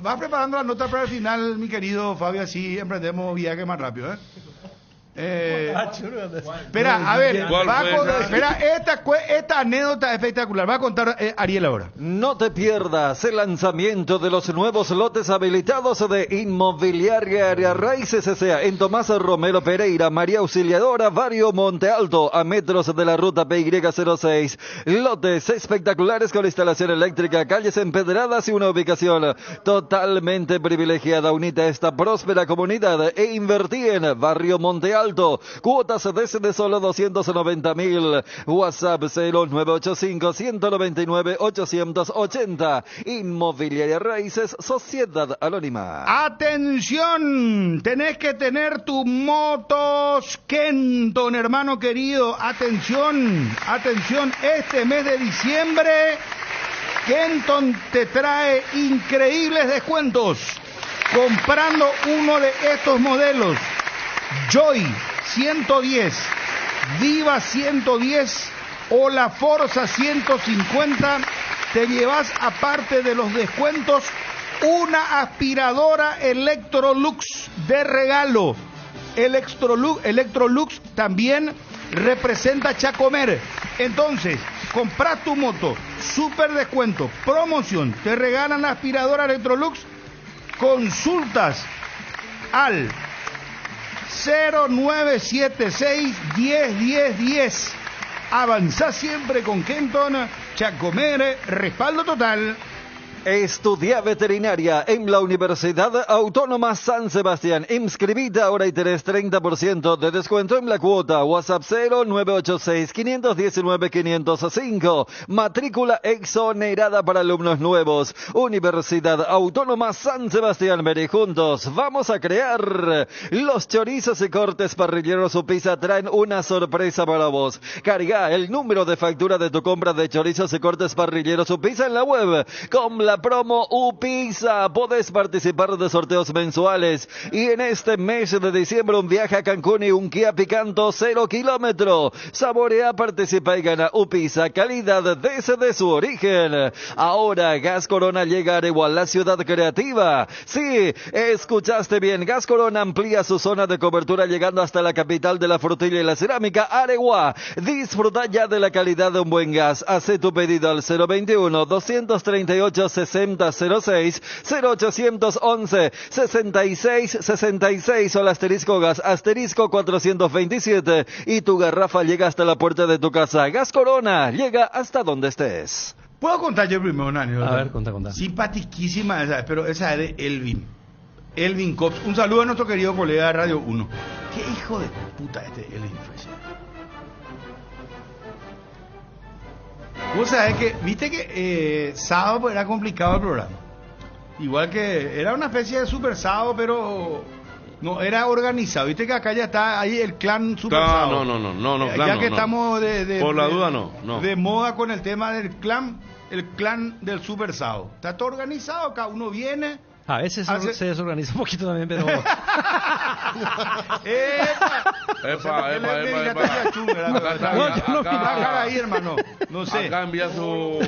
Vas preparando la nota para el final, mi querido Fabio, así emprendemos viaje más rápido, ¿eh? Espera, a ver, espera, esta anécdota espectacular, va a contar Ariel ahora. No te pierdas el lanzamiento de los nuevos lotes habilitados de Inmobiliaria Raíces S.A. en Tomás Romero Pereira, María Auxiliadora, Barrio Monte Alto, a metros de la ruta PY06. Lotes espectaculares con instalación eléctrica, calles empedradas y una ubicación totalmente privilegiada. Unite a esta próspera comunidad e invertí en Barrio Monte Alto. Cuotas desde solo 290.000. WhatsApp 0985-199-880. Inmobiliaria Raíces, Sociedad Anónima. Atención, tenés que tener tu motos Kenton, hermano querido. Atención, este mes de diciembre Kenton te trae increíbles descuentos comprando uno de estos modelos. Joy 110, Viva 110 o la Forza 150, te llevas, aparte de los descuentos, una aspiradora Electrolux de regalo. Electrolux también representa Chacomer. Entonces, compras tu moto, super descuento, promoción, te regalan la aspiradora Electrolux, consultas al 0976-101010. Avanzá siempre con Kenton. Chacomer, respaldo total. Estudia veterinaria en la Universidad Autónoma San Sebastián. Inscribite ahora y tenés 30% de descuento en la cuota. WhatsApp 0986-519-505. Matrícula exonerada para alumnos nuevos. Universidad Autónoma San Sebastián. Vení juntos. Vamos a crear. Los chorizos y cortes parrilleros Upisa traen una sorpresa para vos. Carga el número de factura de tu compra de chorizos y cortes parrilleros Upisa en la web. Con la promo Upisa podés participar de sorteos mensuales y en este mes de diciembre un viaje a Cancún y un Kia Picanto 0 kilómetro. Saborea, participa y gana Upisa, calidad desde su origen. Ahora Gas Corona llega a Areguá, la ciudad creativa. Sí, escuchaste bien, Gas Corona amplía su zona de cobertura llegando hasta la capital de la frutilla y la cerámica, Areguá. Disfruta ya de la calidad de un buen gas. Hace tu pedido al 021-238-6006, 0811-6666 o el asterisco gas, asterisco 427 y tu garrafa llega hasta la puerta de tu casa. Gas Corona llega hasta donde estés. ¿Puedo contar yo primero, Nani? A ver, contá. Simpatiquísima esa, pero esa es de Elvin Cops. Un saludo a nuestro querido colega de Radio 1. Qué hijo de puta este Elvin fue. Vos sabés que, viste que sábado era complicado el programa. Igual que era una especie de super sábado, pero no era organizado. Viste que acá ya está ahí el clan super sábado. No, ya que estamos por la duda no. de moda con el tema del clan. el clan del Super Sao. Está todo organizado, cada uno viene. A veces se desorganiza un poquito también, pero... ahí, hermano. No sé. Acá envía su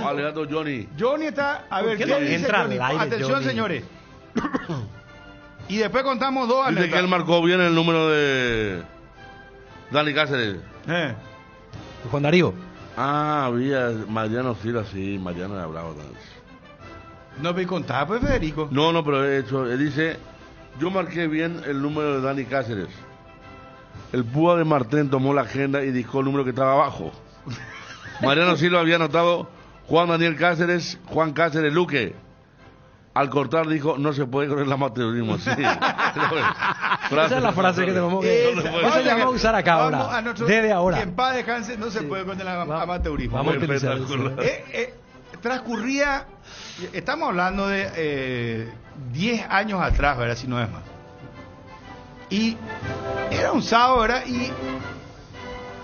alegato Johnny. Johnny está... A ver, ¿qué dice Johnny? Atención, Johnny. Señores. Y después contamos dos anécdotas. Dice que él marcó bien el número de Dani Cáceres. Juan Darío. Había Mariano Silva, sí, Mariano era bravo también. No me contaba, pues, Federico. No, pero él dice, yo marqué bien el número de Dani Cáceres. El púa de Martén tomó la agenda y dijo el número que estaba abajo. Mariano Silva había anotado Juan Daniel Cáceres, Juan Cáceres Luque. Al cortar dijo, no se puede con el amateurismo. Sí. Esa es la frase que tenemos que... Esa la vamos a usar acá ahora. Desde ahora. Que en paz descanse, no se puede con el amateurismo. Vamos a utilizar transcurría... Estamos hablando de 10 años atrás, ¿verdad? Si no es más. Y era un sábado, ¿verdad? Y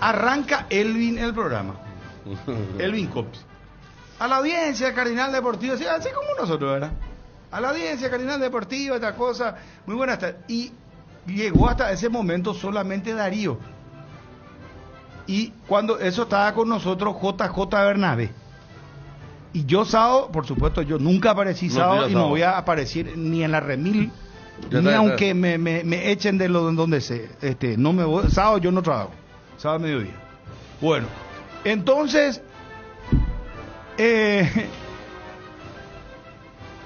arranca Elvin el programa. Elvin Cops. A la audiencia Cardinal Deportivo, así como nosotros, ¿verdad? A la audiencia Cardinal Deportivo, esta cosa. Muy buenas tardes. Y llegó hasta ese momento solamente Darío. Y cuando eso estaba con nosotros JJ Bernabé. Y yo sábado, por supuesto, yo nunca aparecí sábado y no voy a aparecer ni en la remil, ni aunque me echen de donde sé. No me voy, sábado yo no trabajo, sábado mediodía. Bueno, entonces,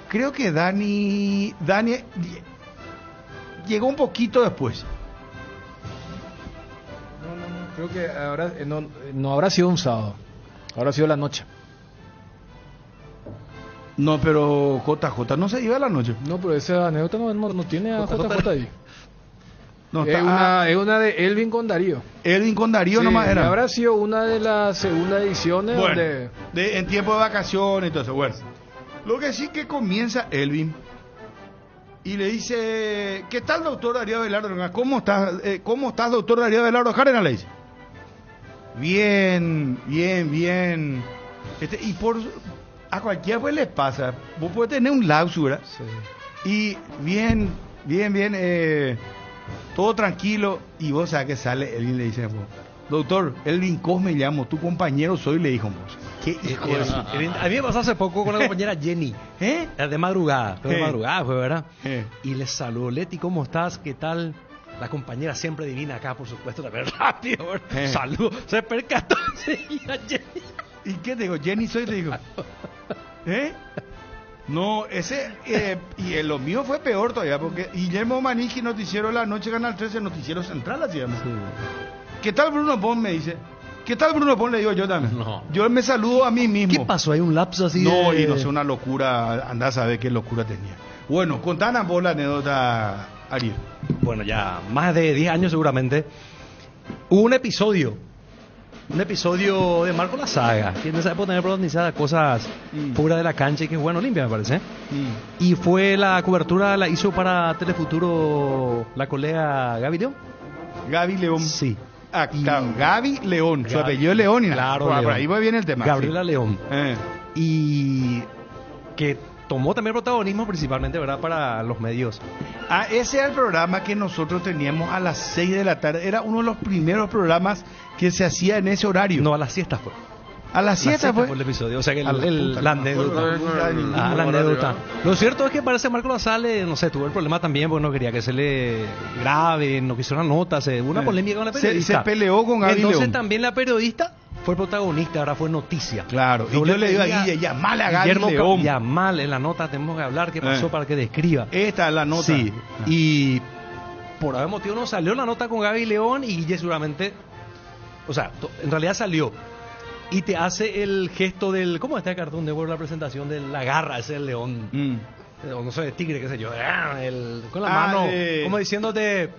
creo que Dani llegó un poquito después. No, creo que ahora no habrá sido un sábado, habrá sido la noche. No, pero JJ no se iba a la noche. No, pero esa anécdota no tiene a JJ ahí. No, es una de Elvin con Darío. Elvin con Darío nomás era. Habrá sido una de las segundas ediciones en tiempo de vacaciones y todo eso. Bueno, lo que sí que comienza Elvin y le dice, ¿qué tal, doctor Darío Abelardo? ¿Cómo estás, doctor Darío Abelardo Cárdenas? Le dice. Bien. Y a cualquiera pues les pasa, vos podés tener un lapsus, ¿verdad? Sí. Y bien, todo tranquilo, y vos sabés que sale, Elvin le dice, doctor, Elvin Cos me llamo, tu compañero soy, le dijo. ¿Qué hijo de su... A mí me pasó hace poco con la compañera Jenny, de madrugada, de madrugada fue, ¿verdad? Y le saludó, Leti, ¿cómo estás? ¿Qué tal? La compañera siempre divina acá, por supuesto, también rápido, saludo, se percató enseguida Jenny. ¿Y qué te digo? Jenny soy, te digo. No, y lo mío fue peor todavía, porque Guillermo Manigi, noticiero de la noche, Canal 13, noticiero central, así llama. Sí. ¿Qué tal Bruno Pon? Me dice. ¿Qué tal Bruno Pon? Le digo yo también. No. Yo me saludo a mí mismo. ¿Qué pasó? ¿Hay un lapso así? No, y no sé, una locura, andá a saber qué locura tenía. Bueno, contanos vos la anécdota, Ariel. Bueno, ya más de 10 años seguramente, hubo un episodio de Marco La Saga, que en esa época tenía protagonizada cosas fuera de la cancha y que es bueno limpia, me parece. Y fue la cobertura, la hizo para Telefuturo la colega Gaby León. Gaby León. Sí. Claro, Gaby León, su apellido es León. Claro, por ahí va bien el tema. Gabriela León. Y que tomó también protagonismo principalmente, ¿verdad?, para los medios. Ese era el programa que nosotros teníamos a las 6 de la tarde. Era uno de los primeros programas que se hacía en ese horario. No, a las siestas fue. A las 7 fue el episodio, o sea que la anécdota. La anécdota. Lo cierto es que parece Marco La Salle, no sé, tuvo el problema también porque no quería que se le grabe, no quiso una nota, hubo una polémica con la periodista. Se peleó con Gaby Entonces León. También la periodista fue protagonista, ahora fue noticia. Claro, y yo le digo a Guille, llamale a Gaby León. Llamale, en la nota tenemos que hablar qué pasó para que describa. Esta es la nota. Sí, y por algún motivo no salió la nota con Gaby León y Guille seguramente, o sea, en realidad salió. Y te hace el gesto del... ¿Cómo está el cartón de la presentación de la garra? Ese el león. O no sé, de tigre, qué sé yo. Con la mano. Como diciéndote...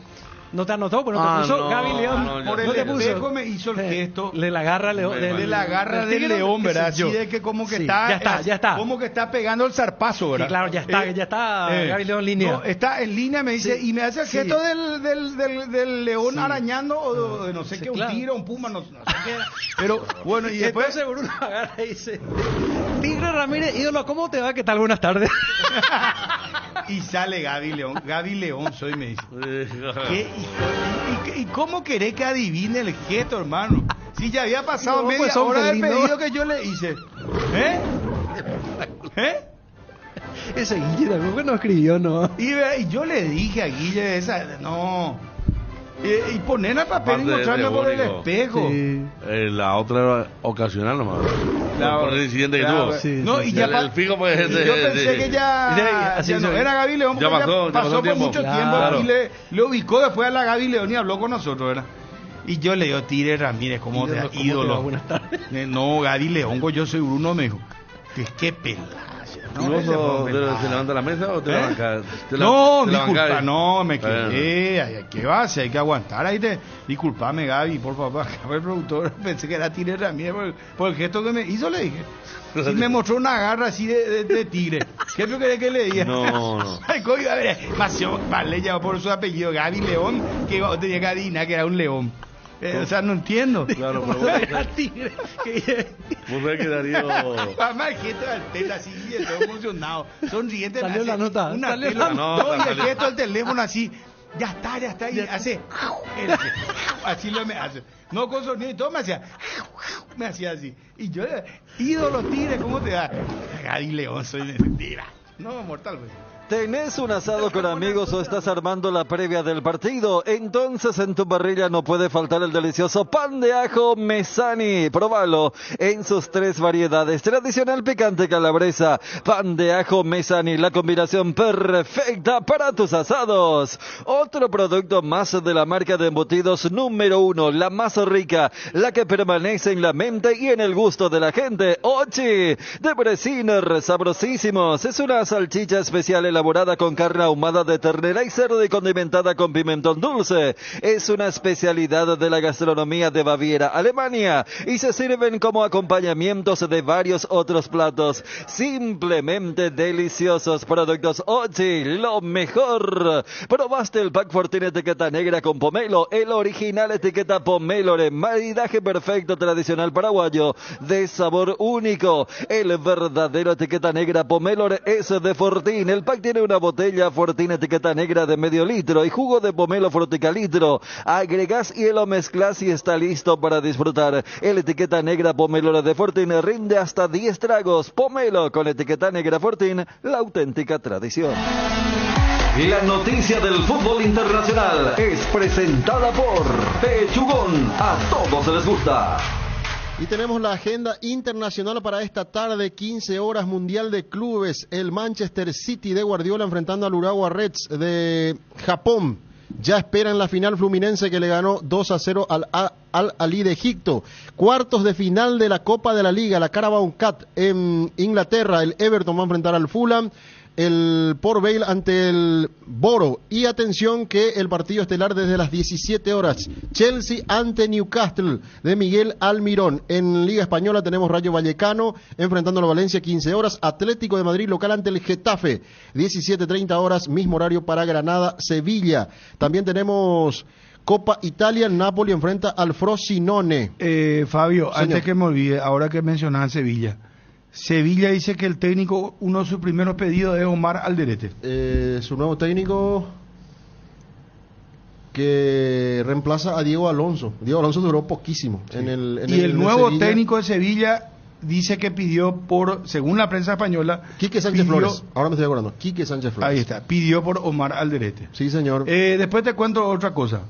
No te anotó, pero no te puso Gaby León. Por el espejo me hizo el gesto. Le la garra León. De la garra del León, ¿verdad? Así de que como que está... Ya está. Como que está pegando el zarpazo, ¿verdad? Sí, claro, ya está Gaby León en línea. No, está en línea, me dice, y me hace el gesto del león arañando, o de no sé qué, un tigre, un puma, no sé qué. Pero, bueno, y después... Entonces Bruno agarra y dice, Tigre Ramírez, ídolo, ¿cómo te va? ¿Qué tal? Buenas tardes. Y sale Gaby León soy, me dice. ¿Y cómo querés que adivine el gesto, hermano? Si ya había pasado media hora del pedido que yo le hice. Ese Guille también no escribió, ¿no? Y yo le dije a Guille no. Y poner el papel y mostrarme por el espejo. Sí. La otra era ocasional nomás. Por el incidente que tuvo. No, y ya el fijo pues, yo pensé que ya no era Gaby León, porque ya pasó por mucho tiempo y le ubicó después a la Gaby León y habló con nosotros, ¿verdad? Y yo le digo, Tigre Ramírez, ¿cómo te da? Ídolo. Buenas tardes. No, Gaby León, yo soy Bruno, me dijo. Qué pelada. ¿Se levanta la mesa o te la bancas? No, disculpa, no, me quedé. ¿Qué va? Si hay que aguantar ahí. Disculpame, Gaby, por favor. Acá el productor pensé que era Tigre Ramírez por el gesto que me hizo, le dije. Sí, me mostró una garra así de tigre. ¿Qué querés que le diga? No. Ay, coño, a ver, le llamó por su apellido, Gaby León, que tenía que adivinar que era un león. O sea, no entiendo. Claro, pero vos ves que Darío... Mamá, el gesto del teléfono así, todo emocionado. Sonriente. Salió la nota. Salió la nota. Y el gesto del teléfono así, ya está. Y hace... Así lo me hace. No con sonido y todo, me hacía así. Y yo, ídolo Tigre, ¿cómo te da? Gaby León, soy mentira. No, mortal, güey. ¿Tenés un asado con amigos o estás armando la previa del partido? Entonces en tu parrilla no puede faltar el delicioso pan de ajo Mesani. Próbalo en sus 3 variedades. Tradicional, picante, calabresa. Pan de ajo Mesani, la combinación perfecta para tus asados. Otro producto más de la marca de embutidos número 1, la más rica, la que permanece en la mente y en el gusto de la gente. Ochi, de Bresiner, sabrosísimos. Es una salchicha especial elaborada con carne ahumada de ternera y cerdo y condimentada con pimentón dulce. Es una especialidad de la gastronomía de Baviera, Alemania, y se sirven como acompañamientos de varios otros platos. Simplemente deliciosos productos Ochi, lo mejor. ¿Probaste el pack Fortín etiqueta negra con pomelo? El original etiqueta Pomelore, maridaje perfecto tradicional paraguayo de sabor único. El verdadero etiqueta negra Pomelore es de Fortín. El pack tiene una botella Fortín etiqueta negra de medio litro y jugo de pomelo fruticalitro. Agregás y lo mezclas y está listo para disfrutar. El etiqueta negra Pomelo de Fortín rinde hasta 10 tragos. Pomelo con etiqueta negra Fortín, la auténtica tradición. La noticia del fútbol internacional es presentada por Pechugón. A todos les gusta. Y tenemos la agenda internacional para esta tarde, 15 horas, Mundial de Clubes. El Manchester City de Guardiola enfrentando al Urawa Reds de Japón. Ya esperan la final Fluminense, que le ganó 2-0 al Ahly de Egipto. Cuartos de final de la Copa de la Liga, la Carabao Cup en Inglaterra. El Everton va a enfrentar al Fulham. El Port Vale ante el Boro. Y atención que el partido estelar desde las 17 horas. Chelsea ante Newcastle de Miguel Almirón. En Liga Española tenemos Rayo Vallecano enfrentando a Valencia, 15 horas. Atlético de Madrid local ante el Getafe, 17:30 horas. Mismo horario para Granada, Sevilla. También tenemos Copa Italia, Napoli enfrenta al Frosinone. Fabio, Señor, antes que me olvide, ahora que mencionas Sevilla. Sevilla dice que el técnico, uno de sus primeros pedidos es Omar Alderete. Su nuevo técnico que reemplaza a Diego Alonso. Diego Alonso duró poquísimo. Sí. El nuevo Sevilla, técnico de Sevilla dice que pidió según la prensa española, Quique Sánchez Flores. Ahora me estoy acordando, Quique Sánchez Flores. Ahí está, pidió por Omar Alderete. Sí, señor. Después te cuento otra cosa.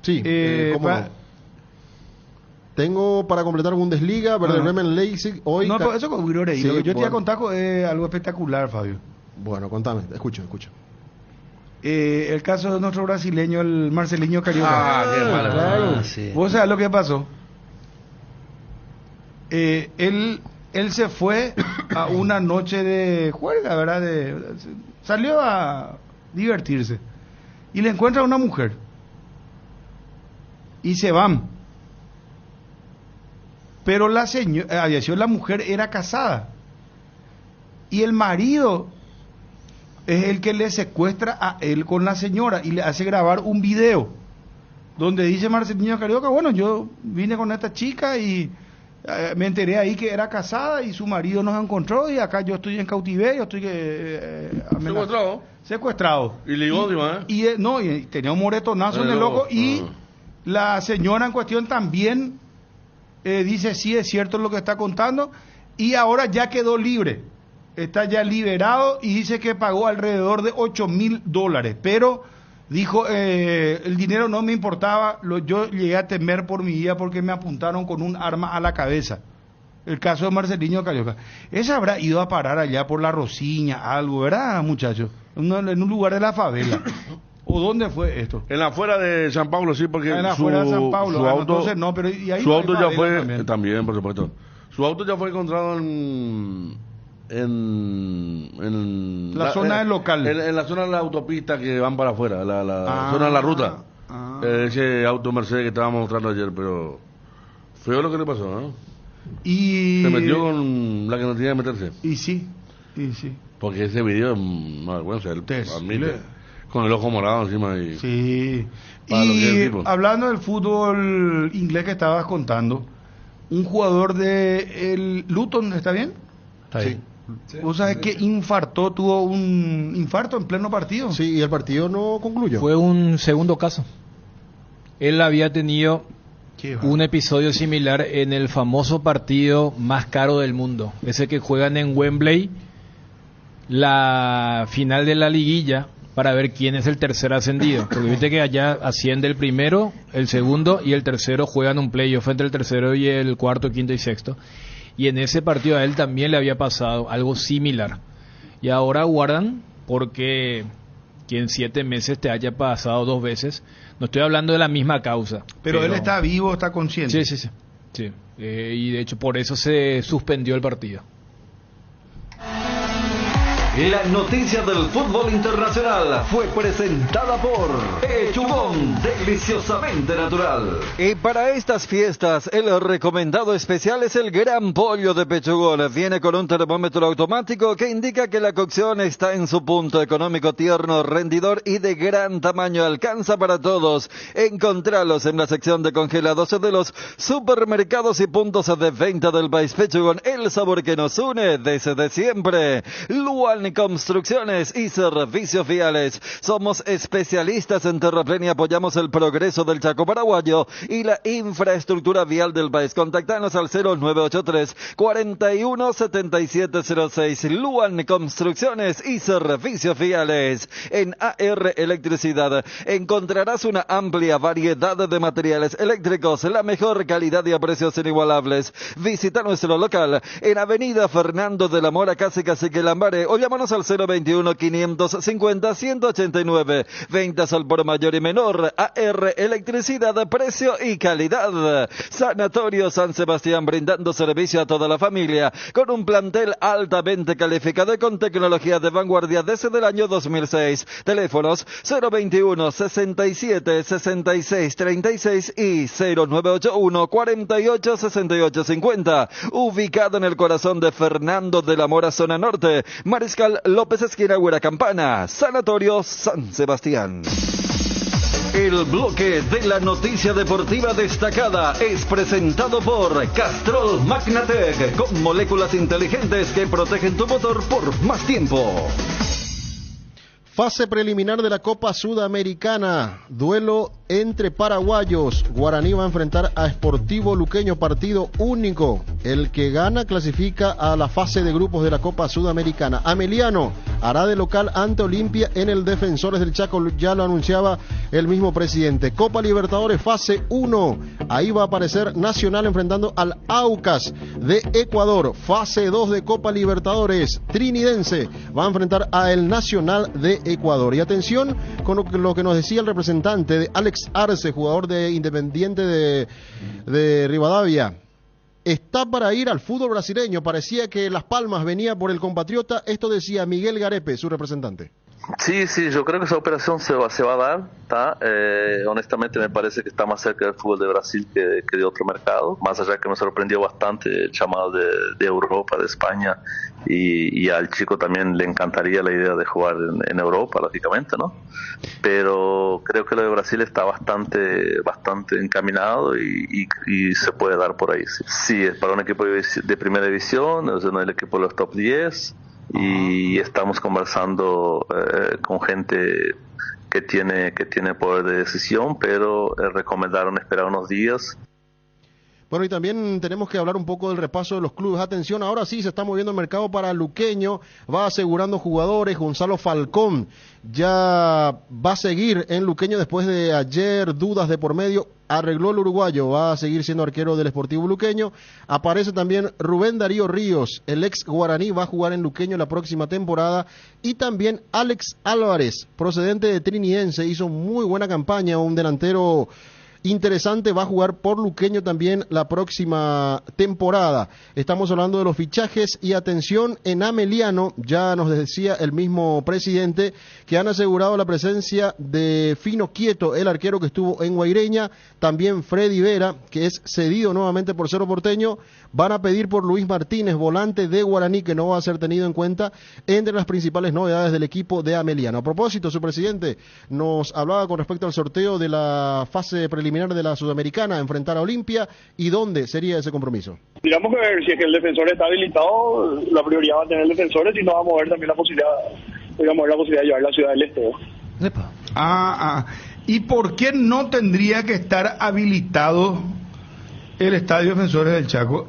Sí, ¿cómo no? Tengo para completar Bundesliga, Werder Bremen, Leipzig, hoy... No, pero eso con Guirore. Sí, lo que yo te iba a contar es algo espectacular, Fabio. Bueno, contame, escucho. El caso de nuestro brasileño, el Marcelinho Carioca. Qué malo. Claro. Sí. ¿Vos sabés lo que pasó? Él se fue a una noche de juerga, ¿verdad? Salió a divertirse. Y le encuentra a una mujer. y se van. Pero la señora, había sido la mujer, era casada. Y el marido es el que le secuestra a él con la señora y le hace grabar un video donde dice Marcelino Carioca, bueno, yo vine con esta chica y me enteré ahí que era casada y su marido nos encontró y acá yo estoy en cautiverio, estoy secuestrado. Y ligó, y tenía un moretonazo en el loco y la señora en cuestión también dice sí, es cierto lo que está contando y ahora ya quedó libre. Está ya liberado y dice que pagó alrededor de $8,000, pero dijo, el dinero no me importaba, yo llegué a temer por mi vida porque me apuntaron con un arma a la cabeza. El caso de Marcelino Carioca. Ese habrá ido a parar allá por La Rosiña, algo, ¿verdad, muchachos? En un lugar de la favela. ¿O dónde fue esto? En la afuera de San Pablo, sí, porque en la afuera de San Pablo. Su auto, entonces no, pero y ahí su auto ya fue, también, por supuesto. Su auto ya fue encontrado en la zona del local, en la zona de la autopista que van para afuera, la zona de la ruta. Ese auto Mercedes que estábamos mostrando ayer, pero feo lo que le pasó, ¿no? Y se metió con la que no tenía que meterse. Y sí. Porque ese video es una vergüenza, él admite, con el ojo morado encima y sí. Y hablando del fútbol inglés que estabas contando, un jugador de el Luton, ¿está bien? Está bien. Sí. ¿Vos sabés que tuvo un infarto en pleno partido? Sí, y el partido no concluyó. Fue un segundo caso. Él había tenido un episodio similar en el famoso partido más caro del mundo, ese que juegan en Wembley, la final de la liguilla, para ver quién es el tercer ascendido. Porque viste que allá asciende el primero, el segundo y el tercero juegan un playoff entre el tercero y el cuarto, quinto y sexto. Y en ese partido a él también le había pasado algo similar. Y ahora guardan porque que en 7 meses te haya pasado 2 veces. No estoy hablando de la misma causa. Pero él está vivo, está consciente. Sí. Y de hecho por eso se suspendió el partido. La noticia del fútbol internacional fue presentada por Pechugón, deliciosamente natural. Y para estas fiestas, el recomendado especial es el Gran Pollo de Pechugón. Viene con un termómetro automático que indica que la cocción está en su punto, económico, tierno, rendidor y de gran tamaño. Alcanza para todos. Encontralos en la sección de congelados de los supermercados y puntos de venta del país. Pechugón, el sabor que nos une desde siempre. Luan Construcciones y Servicios Viales. Somos especialistas en terraplén y apoyamos el progreso del Chaco paraguayo y la infraestructura vial del país. Contactanos al 0983 417706. Luan Construcciones y Servicios Viales. En AR Electricidad encontrarás una amplia variedad de materiales eléctricos, la mejor calidad y a precios inigualables. Visita nuestro local en Avenida Fernando de la Mora, casi Cacique Lambaré, o llámanos al 021-550-189. Ventas al por mayor y menor. AR Electricidad, precio y calidad. Sanatorio San Sebastián, brindando servicio a toda la familia, con un plantel altamente calificado y con tecnología de vanguardia desde el año 2006. Teléfonos 021-67-66-36 y 0981-48-6850. Ubicado en el corazón de Fernando de la Mora, zona norte. Mariscal López, esquina Huera Campana. Sanatorio San Sebastián. El bloque de la noticia deportiva destacada es presentado por Castrol Magnatec, con moléculas inteligentes que protegen tu motor por más tiempo. Fase preliminar de la Copa Sudamericana, duelo entre paraguayos. Guaraní va a enfrentar a Sportivo Luqueño, partido único. El que gana clasifica a la fase de grupos de la Copa Sudamericana. Ameliano hará de local ante Olimpia en el Defensores del Chaco, ya lo anunciaba el mismo presidente. Copa Libertadores fase 1, ahí va a aparecer Nacional enfrentando al Aucas de Ecuador. Fase 2 de Copa Libertadores, Trinidense va a enfrentar a el Nacional de Ecuador. Y atención con lo que nos decía el representante de Alex Arce, jugador de Independiente de Rivadavia. Está para ir al fútbol brasileño. Parecía que Las Palmas venía por el compatriota. Esto decía Miguel Garepe, su representante. Sí, yo creo que esa operación se va a dar, ¿tá? Honestamente me parece que está más cerca del fútbol de Brasil que de otro mercado, más allá que me sorprendió bastante el llamado de Europa, de España, y al chico también le encantaría la idea de jugar en Europa, lógicamente, ¿no? Pero creo que lo de Brasil está bastante encaminado y se puede dar por ahí. Sí, es para un equipo de primera división, es uno del equipo de los top 10, y estamos conversando con gente que tiene poder de decisión, pero recomendaron esperar unos días. Bueno, y también tenemos que hablar un poco del repaso de los clubes. Atención, ahora sí se está moviendo el mercado para Luqueño, va asegurando jugadores. Gonzalo Falcón ya va a seguir en Luqueño después de ayer dudas de por medio. Arregló el uruguayo, va a seguir siendo arquero del Sportivo Luqueño. Aparece también Rubén Darío Ríos, el ex guaraní, va a jugar en Luqueño la próxima temporada. Y también Alex Álvarez, procedente de Trinidense, hizo muy buena campaña, un delantero interesante, va a jugar por Luqueño también la próxima temporada. Estamos hablando de los fichajes y atención en Ameliano, ya nos decía el mismo presidente que han asegurado la presencia de Fino Quieto, el arquero que estuvo en Guaireña, también Freddy Vera, que es cedido nuevamente por Cerro Porteño. Van a pedir por Luis Martínez, volante de Guaraní, que no va a ser tenido en cuenta entre las principales novedades del equipo de Ameliano. A propósito, su presidente nos hablaba con respecto al sorteo de la fase preliminar de la Sudamericana, enfrentar a Olimpia, y dónde sería ese compromiso. Digamos que si es que el defensor está habilitado, la prioridad va a tener el defensor, y no vamos a ver también la posibilidad de llevar la Ciudad del Este. ¿Y por qué no tendría que estar habilitado el Estadio Defensores del Chaco?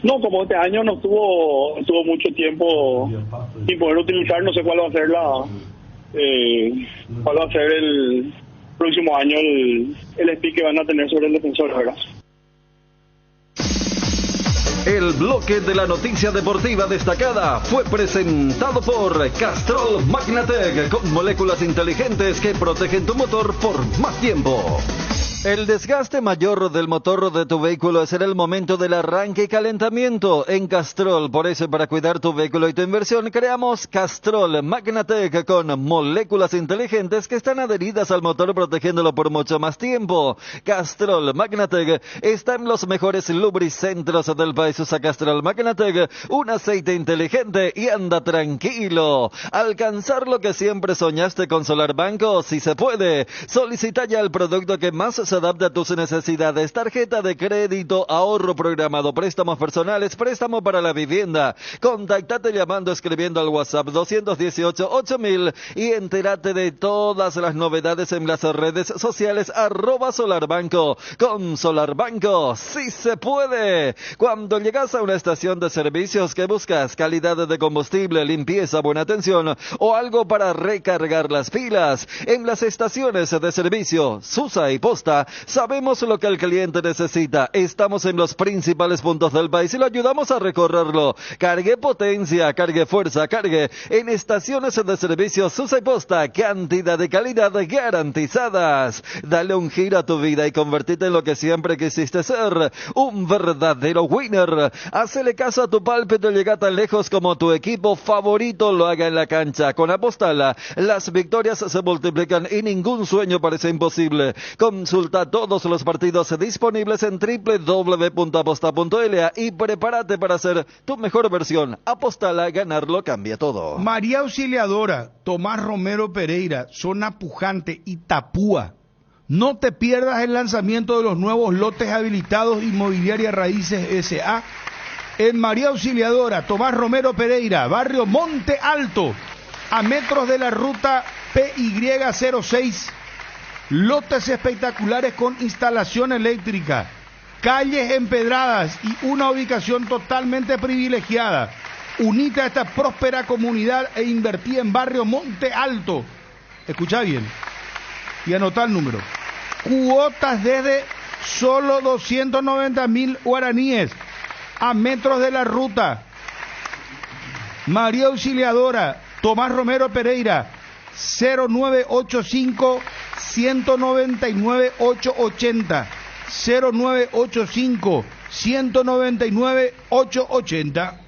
No, como este año no estuvo mucho tiempo sin poder utilizar, no sé cuál va a ser el próximo año el speak que van a tener sobre el defensor, ¿verdad? El bloque de la noticia deportiva destacada fue presentado por Castrol Magnatec, con moléculas inteligentes que protegen tu motor por más tiempo. El desgaste mayor del motor de tu vehículo es en el momento del arranque y calentamiento. En Castrol, por eso, para cuidar tu vehículo y tu inversión, creamos Castrol Magnatec con moléculas inteligentes que están adheridas al motor, protegiéndolo por mucho más tiempo. Castrol Magnatec está en los mejores lubricentros del país. Usa Castrol Magnatec, un aceite inteligente, y anda tranquilo. Alcanzar lo que siempre soñaste con Solar Banco, si se puede. Solicita ya el producto que más se adapta a tus necesidades. Tarjeta de crédito, ahorro programado, préstamos personales, préstamo para la vivienda. Contáctate llamando, escribiendo al WhatsApp 218-8000 y entérate de todas las novedades en las redes sociales @Solarbanco. Con Solarbanco, sí se puede. Cuando llegas a una estación de servicios que buscas calidad de combustible, limpieza, buena atención o algo para recargar las pilas, en las estaciones de servicio Susa y Posta sabemos lo que el cliente necesita. Estamos en los principales puntos del país y lo ayudamos a recorrerlo. Cargue potencia, cargue fuerza, cargue en estaciones de servicio Susa y Posta. Cantidad de calidad garantizadas. Dale un giro a tu vida y convertirte en lo que siempre quisiste ser, un verdadero winner. Hacele caso a tu pálpito y llega tan lejos como tu equipo favorito lo haga en la cancha. Con Apostala, las victorias se multiplican y ningún sueño parece imposible. Consulta todos los partidos disponibles en www.aposta.la y prepárate para ser tu mejor versión. Apostala, ganarlo cambia todo. María Auxiliadora, Tomás Romero Pereira, Zona Pujante y Tapúa. No te pierdas el lanzamiento de los nuevos lotes habilitados Inmobiliaria Raíces S.A. en María Auxiliadora, Tomás Romero Pereira, barrio Monte Alto, a metros de la ruta PY06. Lotes espectaculares con instalación eléctrica, calles empedradas y una ubicación totalmente privilegiada. Unite a esta próspera comunidad e invertí en barrio Monte Alto. Escucha bien y anota el número. Cuotas desde solo 290.000 guaraníes, a metros de la ruta. María Auxiliadora, Tomás Romero Pereira, 0985 199 880, 0985 199 880.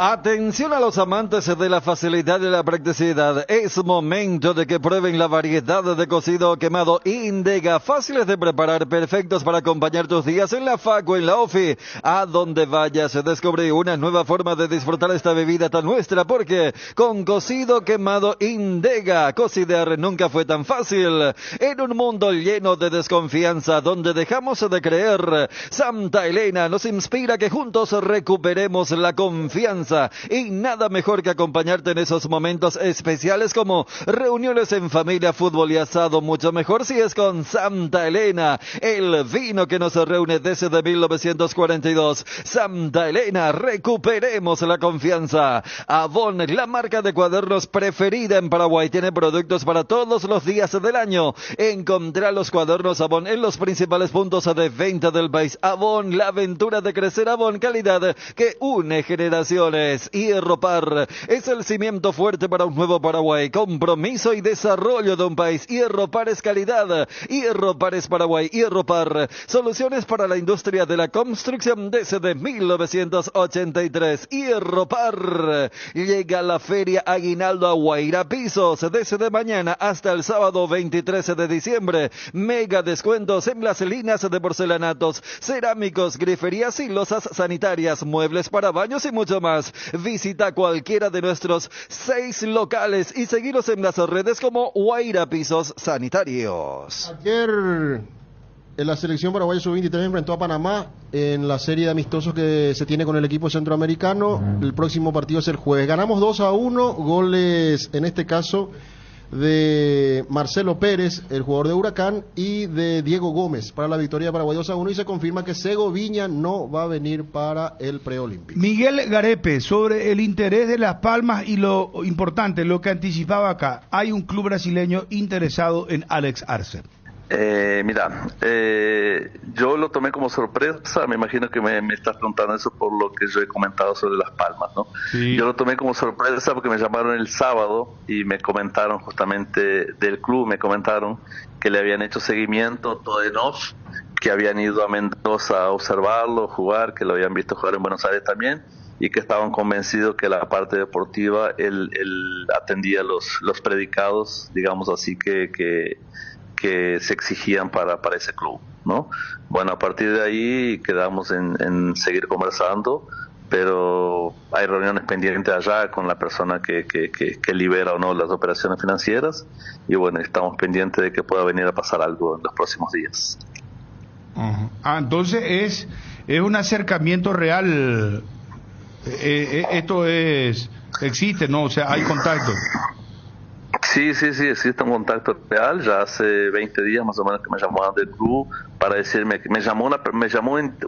Atención a los amantes de la facilidad y la practicidad. Es momento de que prueben la variedad de cocido quemado Indega. Fáciles de preparar, perfectos para acompañar tus días en la facu, en la ofi. A donde vayas, descubrí una nueva forma de disfrutar esta bebida tan nuestra, porque con cocido quemado Indega, cocinar nunca fue tan fácil. En un mundo lleno de desconfianza, donde dejamos de creer, Santa Elena nos inspira que juntos recuperemos la confianza. Y nada mejor que acompañarte en esos momentos especiales como reuniones en familia, fútbol y asado. Mucho mejor si es con Santa Elena, el vino que nos reúne desde 1942. Santa Elena, recuperemos la confianza. Avon, la marca de cuadernos preferida en Paraguay, tiene productos para todos los días del año. Encontrá los cuadernos Avon en los principales puntos de venta del país. Avon, la aventura de crecer. Avon, calidad que une generaciones. Hierropar es el cimiento fuerte para un nuevo Paraguay. Compromiso y desarrollo de un país. Hierropar es calidad. Hierropar es Paraguay. Hierropar, soluciones para la industria de la construcción desde 1983. Hierropar. Llega la feria Aguinaldo a Guaira Pisos desde mañana hasta el sábado 23 de diciembre. Mega descuentos en las líneas de porcelanatos, cerámicos, griferías y losas sanitarias, muebles para baños y mucho más. Visita cualquiera de nuestros 6 locales y seguiros en las redes como Guaira Pisos Sanitarios. Ayer la selección paraguaya sub-23 enfrentó a Panamá en la serie de amistosos que se tiene con el equipo centroamericano. El próximo partido es el jueves. Ganamos 2-1, goles en este caso de Marcelo Pérez, el jugador de Huracán, y de Diego Gómez para la victoria de Paraguay 2-1, y se confirma que Segoviña no va a venir para el preolímpico. Miguel Garepe, sobre el interés de Las Palmas y lo importante, lo que anticipaba acá, hay un club brasileño interesado en Alex Arce. Yo lo tomé como sorpresa. Me imagino que me estás preguntando eso por lo que yo he comentado sobre Las Palmas, ¿no? Sí. Yo lo tomé como sorpresa porque me llamaron el sábado y me comentaron justamente del club, me comentaron que le habían hecho seguimiento todo en off, que habían ido a Mendoza a observarlo, jugar, que lo habían visto jugar en Buenos Aires también, y que estaban convencidos que la parte deportiva él atendía los predicados, digamos así, que se exigían para ese club, ¿no? Bueno, a partir de ahí quedamos en seguir conversando, pero hay reuniones pendientes allá con la persona que libera o no las operaciones financieras, y bueno, estamos pendientes de que pueda venir a pasar algo en los próximos días. Entonces es un acercamiento real. Esto existe, ¿no? O sea, hay contacto. Sí, existe un contacto real. Ya hace 20 días más o menos que me llamaban del club para decirme que me llamó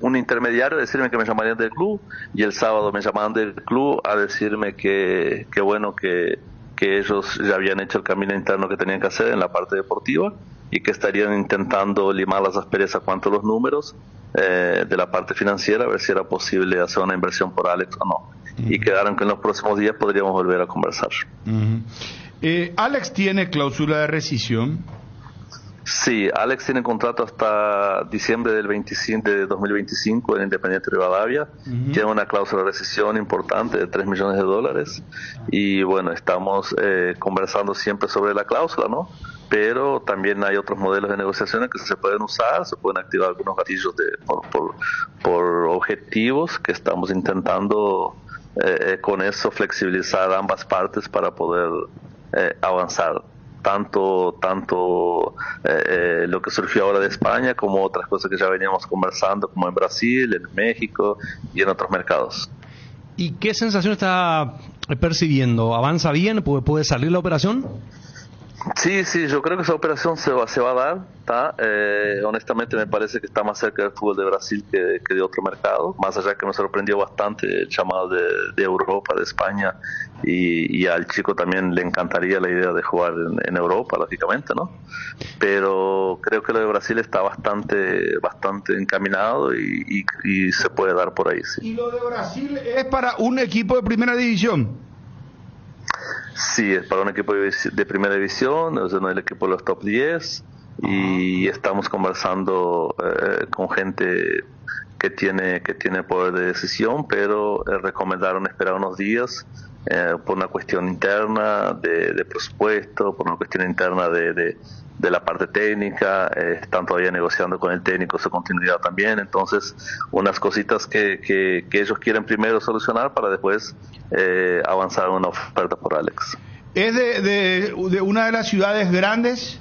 un intermediario a decirme que me llamarían del club, y el sábado me llamaban del club a decirme que bueno, que ellos ya habían hecho el camino interno que tenían que hacer en la parte deportiva y que estarían intentando limar las asperezas cuanto a los números de la parte financiera, a ver si era posible hacer una inversión por Alex o no. Y quedaron que en los próximos días podríamos volver a conversar. ¿Alex tiene cláusula de rescisión? Sí, Alex tiene contrato hasta diciembre de 2025 en Independiente Rivadavia. Tiene una cláusula de rescisión importante de $3 millones, y bueno, estamos conversando siempre sobre la cláusula, ¿no? Pero también hay otros modelos de negociaciones que se pueden usar, se pueden activar algunos gatillos por objetivos que estamos intentando con eso flexibilizar ambas partes para poder avanzar. Tanto lo que surgió ahora de España como otras cosas que ya veníamos conversando, como en Brasil, en México y en otros mercados. ¿Y qué sensación está percibiendo? ¿Avanza bien? ¿Puede salir la operación? Sí, yo creo que esa operación se va a dar, ¿tá? Honestamente me parece que está más cerca del fútbol de Brasil que de otro mercado, más allá que me sorprendió bastante el llamado de Europa, de España, y al chico también le encantaría la idea de jugar en Europa, lógicamente, ¿no? Pero creo que lo de Brasil está bastante encaminado y se puede dar por ahí, sí. ¿Y lo de Brasil es para un equipo de primera división? Sí, es para un equipo de primera división, es el equipo de los top 10, y estamos conversando con gente tiene poder de decisión, pero recomendaron esperar unos días por una cuestión interna de presupuesto, por una cuestión interna de la parte técnica. Están todavía negociando con el técnico su continuidad también, entonces unas cositas que ellos quieren primero solucionar para después avanzar en una oferta por Alex. ¿Es de una de las ciudades grandes?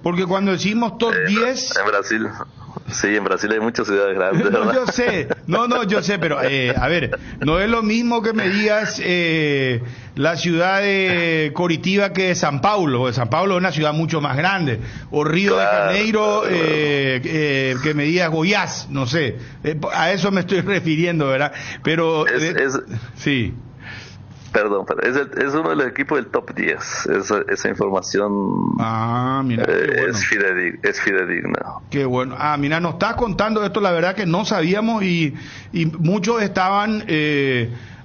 Porque cuando decimos top 10... En Brasil. Sí, en Brasil hay muchas ciudades grandes, ¿verdad? No, yo sé, yo sé, pero a ver, no es lo mismo que me digas la ciudad de Coritiba que de San Paulo. De San Paulo es una ciudad mucho más grande. O Río de Janeiro, que me digas Goiás, no sé. A eso me estoy refiriendo, ¿verdad? Pero... sí. Perdón, pero es uno de los equipos del top 10. Esa información mira, qué bueno. es fidedigna. Qué bueno. Mira, nos estás contando esto, la verdad que no sabíamos y muchos estaban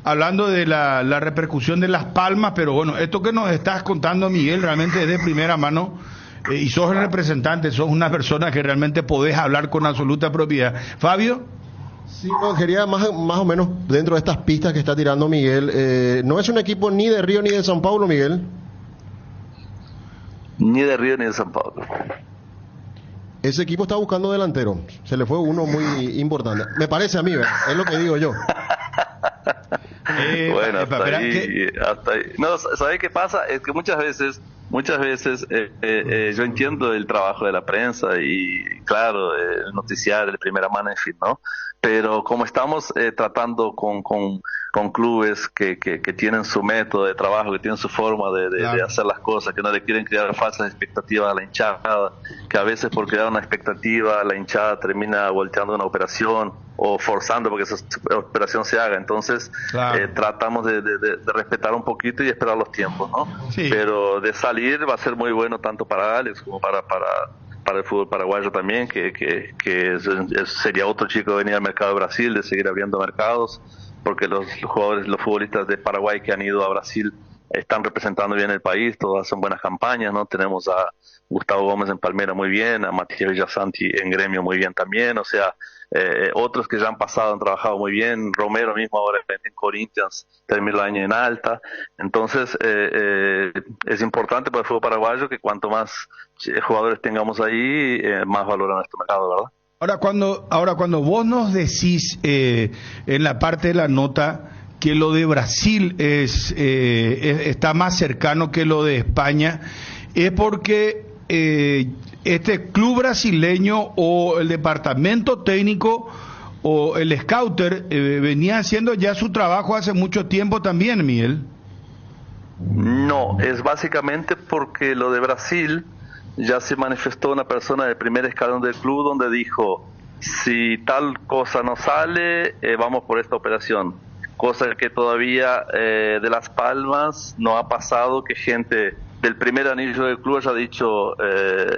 hablando de la repercusión de Las Palmas, pero bueno, esto que nos estás contando, Miguel, realmente es de primera mano. Y sos el representante, sos una persona que realmente podés hablar con absoluta propiedad. Fabio. Sí, no, quería más o menos dentro de estas pistas que está tirando Miguel. No es un equipo ni de Río ni de San Paulo, Miguel. Ni de Río ni de San Paulo. Ese equipo está buscando delantero. Se le fue uno muy importante. Me parece a mí, ¿verdad? Es lo que digo yo. Bueno, hasta ahí. No, ¿sabes qué pasa? Es que muchas veces yo entiendo el trabajo de la prensa y claro, el noticiario de primera mano, en fin, ¿no? Pero como estamos tratando con clubes que tienen su método de trabajo, que tienen su forma de hacer las cosas, que no le quieren crear falsas expectativas a la hinchada, que a veces por crear una expectativa la hinchada termina volteando una operación o forzando porque esa operación se haga. Entonces tratamos de respetar un poquito y esperar los tiempos, ¿no? Sí. Pero de salir va a ser muy bueno tanto para Alex como para el fútbol paraguayo también, que sería otro chico de venir al mercado de Brasil, de seguir abriendo mercados, porque los futbolistas de Paraguay que han ido a Brasil están representando bien el país, todos hacen buenas campañas, ¿no? Tenemos a Gustavo Gómez en Palmeiras muy bien, a Matías Villasanti en Gremio muy bien también, o sea, otros que ya han pasado han trabajado muy bien, Romero mismo ahora en Corinthians terminó el año en alta. Entonces es importante para el fútbol paraguayo que cuanto más jugadores tengamos ahí, más valor a nuestro mercado, ¿verdad? Ahora cuando vos nos decís en la parte de la nota que lo de Brasil está más cercano que lo de España, es porque este club brasileño o el departamento técnico o el scouter venía haciendo ya su trabajo hace mucho tiempo también, Miguel. No, es básicamente porque lo de Brasil ya se manifestó una persona del primer escalón del club donde dijo, si tal cosa no sale, vamos por esta operación. Cosa que todavía de Las Palmas no ha pasado que gente del primer anillo del club haya dicho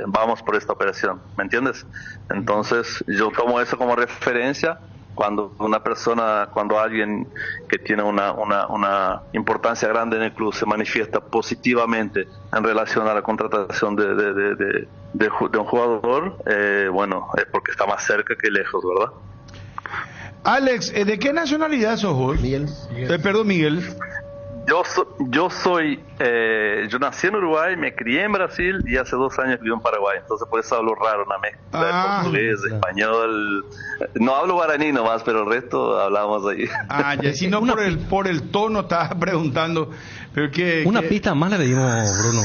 vamos por esta operación, ¿me entiendes? Entonces yo tomo eso como referencia cuando alguien que tiene una importancia grande en el club se manifiesta positivamente en relación a la contratación de un jugador, bueno, es porque está más cerca que lejos, ¿verdad? Alex, ¿de qué nacionalidad sos vos? Miguel. Perdón, Miguel. Yo nací en Uruguay, me crié en Brasil y hace 2 años vivo en Paraguay, entonces por eso hablo raro, una mezcla de portugués, español, no hablo guaraní nomás, pero el resto hablamos ahí. Ya, si no por el tono estaba preguntando, pero una pista más le dimos, Bruno.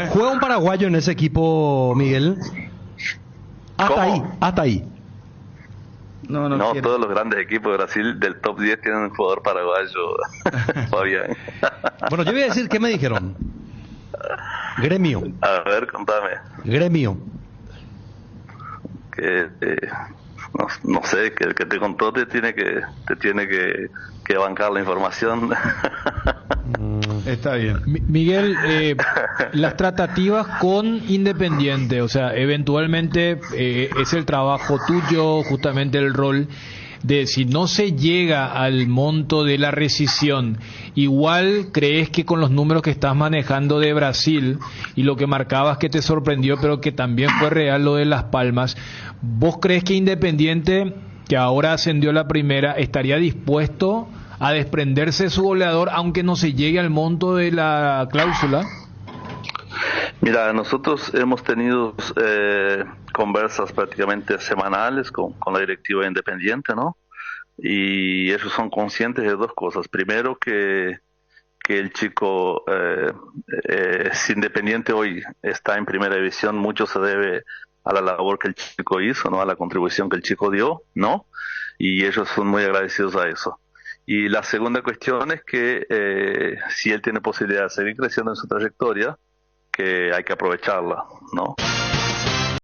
¿Juega un paraguayo en ese equipo, Miguel? Hasta ahí. No, todos los grandes equipos de Brasil del top 10 tienen un jugador paraguayo, Fabián. Bueno, yo voy a decir, ¿qué me dijeron? Gremio. A ver, contame. Gremio. Que no sé, que el que te contó te tiene que bancar la información. Está bien. Miguel, las tratativas con Independiente, o sea, eventualmente es el trabajo tuyo, justamente el rol de si no se llega al monto de la rescisión, igual crees que con los números que estás manejando de Brasil y lo que marcabas que te sorprendió, pero que también fue real lo de Las Palmas, ¿vos crees que Independiente que ahora ascendió a la primera, estaría dispuesto a desprenderse de su goleador aunque no se llegue al monto de la cláusula? Mira, nosotros hemos tenido conversas prácticamente semanales con la directiva de Independiente, ¿no? Y ellos son conscientes de dos cosas. Primero, que el chico, si Independiente hoy está en primera división, mucho se debe a la labor que el chico hizo, ¿no? A la contribución que el chico dio, ¿no? Y ellos son muy agradecidos a eso. Y la segunda cuestión es que si él tiene posibilidad de seguir creciendo en su trayectoria, que hay que aprovecharla, ¿no?